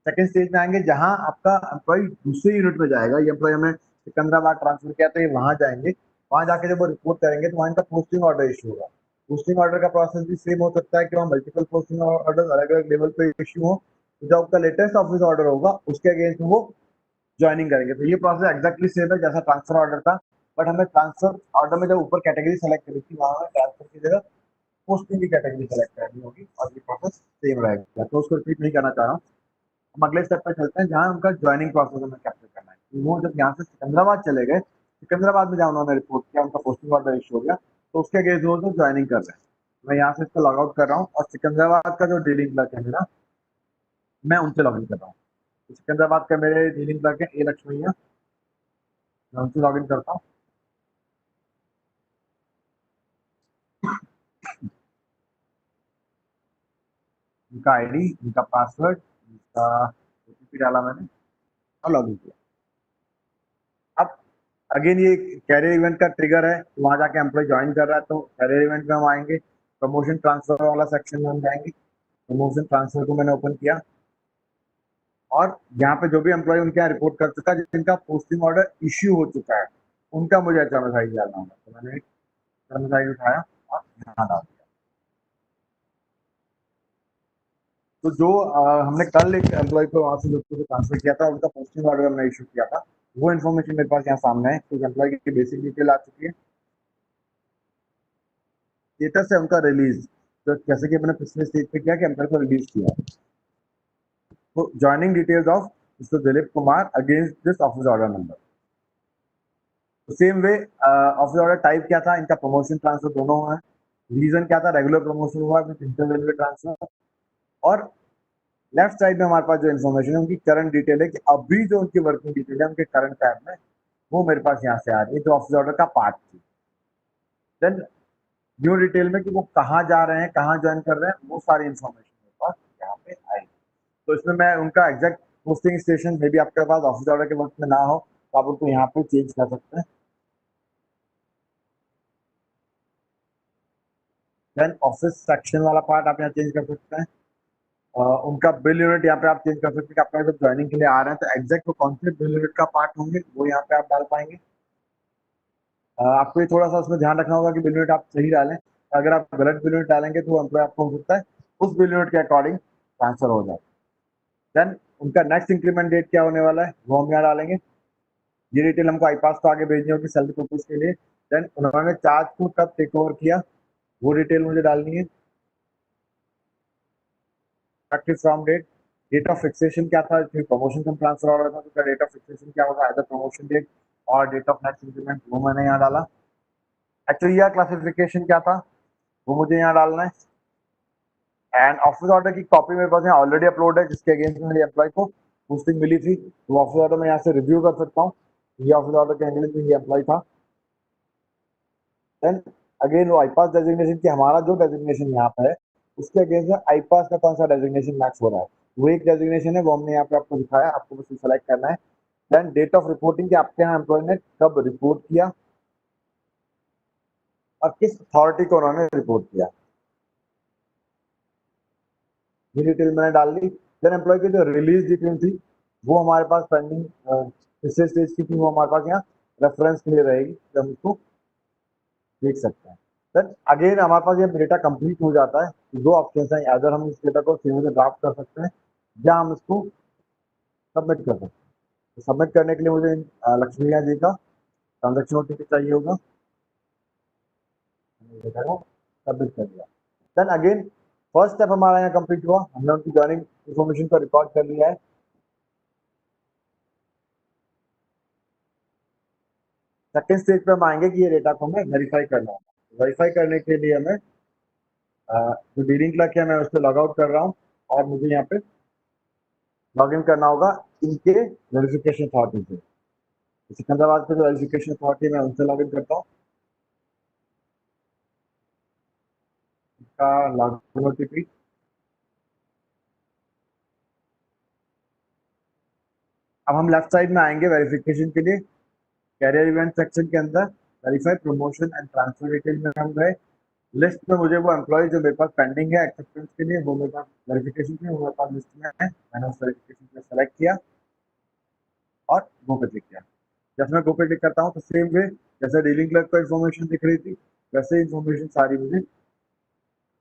सेकंड स्टेज में आएंगे जहां आपका एम्प्लॉय दूसरे यूनिट में जाएगा। ये एम्प्लॉय हमने सिकंदराबाद ट्रांसफर किया तो ये वहां जाएंगे, वहां जाके जब वो रिपोर्ट करेंगे तो वहां इनका पोस्टिंग ऑर्डर इशू होगा। पोस्टिंग ऑर्डर का प्रोसेस भी सेम हो सकता है कि वहाँ मल्टीपल पोस्टिंग ऑर्डर अलग अलग लेवल पे इशू हो। तो जो आपका लेटेस्ट ऑफिस ऑर्डर होगा उसके अगेंस्ट वो ज्वाइनिंग करेंगे। तो ये प्रोसेस एक्जैक्टली सेम है जैसा ट्रांसफर ऑर्डर था, बट हमें ट्रांसफर ऑर्डर में जब ऊपर कैटेगरी सेलेक्ट करी थी वहां हमें ट्रांसफर की जगह पोस्टिंग की कैटेगरी सेलेक्ट करनी होगी और ये प्रोसेस सेम रहेगा। तो उसको रिपीट नहीं करना चाह रहा हूँ। हम अगले स्टेप पे चलते हैं जहां उनका ज्वाइनिंग प्रोसेस हमें कैप्चर करना है। तो वो जब यहाँ से सिकंदराबाद चले गए, सिकंदराबाद में जहाँ उन्होंने रिपोर्ट किया उनका पोस्टिंग ऑर्डर इशू हो गया, तो उसके अगेंस्ट वो ज्वाइनिंग कर रहे हैं। मैं यहाँ से इसको लॉग आउट कर रहा हूँ और सिकंदराबाद का जो डीलिंग क्लर्क है मेरा, मैं उनसे लॉग इन कर रहा हूँ। तो सिकंदराबाद का मेरे डीलिंग क्लर्क है ए लक्ष्मीया, मैं उनसे लॉग इन करता हूँ। उनका आईडी, उनका पासवर्ड, उनका ओटीपी डाला मैंने और लॉग इन किया। अब अगेन ये कैरियर इवेंट का ट्रिगर है, वहां जाके एम्प्लॉय ज्वाइन कर रहा है तो कैरियर इवेंट में हम आएंगे, प्रमोशन ट्रांसफर वाला सेक्शन में हम जाएंगे। प्रमोशन ट्रांसफर को मैंने ओपन किया और यहाँ पे जो भी एम्प्लॉय उनके यहाँ रिपोर्ट कर चुका है, जिनका पोस्टिंग ऑर्डर इश्यू हो चुका है, उनका मुझे एचआरएस आईडी डालना होगा। तो मैंने एक एचआरएस आईडी उठाया और यहाँ डाल दिया। तो जो हमने कल एक एम्प्लॉय को वहां से ट्रांसफर किया था, उनका पोस्टिंग ऑर्डर हमने इशू किया था, वो इन्फॉर्मेशन मेरे पास यहाँ सामने है। तो एम्प्लॉय की बेसिक डिटेल आ चुकी है, स्टेटस है उनका रिलीज, तो जैसे कि अपने पिछले स्टेज पे किया कि एम्प्लॉय को रिलीज किया। तो joining details of mister Dilip Kumar against this office order number. Same way office order type क्या था, इनका प्रमोशन ट्रांसफर दोनों है। रीजन क्या था, रेगुलर प्रमोशन हुआ विद इंटर रेलवे ट्रांसफर। और लेफ्ट साइड में हमारे पास जो इन्फॉर्मेशन है उनकी करंट डिटेल है कि अभी जो उनकी वर्किंग डिटेल है उनके करंट टैब में, वो मेरे पास यहाँ से आ रही है जो ऑफिस ऑर्डर का पार्ट थी। देन न्यू डिटेल में कि वो कहाँ जा रहे हैं, कहाँ ज्वाइन कर रहे हैं, वो सारी इन्फॉर्मेशन मेरे पास यहाँ पे आएगी। तो इसमें मैं उनका एग्जैक्ट पोस्टिंग स्टेशन मे भी आपके पास ऑफिस ऑर्डर के वक्त में ना हो, तो आप उनको यहाँ पे चेंज कर सकते हैं। देन ऑफिस सेक्शन वाला पार्ट आप यहाँ चेंज कर सकते हैं। उनका बिल यूनिट यहाँ पे आप चेंज कर सकते हैं कि आपका जब ज्वाइनिंग के लिए आ रहे हैं तो एग्जैक्ट वो कौन से बिल यूनिट का पार्ट होंगे वो यहाँ पे आप डाल पाएंगे। आपको ये थोड़ा सा उसमें ध्यान रखना होगा कि बिल यूनिट आप सही डालें। अगर आप गलत बिल यूनिट डालेंगे तो एम्प्लॉय आपको हो सकता है उस बिल यूनिट के अकॉर्डिंग ट्रांसफर हो जाए। देन उनका नेक्स्ट इंक्रीमेंट डेट क्या होने वाला है वो हम यहाँ डालेंगे। ये डिटेल हमको आईपास को आगे भेजनी होगी सैलरी पर्पज के लिए। देन उन्होंने चार्ज को कब टेक ओवर किया वो डिटेल मुझे डालनी है। Effective from date, date of fixation क्या था, प्रमोशन का ट्रांसफर हो रहा था तो डेट ऑफ फिक्सेशन क्या होगा, आइदर प्रमोशन डेट और डेट ऑफ नेक्स्ट इंक्रीमेंट, वो मैंने यहाँ डाला। एक्चुअली यह क्लासिफिकेशन क्या था वो मुझे यहाँ डालना है। एंड ऑफिस ऑर्डर की कॉपी मेरे पास यहाँ ऑलरेडी अपलोड है जिसके अगेंस्ट मेरे एम्प्लॉय को पोस्टिंग मिली थी। तो ऑफिस ऑर्डर मैं यहाँ से रिव्यू कर सकता हूँ, ये ऑफिस ऑर्डर के अगेंस्ट ये एम्प्लॉय था। देन अगेन वो आईपास डेजिग्नेशन की हमारा जो डेजिग्नेशन यहाँ पे है उसके अगेंस्ट में आईपास का कौन सा डेजिग्नेशन मैच हो रहा है, वो एक डेजिग्नेशन है वो हमने यहाँ पे आपको दिखाया, आपको बस सेलेक्ट करना है। देन डेट ऑफ रिपोर्टिंग कि आपके यहाँ एम्प्लॉय ने कब रिपोर्ट किया और किस अथॉरिटी को उन्होंने रिपोर्ट किया, ये डिटेल मैंने डाल दी। देन एम्प्लॉय की जो रिलीज डिटेल थी वो हमारे पास पेंडिंग पिछले स्टेज की थी, वो हमारे पास यहाँ रेफरेंस के लिए रहेगी, जब हम उसको देख सकते हैं। देन अगेन हमारे पास ये डेटा कंप्लीट हो जाता है, दो ऑप्शन हैं, अगर हम इस डेटा को सीधे से ड्राफ्ट कर सकते हैं या हम इसको सबमिट कर सकते हैं। तो सबमिट करने के लिए मुझे लक्ष्मीया जी का ट्रांजेक्शन ओटीपी चाहिए होगा, सबमिट कर दिया। देन अगेन फर्स्ट स्टेप हमारा यहाँ कंप्लीट हुआ, हमने उनकी ज्वाइनिंग इन्फॉर्मेशन को रिकॉर्ड कर लिया है। सेकेंड स्टेज पे हम आएंगे कि ये डेटा को हमें वेरीफाई करना होगा। वेरीफाई करने के लिए हमें जो डीलिंग क्लर्क है मैं उस पर लॉग आउट कर रहा हूँ और मुझे यहाँ पे लॉग इन करना होगा इनके वेरिफिकेशन अथॉरिटी से। सिकंदराबाद के जो वेरिफिकेशन अथॉरिटी मैं उनसे लॉग इन करता हूँ, इसका लॉग इन ओटीपी। अब हम लेफ्ट साइड में आएंगे वेरिफिकेशन के लिए, कैरियर इवेंट सेक्शन के अंदर verify promotion and transfer detail में हम गए। लिस्ट में मुझे वो एम्प्लॉय जो मेरे पास पेंडिंग है एक्सेप्टेंस के लिए, वो मेरे पास वेरिफिकेशन के लिए वो मेरे पास लिस्ट में है, मैंने उस वेरिफिकेशन पे सेलेक्ट किया और गो पे क्लिक किया। जैसे मैं गो पे क्लिक करता हूँ तो सेम वे जैसे डीलिंग क्लर्क को इन्फॉर्मेशन दिख रही थी वैसे इन्फॉर्मेशन सारी मुझे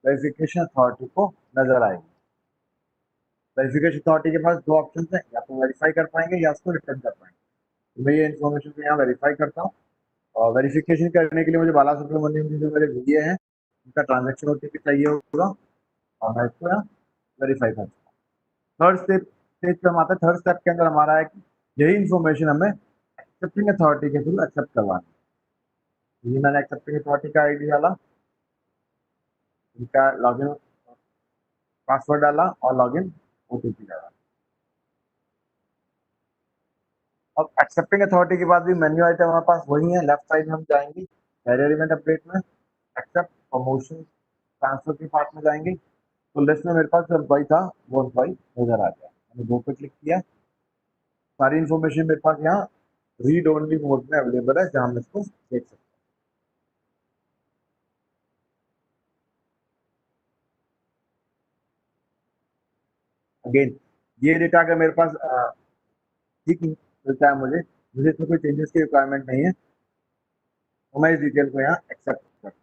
वेरिफिकेशन अथॉरिटी को नजर आएगी। वेरिफिकेशन अथॉरिटी के पास दो ऑप्शन है, या तो वेरीफाई कर पाएंगे या उसको रिटर्न कर पाएंगे। तो मैं ये इन्फॉर्मेशन को यहाँ वेरीफाई करता हूँ और वेरिफिकेशन करने के लिए मुझे बालासुब्रमण्यम जी जो मेरे VA हैं उनका ट्रांजेक्शन ओटीपी चाहिए होगा और मैं इसको यहाँ वेरीफाई करता हूँ। थर्ड स्टेज पे हम आते हैं। थर्ड स्टेप के अंदर हमारा है कि यही इन्फॉर्मेशन हमें एक्सेप्टिंग अथॉरिटी के थ्रू एक्सेप्ट करवानी है। ये मैंने एक्सेप्टिंग अथॉरिटी का आईडी डाला, इनका लॉगिन पासवर्ड डाला और लॉगिन ओटीपी डाला। अब एक्सेप्टिंग अथॉरिटी के बाद भी मेन्यू आइटम हमारे पास वही है, लेफ्ट साइड में हम जाएंगे कैरियर इवेंट अपडेट में, एक्सेप्ट प्रमोशन ट्रांसफर के पार्ट में जाएंगे, तो लिस्ट में मेरे पास जो एम्प्लॉय था वो एम्प्लॉय नजर आ गया। मैंने गो पे क्लिक किया, सारी इन्फॉर्मेशन मेरे पास यहाँ रीड ओनली मोड में अवेलेबल है, जहां मैं इसको देख सकता हूँ। अगेन ये डेटा अगर मेरे पास ठीक मिलता है, मुझे इसमें कोई चेंजेस की रिक्वायरमेंट नहीं है, तो मैं इस डिटेल को यहाँ एक्सेप्ट करता हूँ।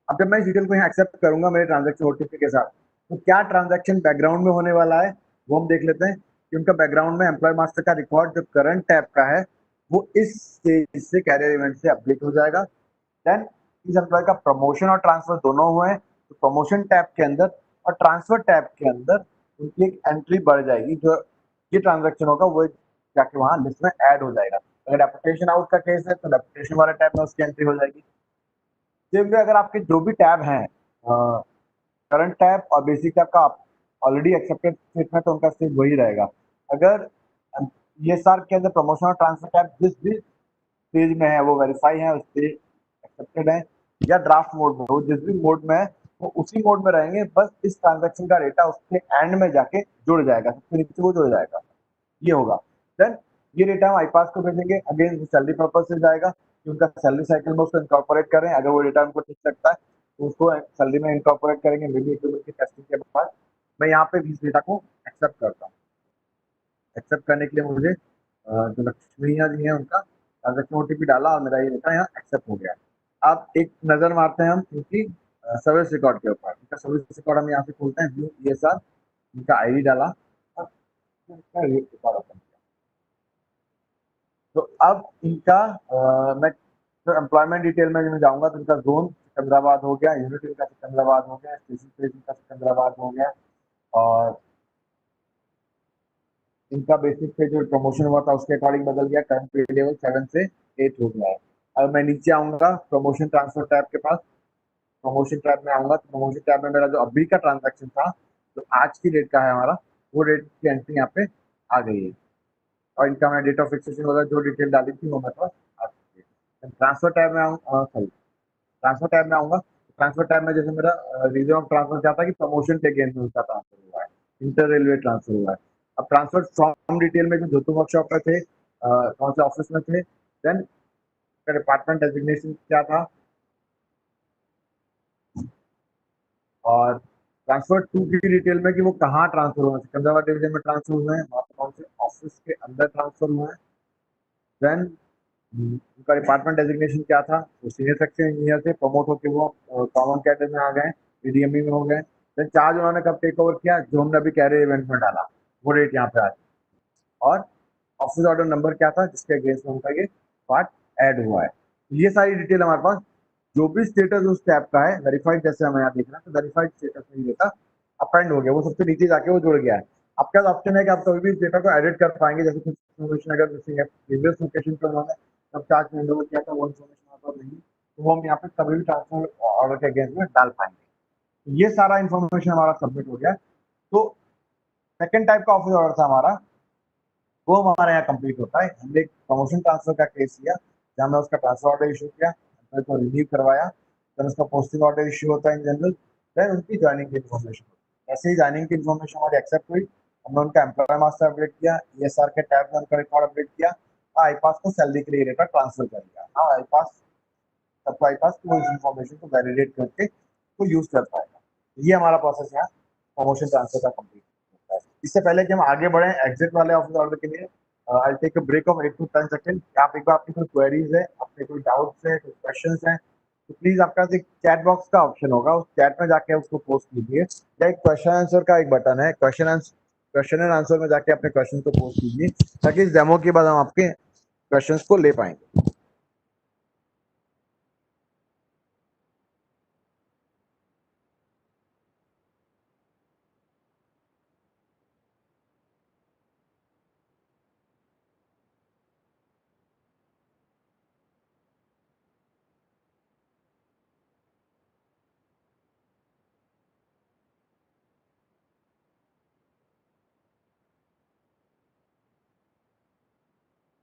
अब जब मैं इस डिटेल को यहाँ एक्सेप्ट करूंगा मेरे ट्रांजेक्शन ओटीपी के साथ, तो क्या ट्रांजेक्शन बैकग्राउंड में होने वाला है वो हम देख लेते हैं कि उनका बैकग्राउंड में एम्प्लॉय मास्टर का रिकॉर्ड जो करंट टैब का है वो इस स्टेज से कैरियर इवेंट से अपडेट हो जाएगा। देन इस एम्प्लॉय का प्रमोशन और ट्रांसफर दोनों हुए हैं, तो प्रमोशन टैब के अंदर और ट्रांसफर टैब के अंदर उनकी एक एंट्री बढ़ जाएगी, जो ये ट्रांजेक्शन होगा वो जाके वहां लिस्ट में ऐड हो जाएगा। अगर डेपुटेशन आउट का केस है तो डेपुटेशन वाले टैब में उसकी एंट्री हो जाएगी। सिर्फ अगर आपके जो भी टैब हैं, करंट टैब और बेसिक टैब का ऑलरेडी एक्सेप्टेड स्टेट में, तो उनका स्टेज वही रहेगा। अगर ये सार के अंदर प्रमोशन और ट्रांसफर टैब जिस भी स्टेज में है वो वेरीफाई है, उस स्टेज एक्सेप्टेड है, या ड्राफ्ट मोड में हो, जिस भी मोड में है वो उसी मोड में रहेंगे, बस इस ट्रांजेक्शन का डेटा उसके एंड में जाके जुड़ जाएगा, सबसे नीचे वो जुड़ जाएगा, ये होगा। देन ये डेटा हम आईपास को भेजेंगे, अगेन सैलरी पर्पज से जाएगा कि उनका सैलरी साइकिल में उसको इनकॉर्पोरेट करें, अगर वो डेटा उनको ठीक लगता है तो उसको सैलरी में इनकॉर्पोरेट करेंगे। मीडिया इक्विपमेंट की टेस्टिंग के बाद मैं यहाँ पे इस डेटा को एक्सेप्ट करता हूँ। एक्सेप्ट करने के लिए मुझे जो लक्ष्मीया जी हैं उनका ट्रांजेक्शन ओटीपी डाला और मेरा ये डेटा यहाँ एक्सेप्ट हो गया। अब एक नजर मारते हैं हम इनकी सर्विस रिकॉर्ड के ऊपर। इनका सर्विस रिकॉर्ड हम यहाँ से खोलते हैं, व्यू ईएसआर, इनका आईडी डाला और इनका रिकॉर्ड ओपन। तो अब इनका मैं जो एम्प्लॉयमेंट डिटेल में मैं जाऊंगा तो इनका जोन सिकंदराबाद हो गया, यूनिट इनका सिकंदराबाद हो गया, स्टेशन पेज इनका सिकंदराबाद हो गया, और इनका बेसिक पे जो प्रमोशन हुआ था उसके अकॉर्डिंग बदल गया, करंट पे लेवल 7 से 8 हो गया है। अब मैं नीचे आऊंगा प्रमोशन ट्रांसफर टैब के पास, प्रमोशन टैब में आऊंगा तो प्रमोशन टैब में मेरा जो अभी का ट्रांजेक्शन था जो आज की डेट का है हमारा, वो डेट की एंट्री यहाँ पे आ गई है, और इनका मैं डेट ऑफ फिक्सेशन वगैरह जो डिटेल डाली थी वो मेरे पास आ चुकी है। ट्रांसफर टैब में आऊँगा, सॉरी ट्रांसफर टैब में आऊंगा, ट्रांसफर टैब में जैसे मेरा रीजन ऑफ ट्रांसफर क्या था कि प्रमोशन के अगेंस्ट में उसका ट्रांसफर हुआ है, इंटर रेलवे ट्रांसफर हुआ है। अब ट्रांसफर फ्रॉम डिटेल में जो जोतू वर्कशॉप में थे, कौन से ऑफिस में थे, देन डिपार्टमेंट डेजिग्नेशन क्या था, और ट्रांसफर टू की डिटेल में कि वो कहाँ ट्रांसफर हुए हैं, सिकंदराबाद डिवीजन में ट्रांसफर हुए हैं, वहाँ पे कौन से ऑफिस के अंदर ट्रांसफर हुए हैं। देन उनका डिपार्टमेंट डेजिग्नेशन क्या था, वो सीनियर सेक्शन इंजीनियर से प्रमोट होकर वो कॉमन कैडर में आ गए, पीडीएमई में हो गए। देन चार्ज उन्होंने कब टेक ओवर किया, जो हमने अभी कैरियर इवेंट में डाला, वो डेट यहाँ पे आ गई, और ऑफिस ऑर्डर नंबर क्या था जिसके अगेंस्ट में उनका ये पार्ट ऐड हुआ है। ये सारी डिटेल हमारे पास जो भी स्टेटस उस टैब का है वेरीफाइड, जैसे हमें यहाँ देखना तो वेरीफाइड स्टेटस में ये डेटा अपेंड हो गया, वो सबसे नीचे जाके वो जुड़ गया है। आपके पास ऑप्शन है कि आप कभी भी इस डेटा को एडिट कर पाएंगे, जैसे कुछ इन्फॉर्मेशन अगर मिसिंग है प्रीवियस लोकेशन पर उन्होंने तब चार्ज विंडो में किया था वो इन्फॉर्मेशन यहाँ पर नहीं, तो वो हम यहाँ पे कभी भी ट्रांसफर ऑर्डर के अगेंस्ट में डाल पाएंगे। ये सारा इन्फॉर्मेशन हमारा सबमिट हो गया। तो सेकंड टाइप का ऑफिस ऑर्डर था हमारा, वो हमारे यहाँ कंप्लीट होता है। हमने एक प्रमोशन ट्रांसफर का केस लिया जहाँ मैं उसका ट्रांसफर ऑर्डर इशू किया, एम्प्लॉय को रिलीव करवाया, देन उसका पोस्टिंग ऑर्डर इशू होता है इन जनरल, देन उनकी ज्वाइनिंग की इन्फॉर्मेशन होती है। जैसे ही ज्वाइनिंग की इन्फॉर्मेशन हमारी एक्सेप्ट हुई, हमने उनका एम्प्लॉय मास्टर अपडेट किया, ईएसआर के टैब में उनका रिकॉर्ड अपडेट किया, आईपास को सैलरी के लिए डेटा ट्रांसफर कर दिया। हाँ आईपास, सबको आईपास को इस इन्फॉर्मेशन को वैलिडेट करके को यूज कर पाएगा। ये हमारा प्रोसेस यहाँ प्रमोशन ट्रांसफर का कंप्लीट होता है। इससे पहले कि हम आगे बढ़े एग्जिट वाले ऑफिस ऑर्डर के लिए, I take a break of 8 to 10 second. आप एक बार आपकी कोई क्वेरीज है, आपके कोई डाउट्स है, कोई क्वेश्चंस हैं, तो प्लीज आपका एक चैट बॉक्स का ऑप्शन होगा, उस चैट में जाके उसको पोस्ट कीजिए, या एक क्वेश्चन आंसर का एक बटन है, क्वेश्चन एंड आंसर में जाके अपने क्वेश्चन को पोस्ट कीजिए, ताकि इस डेमो के बाद हम आपके क्वेश्चंस को ले पाएंगे।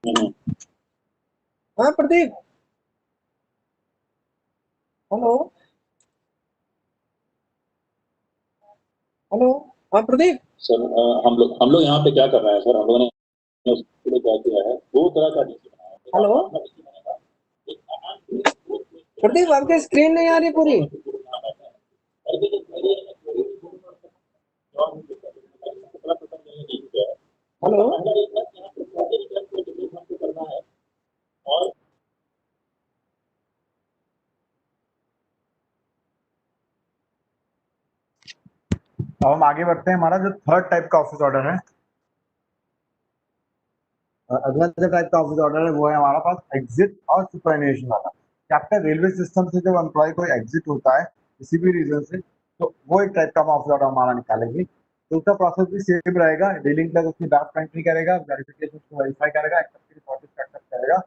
हाँ प्रदीप, हेलो हेलो। हाँ प्रदीप, सर हम लोग यहाँ पे क्या कर रहे हैं सर, हम लोगों ने उसके लिए क्या किया है, दो तरह का डीसी बनाया है। हेलो प्रदीप, आपकी स्क्रीन नहीं आ रही पूरी। हेलो अब हम आगे बढ़ते हैं। हमारा जो थर्ड टाइप का ऑफिस ऑर्डर है, अगला जो टाइप का ऑफिस ऑर्डर है वो है हमारा पास एग्जिट और सुपरएनुएशन वाला। कैप्टन रेलवे सिस्टम से जब एम्प्लॉय कोई एग्जिट होता है किसी भी रीजन से, तो वो एक टाइप का ऑफिस ऑर्डर हमारा निकालेंगे। तो उसका प्रोसेस भी सेम रहेगा। डीलिंग तक उसकी ड्राफ्ट एंट्री करेगा, वेरिफिकेशन को वेरीफाई करेगा, एक्सेप्ट की रिपोर्ट को एक्सेप्ट करेगा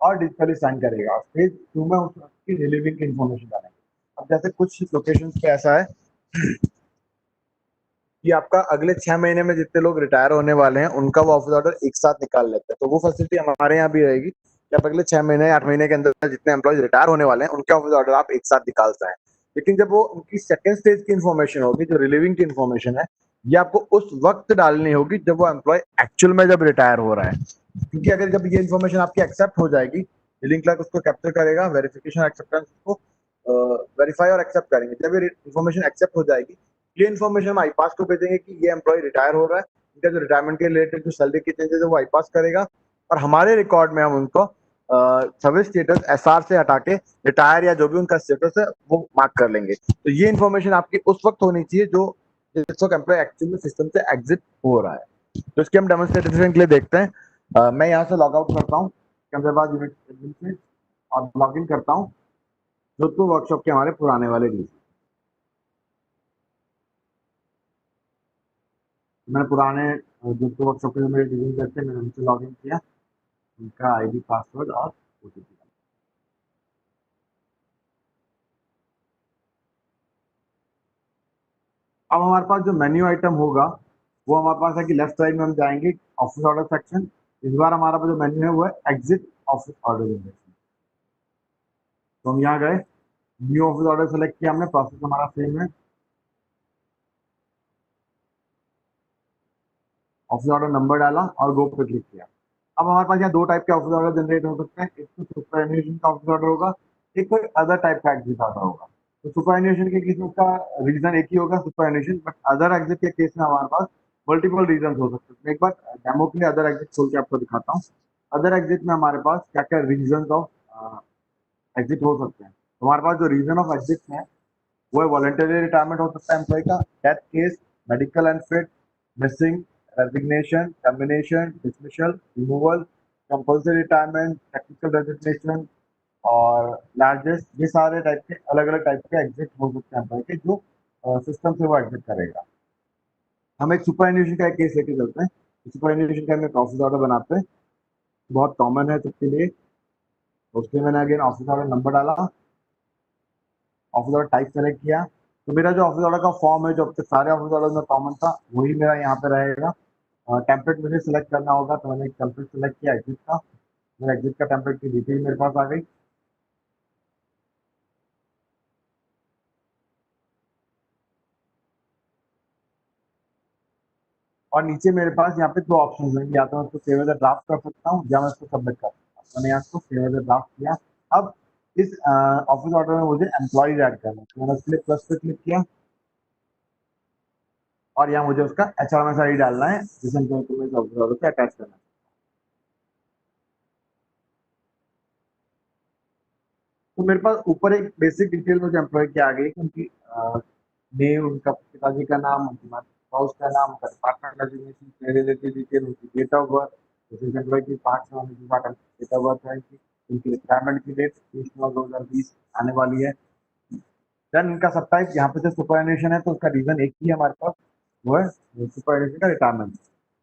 और डिजिटली साइन करेगा। और फेज 2 में उसकी रिलीविंग की इन्फॉर्मेशन डालेंगे। अब जैसे कुछ लोकेशन पे ऐसा है कि आपका अगले 6 महीने में जितने लोग रिटायर होने वाले हैं उनका वो ऑफिस ऑर्डर एक साथ निकाल लेते हैं। तो वो फैसिलिटी हमारे यहाँ भी रहेगी कि आप अगले 6 महीने 8 महीने के अंदर जितने एम्प्लॉयज रिटायर होने वाले हैं उनके ऑफिस ऑर्डर आप एक साथ निकाल सकते हैं। लेकिन जब वो उनकी सेकंड स्टेज की इन्फॉर्मेशन होगी, जो रिलीविंग की इन्फॉर्मेशन है, ये आपको उस वक्त डालनी होगी जब वो एम्प्लॉय एक्चुअल में जब रिटायर हो रहा है। क्योंकि अगर जब ये इन्फॉर्मेशन आपकी एक्सेप्ट हो जाएगी, डीलिंग क्लर्क उसको कैप्चर करेगा, वेरिफिकेशन एक्सेप्टेंस को वेरीफाई और एक्सेप्ट करेंगे। जब ये इन्फॉर्मेशन एक्सेप्ट हो जाएगी, ये इन्फॉर्मेशन हम आईपास को भेजेंगे कि ये एम्प्लॉय रिटायर हो रहा है, इनका जो रिटायरमेंट के रिलेटेड जो सैलरी की चेंजेस है वो आईपास करेगा और हमारे रिकॉर्ड में हम उनको सर्विस स्टेटस एसआर से हटा के रिटायर या जो भी उनका स्टेटस है वो मार्क कर लेंगे। तो ये इन्फॉर्मेशन आपकी उस वक्त होनी चाहिए जो जिस वक्त एम्प्लॉय एक्चुअली में सिस्टम से एग्जिट हो रहा है। तो इसके हम डेमोन्स्ट्रेशन के लिए देखते हैं। मैं यहाँ से लॉग आउट करता हूँ कंजरबाज यूनिट से और लॉग इन करता हूँ जोधपुर वर्कशॉप के हमारे पुराने वाले डीसी। मैंने पुराने जोधपुर वर्कशॉप के जो मेरे डीसी थे मैंने उनसे लॉग इन किया, उनका आईडी पासवर्ड और ओटीपी। अब हमारे पास जो मेन्यू आइटम होगा वो हमारे पास है कि लेफ्ट साइड में हम जाएंगे ऑफिस ऑर्डर सेक्शन। इस बार हमारा जो मेन्यू है वो है एग्जिट ऑफिस ऑर्डर जनरेशन। तो हम यहाँ गए, न्यू ऑफिस ऑर्डर सेलेक्ट किया हमने, प्रोसेस हमारा सेम है, ऑफिस ऑर्डर नंबर डाला और गो पे क्लिक किया। अब हमारे पास यहाँ दो टाइप के ऑफिस ऑर्डर जनरेट हो सकते हैं। एक तो सुपरएनुएशन का ऑफिस ऑर्डर होगा, एक कोई अदर टाइप का एग्जिट ऑर्डर होगा। तो सुपरएनुएशन के केस में उसका रीजन एक ही होगा सुपरएनुएशन, बट अदर एग्जिट के केस में हमारे पास मल्टीपल रीजन हो सकते हैं। मैं एक बार डेमो के लिए अदर एग्जिट खोल के आपको दिखाता हूँ। अदर एग्जिट में हमारे पास क्या क्या रीजन ऑफ एग्जिट हो सकते हैं। तो हमारे पास जो रीजन ऑफ एग्जिट है वो है वॉलंटरी रिटायरमेंट हो सकता है एम्प्लॉय का, death case, medical unfit, missing, resignation, termination, dismissal, removal, compulsory retirement, technical resignation और लार्जेस्ट। ये सारे टाइप के अलग अलग टाइप के एग्जिट हो सकते हैं एम्प्लॉय के जो सिस्टम से वो एग्जिट करेगा। हम एक सुपरएनुएशन का एक केस लेके चलते हैं। सुपरएनुएशन का हम एक ऑफिस ऑर्डर बनाते हैं, बहुत कॉमन है सबके लिए। उसके मैंने अगेन ऑफिस ऑर्डर नंबर डाला, ऑफिस ऑर्डर टाइप सेलेक्ट किया। तो मेरा जो ऑफिस ऑर्डर का फॉर्म है जो अब तक सारे ऑफिस ऑर्डर में कॉमन था वही मेरा यहाँ पे रहेगा। टेम्पलेट मुझे सिलेक्ट करना होगा, तो मैंने एक टेम्पलेट सिलेक्ट किया एग्जिट का। मेरा एग्जिट का टेम्पलेट की डिटेल मेरे पास आ गई। और नीचे मेरे पास यहाँ पे दो ऑप्शन हैं, या तो मैं इसको सेव एज अ ड्राफ्ट कर सकता हूँ या मैं इसको सबमिट कर सकता हूँ। मैंने यहाँ इसको सेव एज अ ड्राफ्ट किया। अब इस ऑफिस ऑर्डर में मुझे एम्प्लॉयज ऐड करना है, तो मैंने उसके लिए प्लस पे क्लिक किया और यहाँ मुझे उसका HRMS ID डालना है जिसे मैं इस ऑफिस ऑर्डर से अटैच करना है। तो मेरे पास ऊपर एक बेसिक डिटेल मुझे एम्प्लॉय की आ गई कि उनकी नेम, उनका पिताजी का नाम, उनकी स्पाउस का नाम, उनका डिपार्टमेंट डेजिग्नेशन, रिलेटेड डिटेल, उनकी डेट ऑफ बर्थ, जैसे एम्प्लॉय की 5 होने के बाद डेट ऑफ बर्थ है कि उनकी रिटायरमेंट की डेट 30/9/2020 आने वाली है। देन इनका सब टाइप, यहाँ पे जो सुपरएनुएशन है तो उसका रीजन एक ही है हमारे पास, वो है सुपरएनुएशन का रिटायरमेंट।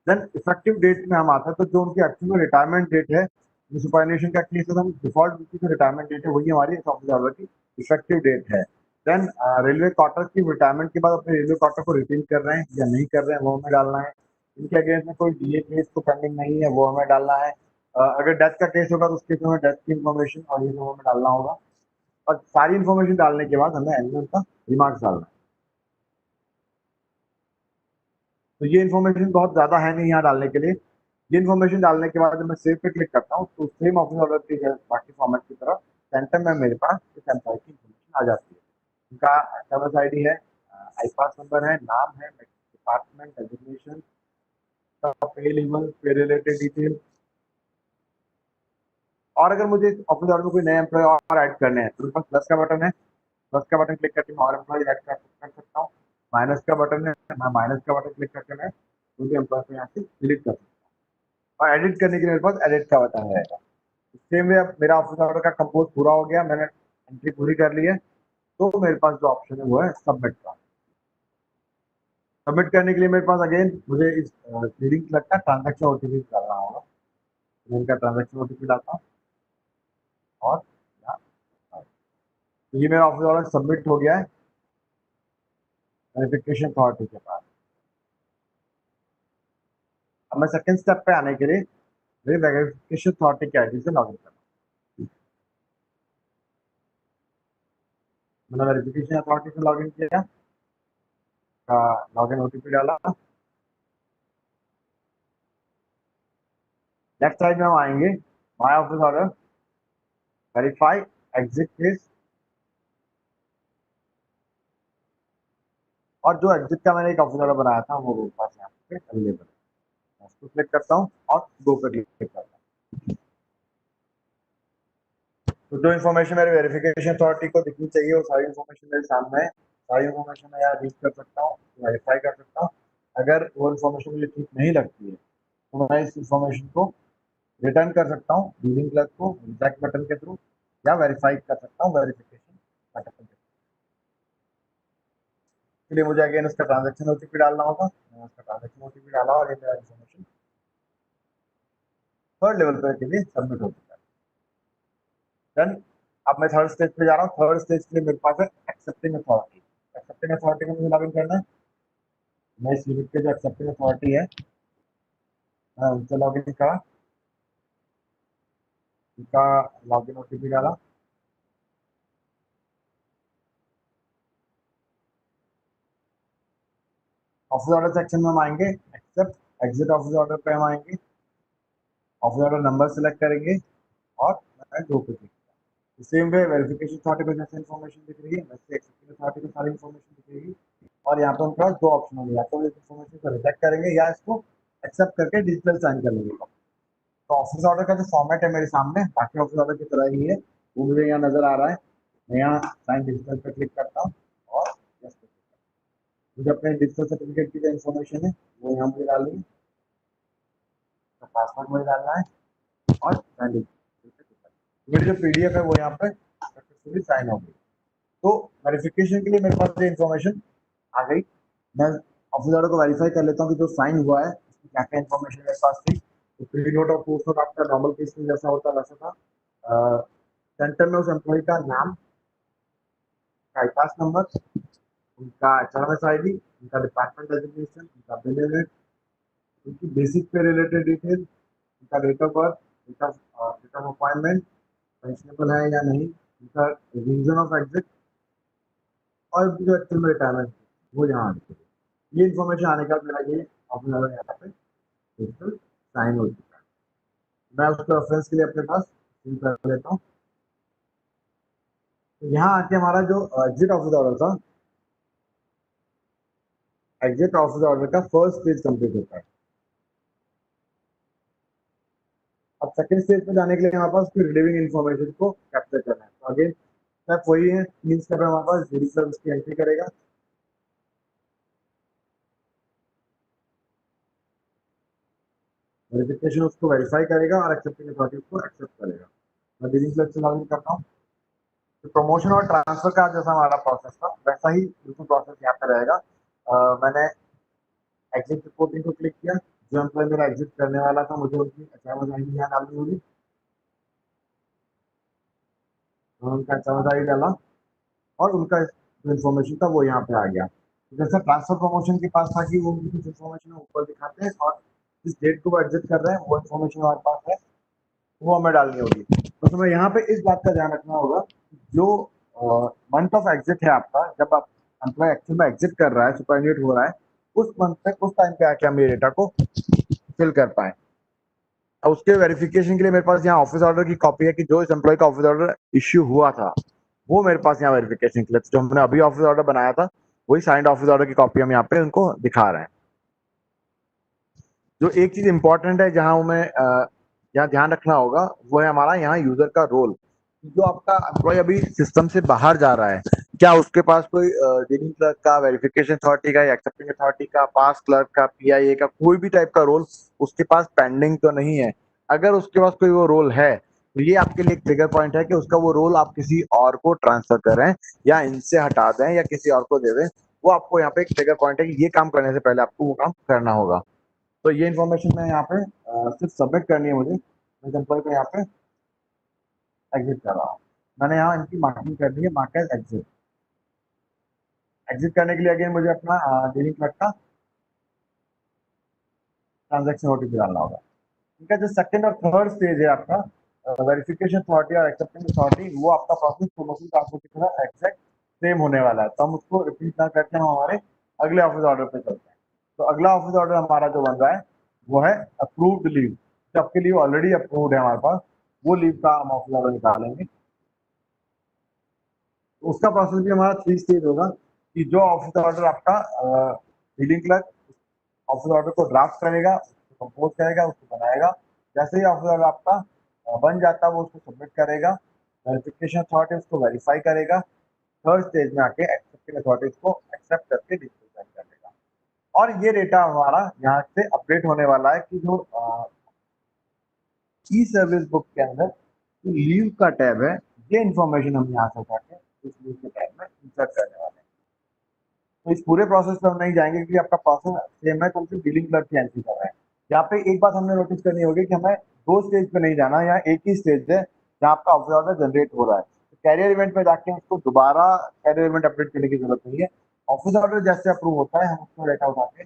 देन इफेक्टिव डेट में हम आता है, तो जो उनकी एक्चुअल रिटायरमेंट डेट है, सुपरएनुएशन का केस है, हम डिफॉल्ट उनकी जो रिटायरमेंट डेट है वही हमारी ऑफिस ऑर्डर की इफेक्टिव डेट है। देन रेलवे क्वार्टर की रिटायरमेंट के बाद अपने रेलवे क्वार्टर को रिटेन कर रहे हैं या नहीं कर रहे हैं वो हमें डालना है। इनके अगेंस्ट में कोई डीए केस तो पेंडिंग नहीं है वो हमें डालना है। अगर डेथ का केस होगा तो उसके में डेथ की इन्फॉर्मेशन और ये सब हमें डालना होगा, और सारी इन्फॉर्मेशन डालने के बाद हमें एनिमल का रिमार्क्स डालना है। तो ये इन्फॉर्मेशन बहुत ज़्यादा है नहीं यहाँ डालने के लिए। ये इन्फॉर्मेशन डालने के बाद जब मैं सेव पे क्लिक करता हूँ तो सेम ऑफिस ऑर्डर की बाकी फॉर्मेट की तरह सेंटर में मेरे पास इस एम्प्लॉय की इन्फॉर्मेशन आ जाती है। उनका सर्विस आईडी है, आईपास नंबर है, नाम है, डिपार्टमेंट, डेजिग्नेशन, पे लेवल, पे रिलेटेड डिटेल। और अगर मुझे ऑफिस ऑर्डर में कोई नए एम्प्लॉय और ऐड करने हैं तो मेरे पास प्लस का बटन है, प्लस का बटन क्लिक करके मैं और एम्प्लॉय ऐड कर सकता हूँ। माइनस का बटन है, मैं माइनस का बटन क्लिक करके मैं मुझे एम्प्लॉय को यहाँ से डिलीट कर सकता हूँ। और एडिट करने के लिए मेरे पास एडिट का बटन रहेगा। सेम वे अब मेरा ऑफिस ऑर्डर का कंपोज पूरा हो गया, मैंने एंट्री पूरी कर ली है, तो मेरे पास जो ऑप्शन है वो है सबमिट का। सबमिट करने के लिए मेरे पास अगेन मुझे इस रीडिंग क्लर्क का ट्रांजैक्शन ओटीपी डालना होगा। मैं इनका ट्रांजैक्शन ओटीपी डालता हूँ और तो ये मेरा ऑफिस ऑर्डर सबमिट हो गया है वेरिफिकेशन अथॉरिटी के पास। अब मैं सेकंड स्टेप पे आने के लिए मेरी वेरिफिकेशन अथॉरिटी की आईडी से लॉगिन करना। मैंने वेरिफिकेशन अथॉरिटी से लॉगिन किया, लॉगिन ओटीपी डाला। लेफ्ट साइड में हम आएंगे, my office order, verify, exit case, और जो एग्जिट का मैंने एक ऑफिस ऑर्डर बनाया था वो मेरे पास यहाँ पे अवेलेबल है। मैं उसको क्लिक करता हूँ और गो पे क्लिक करता हूँ। तो जो इन्फॉर्मेशन मेरे वेरिफिकेशन अथॉरिटी को दिखनी चाहिए वो सारी इन्फॉर्मेशन मेरे सामने है। सारी इन्फॉर्मेशन मैं यहाँ रीड कर सकता हूँ, वेरीफाई कर सकता हूँ। अगर वो इन्फॉर्मेशन मुझे ठीक नहीं लगती है तो मैं इस इन्फॉर्मेशन को रिटर्न कर सकता हूँ रीडिंग क्लर्क को रिजेक्ट बटन के थ्रू, या वेरीफाई कर सकता हूँ वेरिफिकेशन बटन के थ्रू। इसके लिए मुझे अगेन उसका ट्रांजैक्शन ओटीपी डालना होगा। मैंने उसका ट्रांजैक्शन ओटीपी डाला और ये मेरा इन्फॉर्मेशन थर्ड लेवल पर के लिए सबमिट हो चुका है। देन अब मैं थर्ड स्टेज पे जा रहा हूँ। थर्ड स्टेज के लिए मेरे पास है एक्सेप्टिंग अथॉरिटी। एक्सेप्टिंग अथॉरिटी में मुझे लॉगिन करना है। मैं इस यूनिट के जो एक्सेप्टिंग अथॉरिटी है मैं उनसे लॉगिन करा, उनका लॉगिन ओटीपी डाला। ऑफिस ऑर्डर सेक्शन में हम आएंगे, एक्सेप्ट एग्जिट ऑफिस ऑर्डर पे हम आएंगे, ऑफिस ऑर्डर नंबर सेलेक्ट करेंगे और मैं गो पे क्लिक करेंगे। सेम वे वेरिफिकेशन अथॉरिटी पे जैसे इन्फॉर्मेशन दिख रही है वैसे एक्सेप्टिंग अथॉरिटी को सारी इन्फॉर्मेशन दिखेगी। और यहाँ पे उनके पास दो ऑप्शन होंगे, या तो इस इन्फॉर्मेशन को रिजेक्ट करेंगे या इसको एक्सेप्ट करके डिजिटल साइन कर लेंगे। तो ऑफिस ऑर्डर का जो फॉर्मेट है मेरे सामने बाकी ऑफिस ऑर्डर की तरह ही है, वो मुझे यहाँ नजर आ रहा है। मैं यहाँ साइन डिजिटल पे क्लिक करता हूँ और yes पे click करता हूँ। मुझे अपने डिजिटल सर्टिफिकेट की जो इन्फॉर्मेशन है वो यहाँ मुझे डालनी है, पासवर्ड मुझे डालना है और साइन डिजिटल पे click करना है। मेरी जो पीडीएफ है वो यहाँ पे सक्सेसफुली साइन हो गई। तो वेरिफिकेशन के लिए मेरे पास ये इन्फॉर्मेशन आ गई। मैं ऑफिस ऑर्डर को वेरीफाई कर लेता हूँ कि जो साइन हुआ है उसमें क्या क्या इन्फॉर्मेशन मेरे पास थी। तो प्री नोट और पोस्ट नोट आपका नॉर्मल केस में जैसा होता वैसा था। सेंटर में उस एम्प्लॉय का नाम, पास नंबर, उनका एचआरएस आईडी, उनका डिपार्टमेंट डेजिग्नेशन, उनका बिल रेट, उनकी बेसिक पे रिलेटेड डिटेल, उनका date of birth, date of appointment, pensionable है या नहीं, उनका रीजन ऑफ एग्जिट और जो एक्चुअल में रिटायरमेंट वो यहाँ आनी चाहिए। ये इन्फॉर्मेशन आने के बाद मेरा ये ऑफिस ऑर्डर यहाँ पे डिजिटल साइन हो चुका है। मैं उसको रेफरेंस के लिए अपने पास फिल कर लेता हूँ। तो यहाँ आके हमारा जो एग्जिट ऑफिस ऑर्डर था, एग्जिट ऑफिस ऑर्डर का फर्स्ट पेज कंप्लीट होता है। अब सेकंड स्टेज पे जाने के लिए हमारे पास उसकी रिलीविंग इन्फॉर्मेशन को कैप्चर करना है। तो अगेन स्टेप वही है, 3 स्टेप है हमारे पास। रीडिंग क्लर्क उसकी एंट्री करेगा, वेरिफिकेशन उसको वेरीफाई करेगा और एक्सेप्टिंग अथॉरिटी उसको एक्सेप्ट करेगा। मैं रीडिंग क्लर्क से लॉगिन करता हूँ। तो प्रमोशन और ट्रांसफर का जैसा हमारा प्रोसेस था वैसा ही बिल्कुल प्रोसेस यहाँ पे रहेगा। मैंने एग्जिट रिपोर्टिंग को क्लिक किया, जो एम्प्लॉय मेरा एग्जिट करने वाला था मुझे उनकी एचआरएस आईडी यहाँ डालनी होगी। उनका एचआरएस आईडी डाला और उनका जो इन्फॉर्मेशन था वो यहाँ पे आ गया। तो जैसा ट्रांसफर प्रमोशन के पास था कि वो उनकी कुछ इन्फॉर्मेशन ऊपर दिखाते हैं और जिस डेट को वो एग्जिट कर रहे हैं वो इन्फॉर्मेशन हमारे पास है। वो हमें डालनी होगी। तो तुम्हें यहाँ पे इस बात का ध्यान रखना होगा, जो मंथ ऑफ एग्जिट है आपका, जब आप एम्प्लॉय एक्चुअल में एग्जिट कर रहा है, सुपरएनुएट हो रहा है, उस मंथ पे उस टाइम पे आके हम ये डेटा को फिल कर पाए। अब उसके वेरिफिकेशन के लिए मेरे पास यहाँ ऑफिस ऑर्डर की कॉपी है कि जो इस एम्प्लॉय का ऑफिस ऑर्डर इश्यू हुआ था, वो मेरे पास यहाँ वेरिफिकेशन के लिए, जो हमने अभी ऑफिस ऑर्डर बनाया था, वही साइंड ऑफिस ऑर्डर की कॉपी हम यहाँ पे उनको दिखा रहे हैं। जो एक चीज इंपॉर्टेंट है जहां हमें यहाँ ध्यान रखना होगा, वो है हमारा यहाँ यूजर का रोल। जो आपका एम्प्लॉय अभी सिस्टम से बाहर जा रहा है, क्या उसके पास कोई डीलिंग क्लर्क का, वेरिफिकेशन अथॉरिटी का, एक्सेप्टिंग अथॉरिटी का, पास क्लर्क का, पीआईए का, कोई भी टाइप का रोल उसके पास पेंडिंग तो नहीं है? अगर उसके पास कोई वो रोल है, तो ये आपके लिए एक ट्रिगर पॉइंट है कि उसका वो रोल आप किसी और को ट्रांसफर करें या इनसे हटा दें या किसी और को दे दें। वो आपको यहाँ पे एक ट्रिगर पॉइंट है कि ये काम करने से पहले आपको वो काम करना होगा। तो ये इन्फॉर्मेशन मैं यहाँ पे सिर्फ सबमिट करनी है मुझे। मैं एम्प्लॉय को यहाँ पे एग्जिट कर रहा हूँ। मैंने यहाँ इनकी मार्किंग कर दी है, मार्क एज एग्जिट। एग्जिट करने के लिए अगेन मुझे अपना डीलिंग क्लर्क का ट्रांजैक्शन ओटीपी डालना होगा। ठीक है, जो सेकंड और थर्ड स्टेज है आपका वेरिफिकेशन अथॉरिटी और एक्सेप्टिंग अथॉरिटी, वो आपका प्रोसेस प्रमोशन ट्रांसफर की तरह एग्जैक्ट सेम होने वाला है। तो हम उसको रिपीट ना करके हम हमारे अगले ऑफिस ऑर्डर पे चलते हैं। तो अगला ऑफिस ऑर्डर हमारा जो बन रहा है वो है अप्रूव्ड लीव। जो आपके लीव ऑलरेडी अप्रूव्ड है हमारे पास, वो लीव का हम ऑफिस ऑर्डर निकालेंगे। तो उसका प्रोसेस भी हमारा 3 स्टेज होगा कि जो ऑफिस ऑर्डर आपका डीलिंग क्लर्क ऑफिस ऑर्डर को ड्राफ्ट करेगा, उसको कंपोज करेगा, उसको बनाएगा। जैसे ही ऑफिस ऑर्डर आपका बन जाता है, वो उसको सबमिट करेगा, वेरिफिकेशन अथॉरिटी उसको वेरीफाई करेगा, थर्ड स्टेज में आके एक्सेप्टिंग अथॉरिटी उसको एक्सेप्ट करके डिस्ट्रीब्यूट कर देगा। और ये डेटा हमारा यहाँ से अपडेट होने वाला है कि जो ई सर्विस बुक के अंदर जो लीव का टैब है, ये इन्फॉर्मेशन हम यहाँ से उठा के इस लीव के टैब में इंसर्ट करने वाले हैं। तो इस पूरे प्रोसेस पे हम नहीं जाएंगे क्योंकि आपका प्रोसेस सेम है, तो हम सिर्फ डीलिंग क्लर्क की एंट्री कर रहे हैं। यहाँ पे एक बात हमने नोटिस करनी होगी कि हमें 2 स्टेज पे नहीं जाना, यहाँ एक ही स्टेज है जहाँ आपका ऑफिस ऑर्डर जनरेट हो रहा है। तो कैरियर इवेंट में जाके उसको दोबारा कैरियर इवेंट अपडेट करने की जरूरत नहीं है। ऑफिस ऑर्डर जैसे अप्रूव होता है, हम उसको डेटा उठा के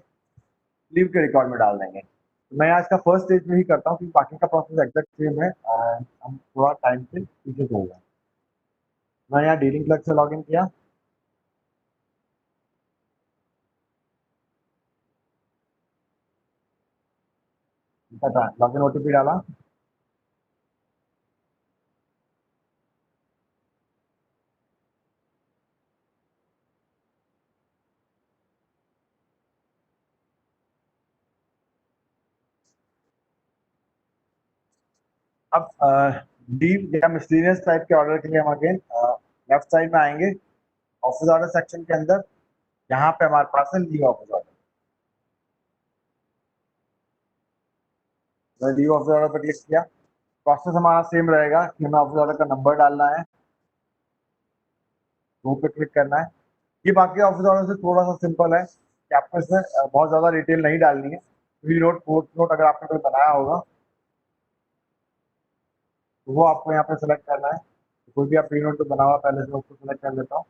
लीव के रिकॉर्ड में डाल देंगे। तो मैं आज का फर्स्ट स्टेज में ही करता हूँ क्योंकि बाकी का प्रोसेस एग्जैक्ट सेम है, हम थोड़ा टाइम से पीछे चल रहे हैं। मैं यहाँ डीलिंग क्लर्क से लॉग इन किया, लॉग इन ओटीपी डाला, अब डीप या मिसलीनियस टाइप के ऑर्डर के लिए हम अगेन लेफ्ट साइड में आएंगे, ऑफिस ऑर्डर सेक्शन के अंदर। यहाँ पे हमारे पास है लीव ऑफिस ऑर्डर। मैंने लीव ऑफिस ऑर्डर पर क्लिक किया। प्रोसेस हमारा सेम रहेगा कि हमें ऑफिस ऑर्डर का नंबर डालना है, वो पे क्लिक करना है। ये बाकी ऑफिस ऑर्डर से थोड़ा सा सिंपल है कि आपको इसमें बहुत ज्यादा डिटेल नहीं डालनी है। प्री नोट, पोस्ट नोट अगर आपने कोई बनाया होगा तो वो आपको यहाँ पे सेलेक्ट करना है। तो कोई भी आप प्री नोट तो बना हुआ पहले से, उसको सेलेक्ट कर लेता हूँ।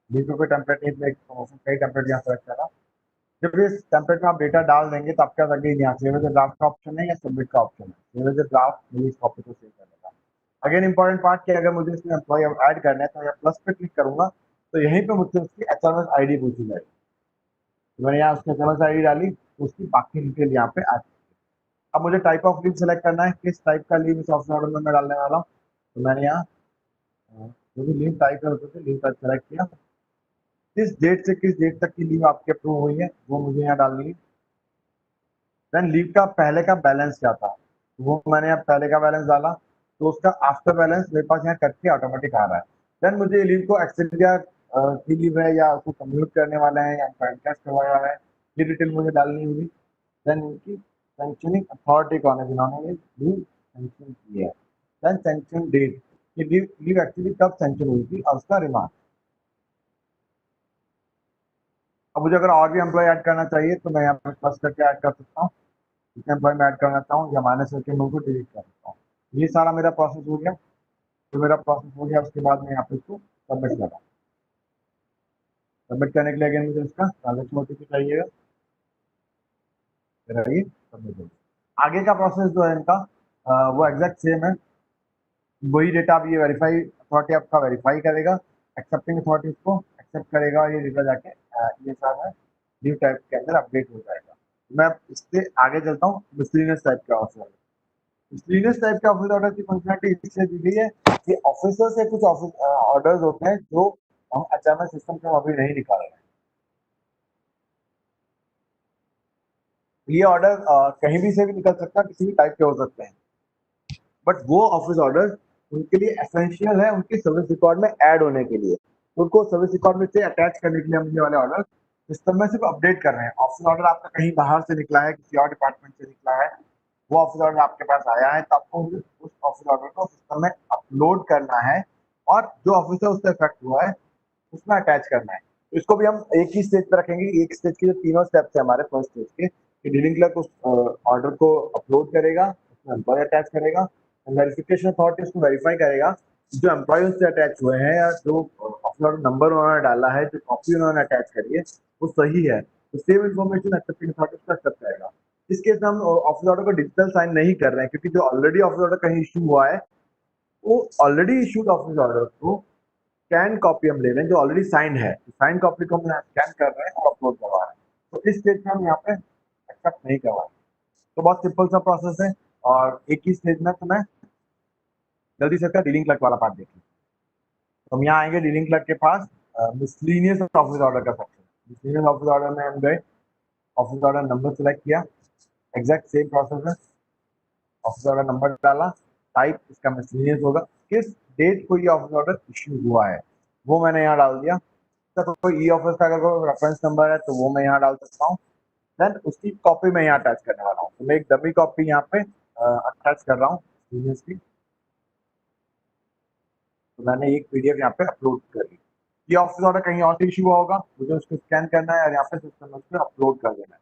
बीच में कोई टेम्पलेट नहीं, प्रमोशन कई टेम्पलेट यहाँ सेलेक्ट करना। जब इस टेम्पलेट में आप डेटा डाल देंगे तो आपके पास अगेन यहाँ सेव एज ड्राफ्ट का ऑप्शन है या सबमिट का ऑप्शन है। सेव एज ड्राफ्ट मेरी इस कॉपी को सेव कर लेगा। अगेन इंपॉर्टेंट पार्ट कि अगर मुझे इसमें एम्प्लॉय ऐड करना है तो यहाँ प्लस पे क्लिक करूंगा तो यहीं पे मुझसे उसकी एचएमएस आईडी पूछी जाएगी। तो मैंने यहाँ उसकी एचएमएस आईडी डाली तो उसकी बाकी डिटेल यहाँ पे आ चुकी है। अब मुझे टाइप ऑफ लीव सेलेक्ट करना है, किस टाइप का लीव इस ऑप्शन ऑर्डर में मैं डालने वाला हूँ। तो मैंने यहाँ जो भी लीव टाइप है उसको लीव टाइप सेलेक्ट किया। किस डेट से किस डेट तक की लीव आपकी अप्रूव हुई है वो मुझे यहाँ डालनी है। देन लीव का पहले का बैलेंस क्या था, वो मैंने यहाँ पहले का बैलेंस डाला, तो उसका आफ्टर बैलेंस मेरे पास यहाँ कट के ऑटोमेटिक आ रहा है। देन मुझे लीव को एक्सेलिया की लीव है या उसको कम्यूट करने वाला है या कैश करवाया है, ये डिटेल मुझे डालनी होगी। देन इनकी सैंक्शनिंग अथॉरिटी कौन है जिन्होंने ये लीव सैंक्शन की है। देन सैंक्शन डेट, ये लीव एक्चुअली कब सैंक्शन हुई थी और उसका रिमार्क। अब मुझे अगर और भी एम्प्लॉय ऐड करना चाहिए तो मैं यहाँ पे प्लस करके ऐड कर सकता हूँ। जितने एम्प्लॉय में ऐड करना चाहूँ या माइनस करके मैं उनको डिलीट कर सकता हूँ। ये सारा मेरा प्रोसेस हो गया। तो मेरा प्रोसेस हो गया, उसके बाद मैं यहाँ पे इसको सबमिट कर रहा हूँ। सबमिट करने के लिए अगेन मुझे इसका ट्रांजेक्शन ओटीपी चाहिएगा, रहिए सबमिट हो गया। आगे का प्रोसेस जो है इनका वो एग्जैक्ट सेम है, वही डेटा अब ये वेरीफाई अथॉरिटी आपका वेरीफाई करेगा, एक्सेप्टिंग अथॉरिटी इसको एक्सेप्ट करेगा, ये डेटा जाके ये सारा न्यू टाइप के अंदर अपडेट हो जाएगा। मैं इससे आगे चलता हूँ, मिसलिनियस टाइप का ऑफिस ऑर्डर। मिसलिनियस टाइप का ऑफिस ऑर्डर की फंक्शनलिटी इसलिए दी गई है कि ऑफिसर से कुछ ऑफिस ऑर्डर्स होते हैं जो हम एचएमएस सिस्टम से अभी नहीं निकाल रहे हैं। ये ऑर्डर कहीं भी से भी निकल सकता है, किसी भी टाइप के हो सकते हैं, बट वो ऑफिस ऑर्डर उनके लिए एसेंशियल है उनके सर्विस रिकॉर्ड में ऐड होने के लिए। उनको सर्विस रिकॉर्ड में से अटैच करने के लिए हम ये वाले ऑर्डर सिस्टम में सिर्फ अपडेट कर रहे हैं। ऑफिस ऑर्डर आपका कहीं बाहर से निकला है, किसी और डिपार्टमेंट से निकला है, वो ऑफिस ऑर्डर आपके पास आया है, तो आपको उस ऑफिस ऑर्डर को सिस्टम में अपलोड करना है और जो ऑफिसर उससे इफेक्ट हुआ है उसमें अटैच करना है। तो इसको भी हम एक ही स्टेज पे रखेंगे। एक स्टेज के जो तीनों स्टेप्स है हमारे फर्स्ट स्टेज के, कि डीलिंग क्लर्क उस ऑर्डर को अपलोड करेगा, उसमें एम्प्लॉय अटैच करेगा, वेरिफिकेशन अथॉरिटी उसको वेरीफाई करेगा जो एम्प्लॉय उससे अटैच हुए हैं या जो ऑफिस ऑर्डर नंबर उन्होंने डाला है, जो कॉपी उन्होंने अटैच करी है वो सही है, तो सेम इन्फॉर्मेशन एक्सेप्टिंग अथॉरिटी उसको एक्सेप्ट करेगा। इस केस में हम ऑफिस ऑर्डर को डिजिटल साइन नहीं कर रहे हैं, क्योंकि जो ऑलरेडी ऑफिस ऑर्डर कहीं इशू हुआ है वो ऑलरेडी इशूड ऑफिस ऑर्डर को स्कैन कॉपी हम ले रहे हैं जो ऑलरेडी साइन है, साइन कॉपी को हम स्कैन कर रहे हैं और अपलोड करवा रहे हैं। तो इस स्टेज में हम यहाँ पे एक्सेप्ट नहीं करवा रहे। तो बहुत सिंपल सा प्रोसेस है और एक ही स्टेज में तुम्हें जल्दी से इसका डीलिंग क्लर्क वाला पार्ट देखिए। तो हम यहाँ आएंगे डीलिंग क्लर्क के पास, मिसलिनियस ऑफिस ऑर्डर का सेक्शन। मिसलिनियस ऑफिस ऑर्डर में हम गए, ऑफिस ऑर्डर नंबर सेलेक्ट किया, एग्जैक्ट सेम प्रोसेस है, ऑफिस ऑर्डर नंबर डाला, टाइप इसका मिसलिनियस होगा, किस डेट को ये ऑफिस ऑर्डर इश्यू हुआ है वो मैंने यहाँ डाल दिया। तो कोई ई ऑफिस का अगर कोई रेफरेंस नंबर है तो वो मैं यहाँ डाल सकता हूँ। देन उसकी कॉपी मैं यहाँ अटैच करने वाला हूँ। तो मैं एक डमी कॉपी यहाँ पे अटैच कर रहा हूँ की। तो मैंने एक पीडीएफ यहाँ पे अपलोड कर दी। ये ऑफिस ऑर्डर कहीं और से इशू हुआ होगा, मुझे उसको स्कैन करना है और यहाँ पे सिस्टम में उसको अपलोड कर देना है।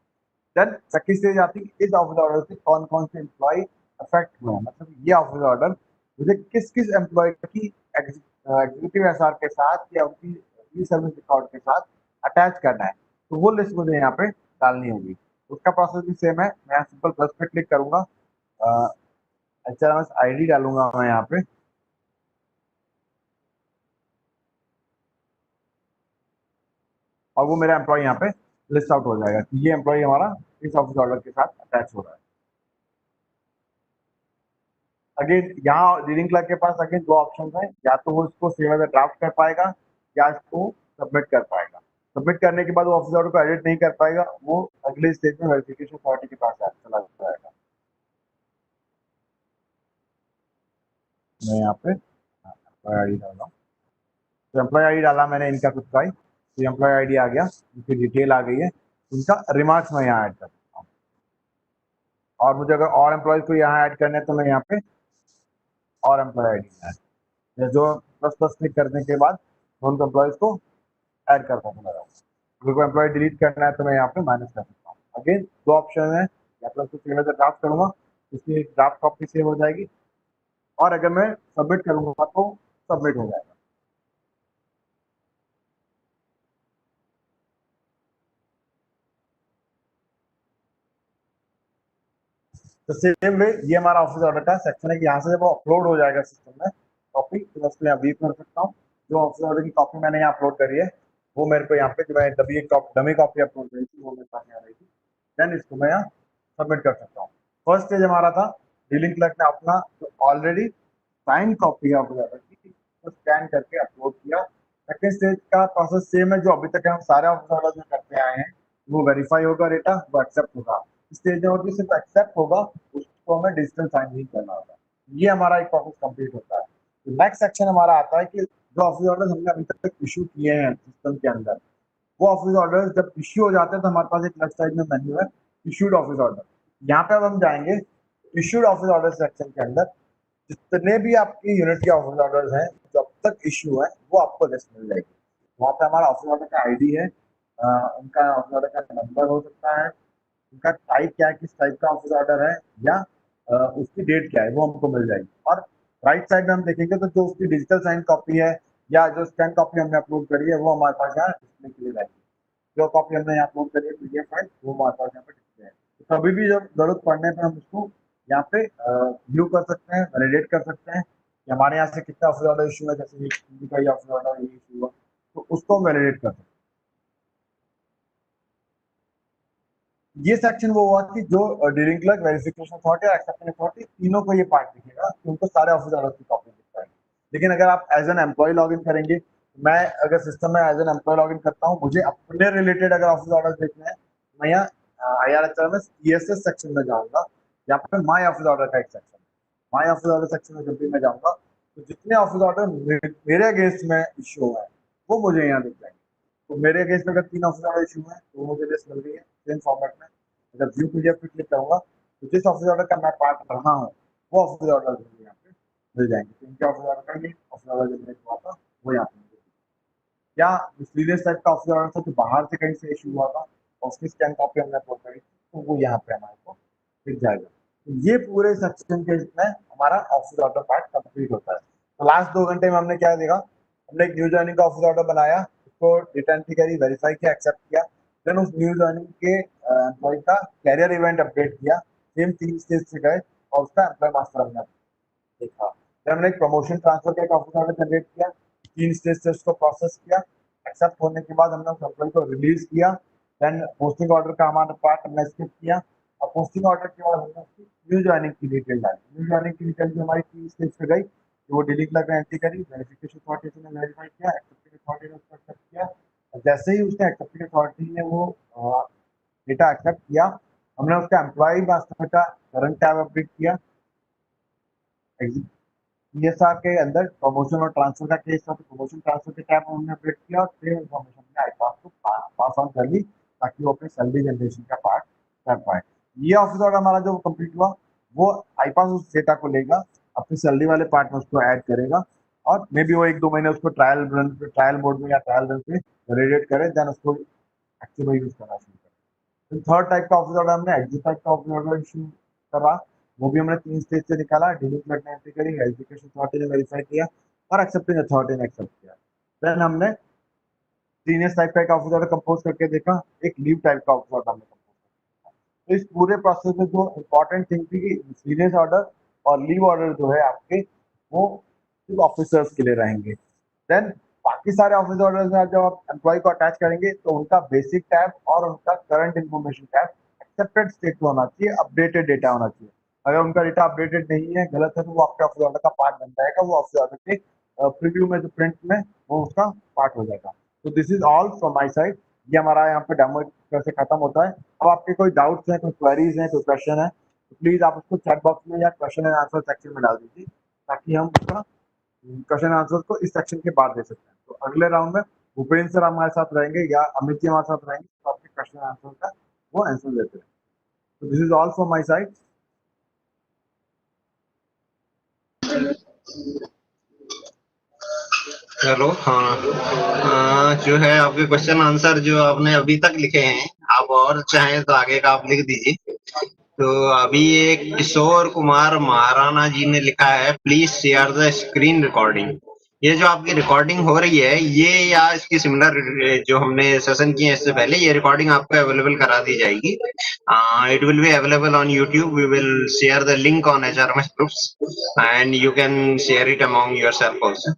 देन सेकंड स्टेज आती है कि इस ऑफिस ऑर्डर से कौन कौन से एम्प्लॉय अफेक्ट हुए हैं, मतलब ये ऑफिस ऑर्डर मुझे किस किस एम्प्लॉय की एग्जीक्यूटिव एसआर के साथ या उनकी ई सर्विस रिकॉर्ड के साथ अटैच करना है, तो वो लिस्ट मुझे यहाँ पे डालनी होगी। उसका प्रोसेस भी सेम है, मैं यहाँ सिंपल प्लस पे क्लिक करूंगा, एचआरएमएस आईडी डालूंगा मैं यहाँ पे, और वो मेरा एम्प्लॉय यहाँ पे लिस्ट आउट हो जाएगा कि ये एम्प्लॉय हमारा इस ऑफिस ऑर्डर के साथ अटैच हो रहा है। अगेन यहाँ डीलिंग क्लर्क के पास अगेन दो ऑप्शन है, या तो वो इसको सेव एज ड्राफ्ट कर पाएगा या इसको सबमिट कर पाएगा। सबमिट करने के बाद वो ऑफिस ऑर्डर को एडिट नहीं कर पाएगा, वो अगले स्टेज में वेरिफिकेशन अथॉरिटी के पास चला जाएगा। मैं यहाँ पे एम्प्लॉय आईडी डाल रहा हूँ, तो एम्प्लॉय आईडी डाला मैंने इनका खुद का ही, तो एम्प्लॉय आईडी आ गया, उनकी डिटेल आ गई है, उनका रिमार्क्स मैं यहाँ ऐड कर सकता हूँ। और मुझे अगर और एम्प्लॉयज को यहाँ ऐड करने हैं तो मैं यहाँ पे और एम्प्लॉय आईडी है जो प्लस प्लस क्लिक करने के बाद उन एम्प्लॉयज को ऐड कर सकता हूँ। अगर कोई एम्प्लॉय डिलीट करना है तो मैं यहाँ पे माइनस कर सकता हूँ। अगेन दो ऑप्शन है, या तो उसको ड्राफ्ट करूंगा, उसकी ड्राफ्ट कॉपी सेव हो जाएगी, और अगर मैं सबमिट करूंगा तो सबमिट हो जाएगा। तो सेम वे ये हमारा ऑफिस ऑर्डर का सेक्शन है कि यहाँ से जब वो अपलोड हो जाएगा सिस्टम में कॉपी, तो मैं उसको यहाँ व्यू कर सकता हूँ। जो ऑफिस ऑर्डर की कॉपी मैंने यहाँ अपलोड करी है वो मेरे को यहाँ पे जो मैं डमी कॉपी अपलोड करी थी वो मेरे पास यहाँ रही थी, देन इसको मैं यहाँ सबमिट कर सकता हूँ। फर्स्ट स्टेज हमारा था, डीलिंग क्लर्क ने अपना जो ऑलरेडी साइन कॉपी है ऑफिस ऑर्डर की उसको स्कैन करके अपलोड किया। सेकेंड स्टेज का प्रोसेस सेम है जो अभी तक हम सारे ऑफिस ऑर्डर में करते आए हैं, वो वेरीफाई होगा डेटा, वो एक्सेप्ट होगा। स्टेज में और सिर्फ एक्सेप्ट होगा, उसको हमें डिजिटल साइन नहीं करना होगा। ये हमारा एक प्रोसेस कंप्लीट होता है। तो नेक्स्ट सेक्शन हमारा आता है कि जो ऑफिस ऑर्डर हमने अभी तक इशू किए हैं सिस्टम के अंदर, वो ऑफिस ऑर्डर जब इश्यू हो जाते हैं तो हमारे पास एक लेफ्ट साइड में मेन्यू है इशूड ऑफिस ऑर्डर। यहाँ पे अब हम जाएंगे इशूड ऑफिस ऑर्डर सेक्शन के अंदर, जितने भी आपकी यूनिट के ऑफिस ऑर्डर हैं जो अब तक इशू है वो आपको लिस्ट मिल जाएगी। वहाँ पे हमारा ऑफिस ऑर्डर का आईडी है, उनका ऑफिस ऑर्डर का नंबर हो सकता है, उनका टाइप क्या है, किस टाइप का ऑफिस ऑर्डर है, या उसकी डेट क्या है वो हमको मिल जाएगी। और राइट साइड में हम देखेंगे तो जो उसकी डिजिटल साइन कॉपी है या जो स्कैन कॉपी हमने अपलोड करी है वो हमारे पास यहाँ डिस्प्ले के लिए रहेगी। जो कॉपी हमने यहाँ अपलोड करी है पीडीएफ फाइल वो हमारे पास यहाँ पे डिस्प्ले है। तो कभी भी जब जरूरत पड़ने पर हम उसको यहाँ पे व्यू कर सकते हैं, वैलिडेट कर सकते हैं कि हमारे यहाँ से कितना ऑफिस ऑर्डर इशू है, जैसे हिंदी का ये ऑफिस ऑर्डर ये इशू हुआ, तो उसको वैलिडेट कर सकते हैं। ये सेक्शन वो हुआ कि जो डीलिंग क्लर्क, वेरिफिकेशन अथॉरिटी और एक्सेप्टिंग अथॉरिटी तीनों को ये पार्ट दिखेगा कि उनको सारे ऑफिस ऑर्डर की कॉपी दिख पाएगी। लेकिन अगर आप as an employee log in करेंगे, मैं अगर सिस्टम में as an employee log in करता हूँ, मुझे अपने रिलेटेड अगर ऑफिस ऑर्डर देखना है, मैं यहाँ IRHR में ESS सेक्शन में जाऊंगा, यहाँ पे माई ऑफिस ऑर्डर का एक सेक्शन है। माई ऑफिस ऑर्डर सेक्शन में जब भी मैं जाऊंगा तो जितने ऑफिस ऑर्डर मेरे अगेंस्ट में इश्यू हुआ है वो मुझे यहाँ दिख जाएंगे। तो मेरे अगेंस्ट में अगर 3 ऑफिस ऑर्डर इशू है तो मुझे लिस्ट मिल रही है सेम फॉर्मेट में। अगर व्यू पीडीएफ पे क्लिक करूंगा तो जिस ऑफिस ऑर्डर का मैं पार्ट रहा हूँ वो ऑफिस ऑर्डर मुझे यहाँ पे मिल जाएंगे। तो इनके ऑफिस ऑर्डर का ये ऑफिस ऑर्डर जो मेरे हुआ था वो यहाँ पे मिल जाएगा। या मिसलीनियस टाइप का ऑफिस ऑर्डर था जो बाहर से कहीं से इशू हुआ था और उसकी स्कैन कॉपी हमने अपलोड करी थी तो वो यहाँ पे हमारे को दिख जाएगा। तो ये पूरे सेक्शन के इसमें हमारा ऑफिस ऑर्डर पार्ट कंप्लीट होता है। तो लास्ट 2 घंटे में हमने क्या देखा, हमने एक न्यू जॉइनिंग का ऑफिस ऑर्डर बनाया, उसको डेटा एंट्री करी, वेरीफाई किया, एक्सेप्ट किया, देन उस न्यू जॉइनिंग के एम्प्लॉय का कैरियर इवेंट अपडेट किया, सेम 3 स्टेज से गए और उसका एम्प्लॉय मास्टर हमने देखा। फिर हमने एक प्रमोशन ट्रांसफर का एक ऑफिस ऑर्डर जनरेट किया, 3 स्टेज से उसको प्रोसेस किया, एक्सेप्ट होने के बाद हमने उस एम्प्लॉय को रिलीज किया, देन पोस्टिंग ऑर्डर का हमारा पार्ट हमने स्किप किया और पोस्टिंग ऑर्डर के बाद हमने उसकी न्यू जॉइनिंग की डिटेल डाली। न्यू जॉइनिंग की डिटेल जो हमारी 3 स्टेज पे गई, तो वो डीलिंग क्लर्क ने एंट्री करी, वेरिफिकेशन अथॉरिटी ने वेरीफाई किया, एक्सेप्टिंग अथॉरिटी ने उसको एक्सेप्ट किया। जैसे ही उसने एक्सेप्टिंग अथॉरिटी ने वो डेटा एक्सेप्ट किया, हमने उसका एम्प्लॉय मास्टर का करंट टैब अपडेट किया, ESR के अंदर प्रमोशन और ट्रांसफर का केस था तो प्रमोशन ट्रांसफर के टैब हमने अपडेट किया और सेम इन्फॉर्मेशन हमने आईपास को पास ऑन कर ली ताकि वो अपने सैलरी जनरेशन का पार्ट कर पाए। ये ऑफिस ऑर्डर हमारा जो कंप्लीट हुआ वो आईपास उस डेटा को लेगा, अपनी सैलरी वाले पार्ट में उसको ऐड करेगा और मे बी वो 1-2 महीने उसको ट्रायल मोड में या ट्रायल रन पे वैलिडेट करे, देन उसको एक्टिव यूज करना शुरू करें। थर्ड टाइप का ऑफिस ऑर्डर हमने एग्जिट टाइप का ऑफिस ऑर्डर इशू करा, वो भी हमने 3 स्टेज से निकाला, डीलिंग क्लर्क ने एंट्री करी, वेरिफिकेशन अथॉरिटी ने वेरीफाई किया और एक्सेप्टिंग अथॉरिटी ने एक्सेप्ट किया। देन हमने सीनियर टाइप का एक ऑफिस ऑर्डर कंपोज करके देखा, एक लीव टाइप का ऑफिस ऑर्डर हमने कंपोज किया। तो इस पूरे प्रोसेस में जो इंपॉर्टेंट थिंग थी कि सीनियर ऑर्डर और लीव ऑर्डर जो है आपके वो सिर्फ ऑफिसर्स के लिए रहेंगे। देन बाकी सारे ऑफिस ऑर्डर्स में जब आप एम्प्लॉय को अटैच करेंगे तो उनका बेसिक टैब और उनका current information tab accepted state में होना चाहिए, अपडेटेड डेटा होना चाहिए। अगर उनका डेटा अपडेटेड नहीं है, गलत है, तो वो आपके ऑफिस ऑर्डर का पार्ट बन जाएगा, वो ऑफिस ऑर्डर के प्रीव्यू में जो प्रिंट में वो उसका पार्ट हो जाएगा। तो this is all from my side. ये हमारा यहाँ पे डेमो कैसे खत्म होता है। अब आपके कोई डाउट्स हैं, कोई क्वेरीज हैं, कोई क्वेश्चन है तो प्लीज आप उसको चैट बॉक्स में या क्वेश्चन एंड आंसर सेक्शन में डाल दीजिए ताकि हम उसका क्वेश्चन आंसर को इस सेक्शन के बाद दे सकते हैं। तो अगले राउंड में भूपेंद्र सर हमारे साथ रहेंगे या अमित जी हमारे साथ रहेंगे तो आपके क्वेश्चन आंसर का वो आंसर देते हैं। तो this is all from my side. Hello. हाँ, जो है आपके क्वेश्चन आंसर जो आपने अभी तक लिखे हैं, आप और चाहें तो आगे का आप लिख दीजिए। तो अभी एक किशोर कुमार महाराणा जी ने लिखा है, please share the screen recording. ये जो आपकी रिकॉर्डिंग हो रही है ये या इसकी सिमिलर जो हमने सेशन किए इससे पहले, ये रिकॉर्डिंग आपको अवेलेबल करा दी जाएगी। It will be available on YouTube. We will share the link on HRMS groups and you can share it among yourself also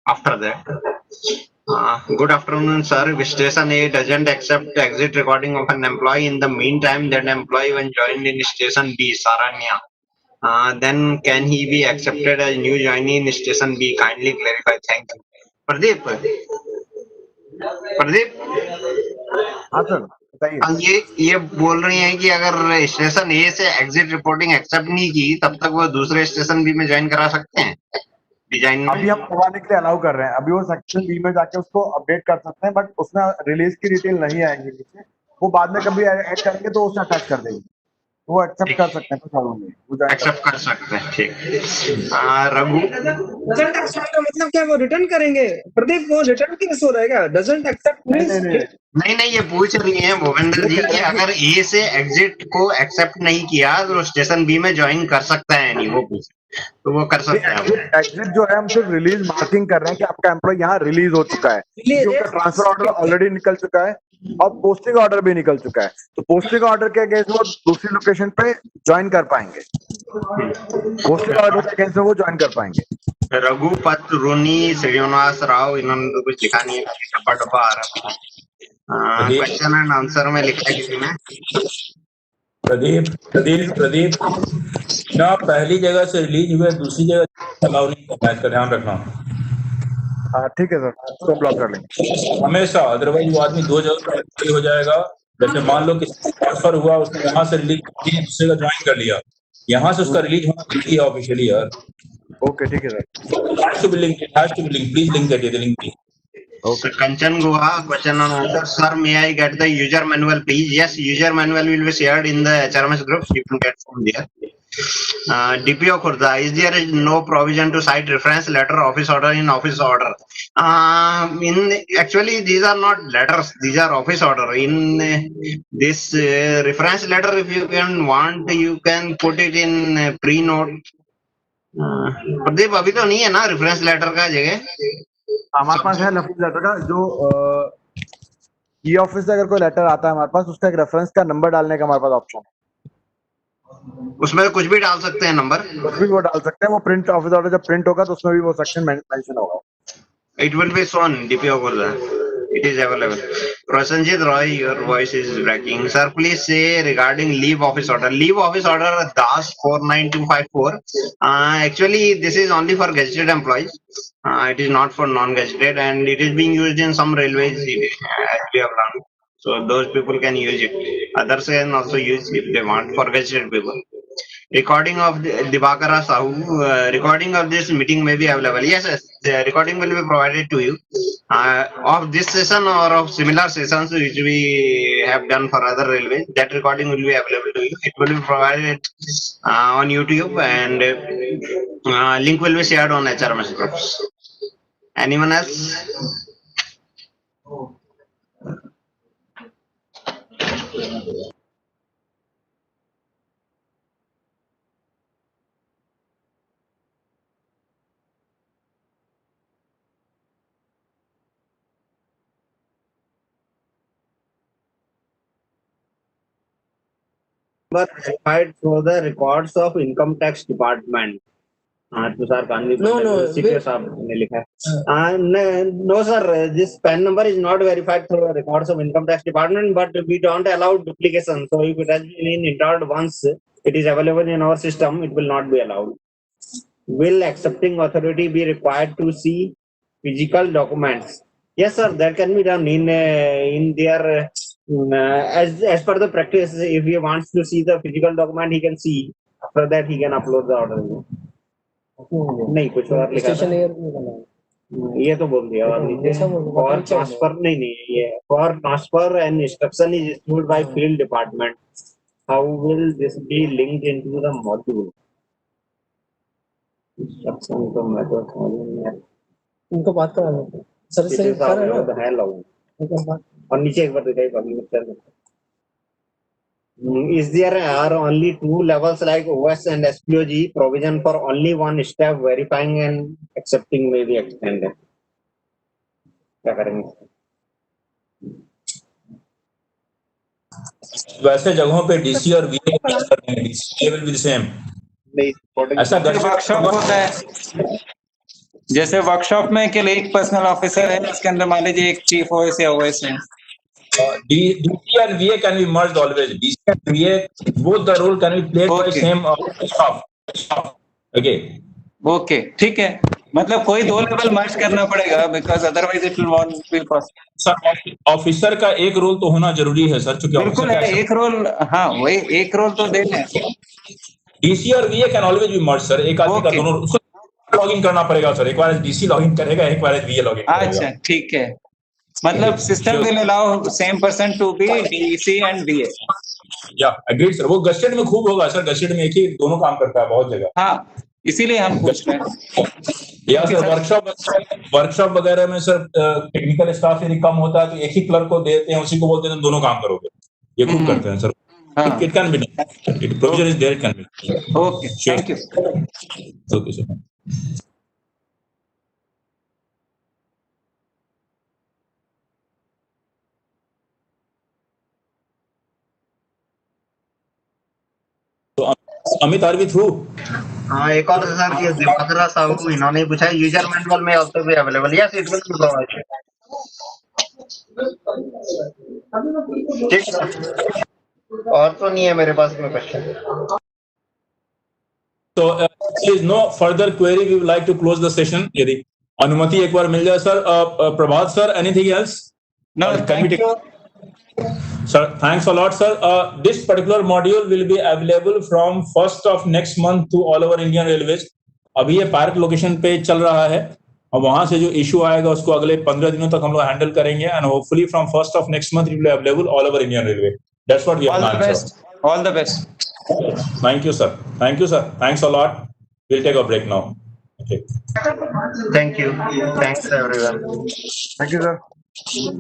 after that. Good afternoon, sir. If station A doesn't accept exit recording of an employee in the meantime that employee when joined in station B, Saranya, then can he be accepted as new joinee in station B? Kindly clarify. Thank you. Pradeep. हाँ sir बताइए। ये बोल रही हैं कि अगर station ए से exit reporting accept नहीं की तब तक वो दूसरे स्टेशन बी में ज्वाइन करा सकते हैं डिजाइन। अभी हम करवाने के लिए अलाउ कर रहे हैं, अभी वो सेक्शन बी में जाके उसको अपडेट कर सकते हैं, बट उसमें रिलीज की डिटेल नहीं आएंगी नीचे, वो बाद में कभी ऐड करेंगे तो उससे अटैच कर देंगे। वो एक्सेप्ट कर सकते हैं, तो प्रॉब्लम नहीं, वो join कर एक्सेप्ट कर सकते हैं, ठीक। रघु, डजंट एक्सेप्ट का मतलब क्या, वो रिटर्न करेंगे? प्रदीप वो रिटर्न केस हो रहा है क्या? डजंट एक्सेप्ट नहीं मींस नहीं नहीं नहीं ये पूछ रही है भूपेंद्र जी कि अगर ए से एग्जिट को एक्सेप्ट नहीं किया तो स्टेशन बी में ज्वाइन कर सकता है नहीं, वो पूछ, तो वो कर सकता है। एग्जिट जो है हम सिर्फ रिलीज मार्किंग कर रहे हैं कि आपका एम्प्लॉय यहाँ रिलीज हो चुका है, क्योंकि उनका ट्रांसफर ऑर्डर ऑलरेडी निकल चुका है और पोस्टिंग ऑर्डर भी निकल चुका है, तो पोस्टिंग ऑर्डर के अगेंस्ट वो दूसरी लोकेशन पे ज्वाइन कर पाएंगे, पोस्टिंग ऑर्डर के अगेंस्ट वो ज्वाइन कर पाएंगे। रघुपत, रोनी, श्रीनिवास राव, इन्होंने तो कुछ लिखा नहीं है, डब्बा डब्बा आ रहा है। क्वेश्चन एंड आंसर में लिखा है किसी ने। प्रदीप ना पहली जगह से रिलीज हुए दूसरी जगह अलाउ नहीं करना है, इसका ध्यान रखना। हाँ ठीक है सर, उसको ब्लॉक कर लेंगे हमेशा, अदरवाइज वो आदमी दो जगह पर रिलीज हो जाएगा। जैसे मान लो किसी ट्रांसफर हुआ, उसने यहाँ से रिलीज दूसरे का ज्वाइन कर लिया, यहाँ से उसका रिलीज होना जरूरी है ऑफिशियली यार। ओके ठीक है sir, has to be linked, please link the link please. So, Kanchan Guha, question and answer. Sir, may I get the user manual, please? Yes, user manual will be shared in the HRMS group. You can get from there. DPO Khurda, is there no provision to cite reference letter, office order in office order? Actually, these are not letters; these are office order. In this reference letter, if you can want, you can put it in pre-note. Pradeep अभी तो नहीं है ना reference letter का जगह? हमारे पास है reference letter का, जो ई ऑफिस से अगर कोई लेटर आता है हमारे पास, उसका एक रेफरेंस का नंबर डालने का हमारे पास ऑप्शन है, उसमें कुछ भी डाल सकते हैं नंबर, कुछ भी वो डाल सकते हैं। वो प्रिंट ऑफिस ऑर्डर जब प्रिंट होगा तो उसमें भी वो सेक्शन मेंशन होगा। it will be shown DPO Khurda. It is available. Prasanjit Roy, your voice is breaking. Sir, please say regarding leave office order. Leave office order DAS 49254. Actually, this is only for gazetted employees. It is not for non-gazetted, and it is being used in some railways as we have learned. So those people can use it. Others can also use if they want for gazetted people. Recording of Dibakara Sahu, recording of this meeting may be available. Yes, the recording will be provided to you of this session or of similar sessions which we have done for other railways. That recording will be available to you. It will be provided on YouTube, and link will be shared on HRMS groups. Anyone else? Verified through the records of income tax department. Tushar Gandhi CPO साहब ने लिखा है. No sir, this PAN number is not verified through the records of income tax department, but we don't allow duplication. So if it has been entered once, it is available in our system, it will not be allowed. Will accepting authority be required to see physical documents? Yes sir, that can be done in their as per the practice. If he wants to see the physical document, he can see. After that, he can upload the order. नहीं कुछ और लिखा था, ये तो बोल दिया। और फॉर ट्रांसफर नहीं, ये for transfer and instruction is issued by field department. How will this be linked into the module? Instruction तो मैं तो समझ नहीं आया, उनको बात करा दो सर से है लॉग। और नीचे एक बार दिखाई public. Is there are only two levels like OS and SPOG? Provision for only one step verifying and accepting may be extended. क्या करेंगे? वैसे जगहों पे DC और VA DC will be the same. ऐसा वर्कशॉप होता है, जैसे वर्कशॉप में के लिए एक पर्सनल ऑफिसर है, इसके अंदर मान लीजिए एक चीफ OS या OS है. DC and VA can be merged always. DC and VA, both the role can be played by same staff. Okay. Okay ठीक है, मतलब कोई दो लेवल मर्ज करना पड़ेगा, because otherwise it will not be possible. Sir officer का एक role तो होना जरूरी है सर, क्योंकि बिल्कुल है एक रोल. हाँ वही एक रोल तो देना है. DC और VA can always be merge sir. एक आदमी का दोनों उसको लॉगिन करना पड़ेगा सर. एक बार DC लॉगिन करेगा, एक बार VA लॉगिन करेगा. अच्छा ठीक है, मतलब system will allow same person to be DC and VA. या एग्रीड सर, वो गस्टेड में खूब होगा सर, गस्टेड में एक ही दोनों काम करता है बहुत जगह। हाँ, इसीलिए हम पूछ रहे हैं। या सर वर्कशॉप वगैरह में सर टेक्निकल स्टाफ यदि कम होता है तो एक ही क्लर्क को देते हैं, उसी को बोलते हैं दोनों काम करोगे, ये खूब करते हैं सर। हाँ। It can be done, it provision is there, it can be. Okay, thank you. Okay sir. तो अमित, आर वी थ्रू? हाँ, एक और सर ये दिवाकरा साहू इन्होंने पूछा है यूजर मैनुअल में also be available, yes it will be provided. ठीक, और तो नहीं है मेरे पास में question. So there is no further query, we would like to close the session. यदि अनुमति एक बार मिल जाए sir. Prabhat sir, anything else? No, thank you. Sir, thanks a lot, sir. This particular module will be available from 1st of next month to all over Indian Railways. अभी ये park location पे चल रहा है और वहां से जो इशू आएगा उसको अगले 15 दिनों तक हम लोग हैंडल करेंगे, and hopefully from 1st of next month it will be available all over Indian Railway. That's what we have All the planned, best. All the best. Thank you, sir. Thank you, sir. Thanks a lot. We'll take a break now. Okay. Thank you. Thanks everyone. Thank you, sir. Ji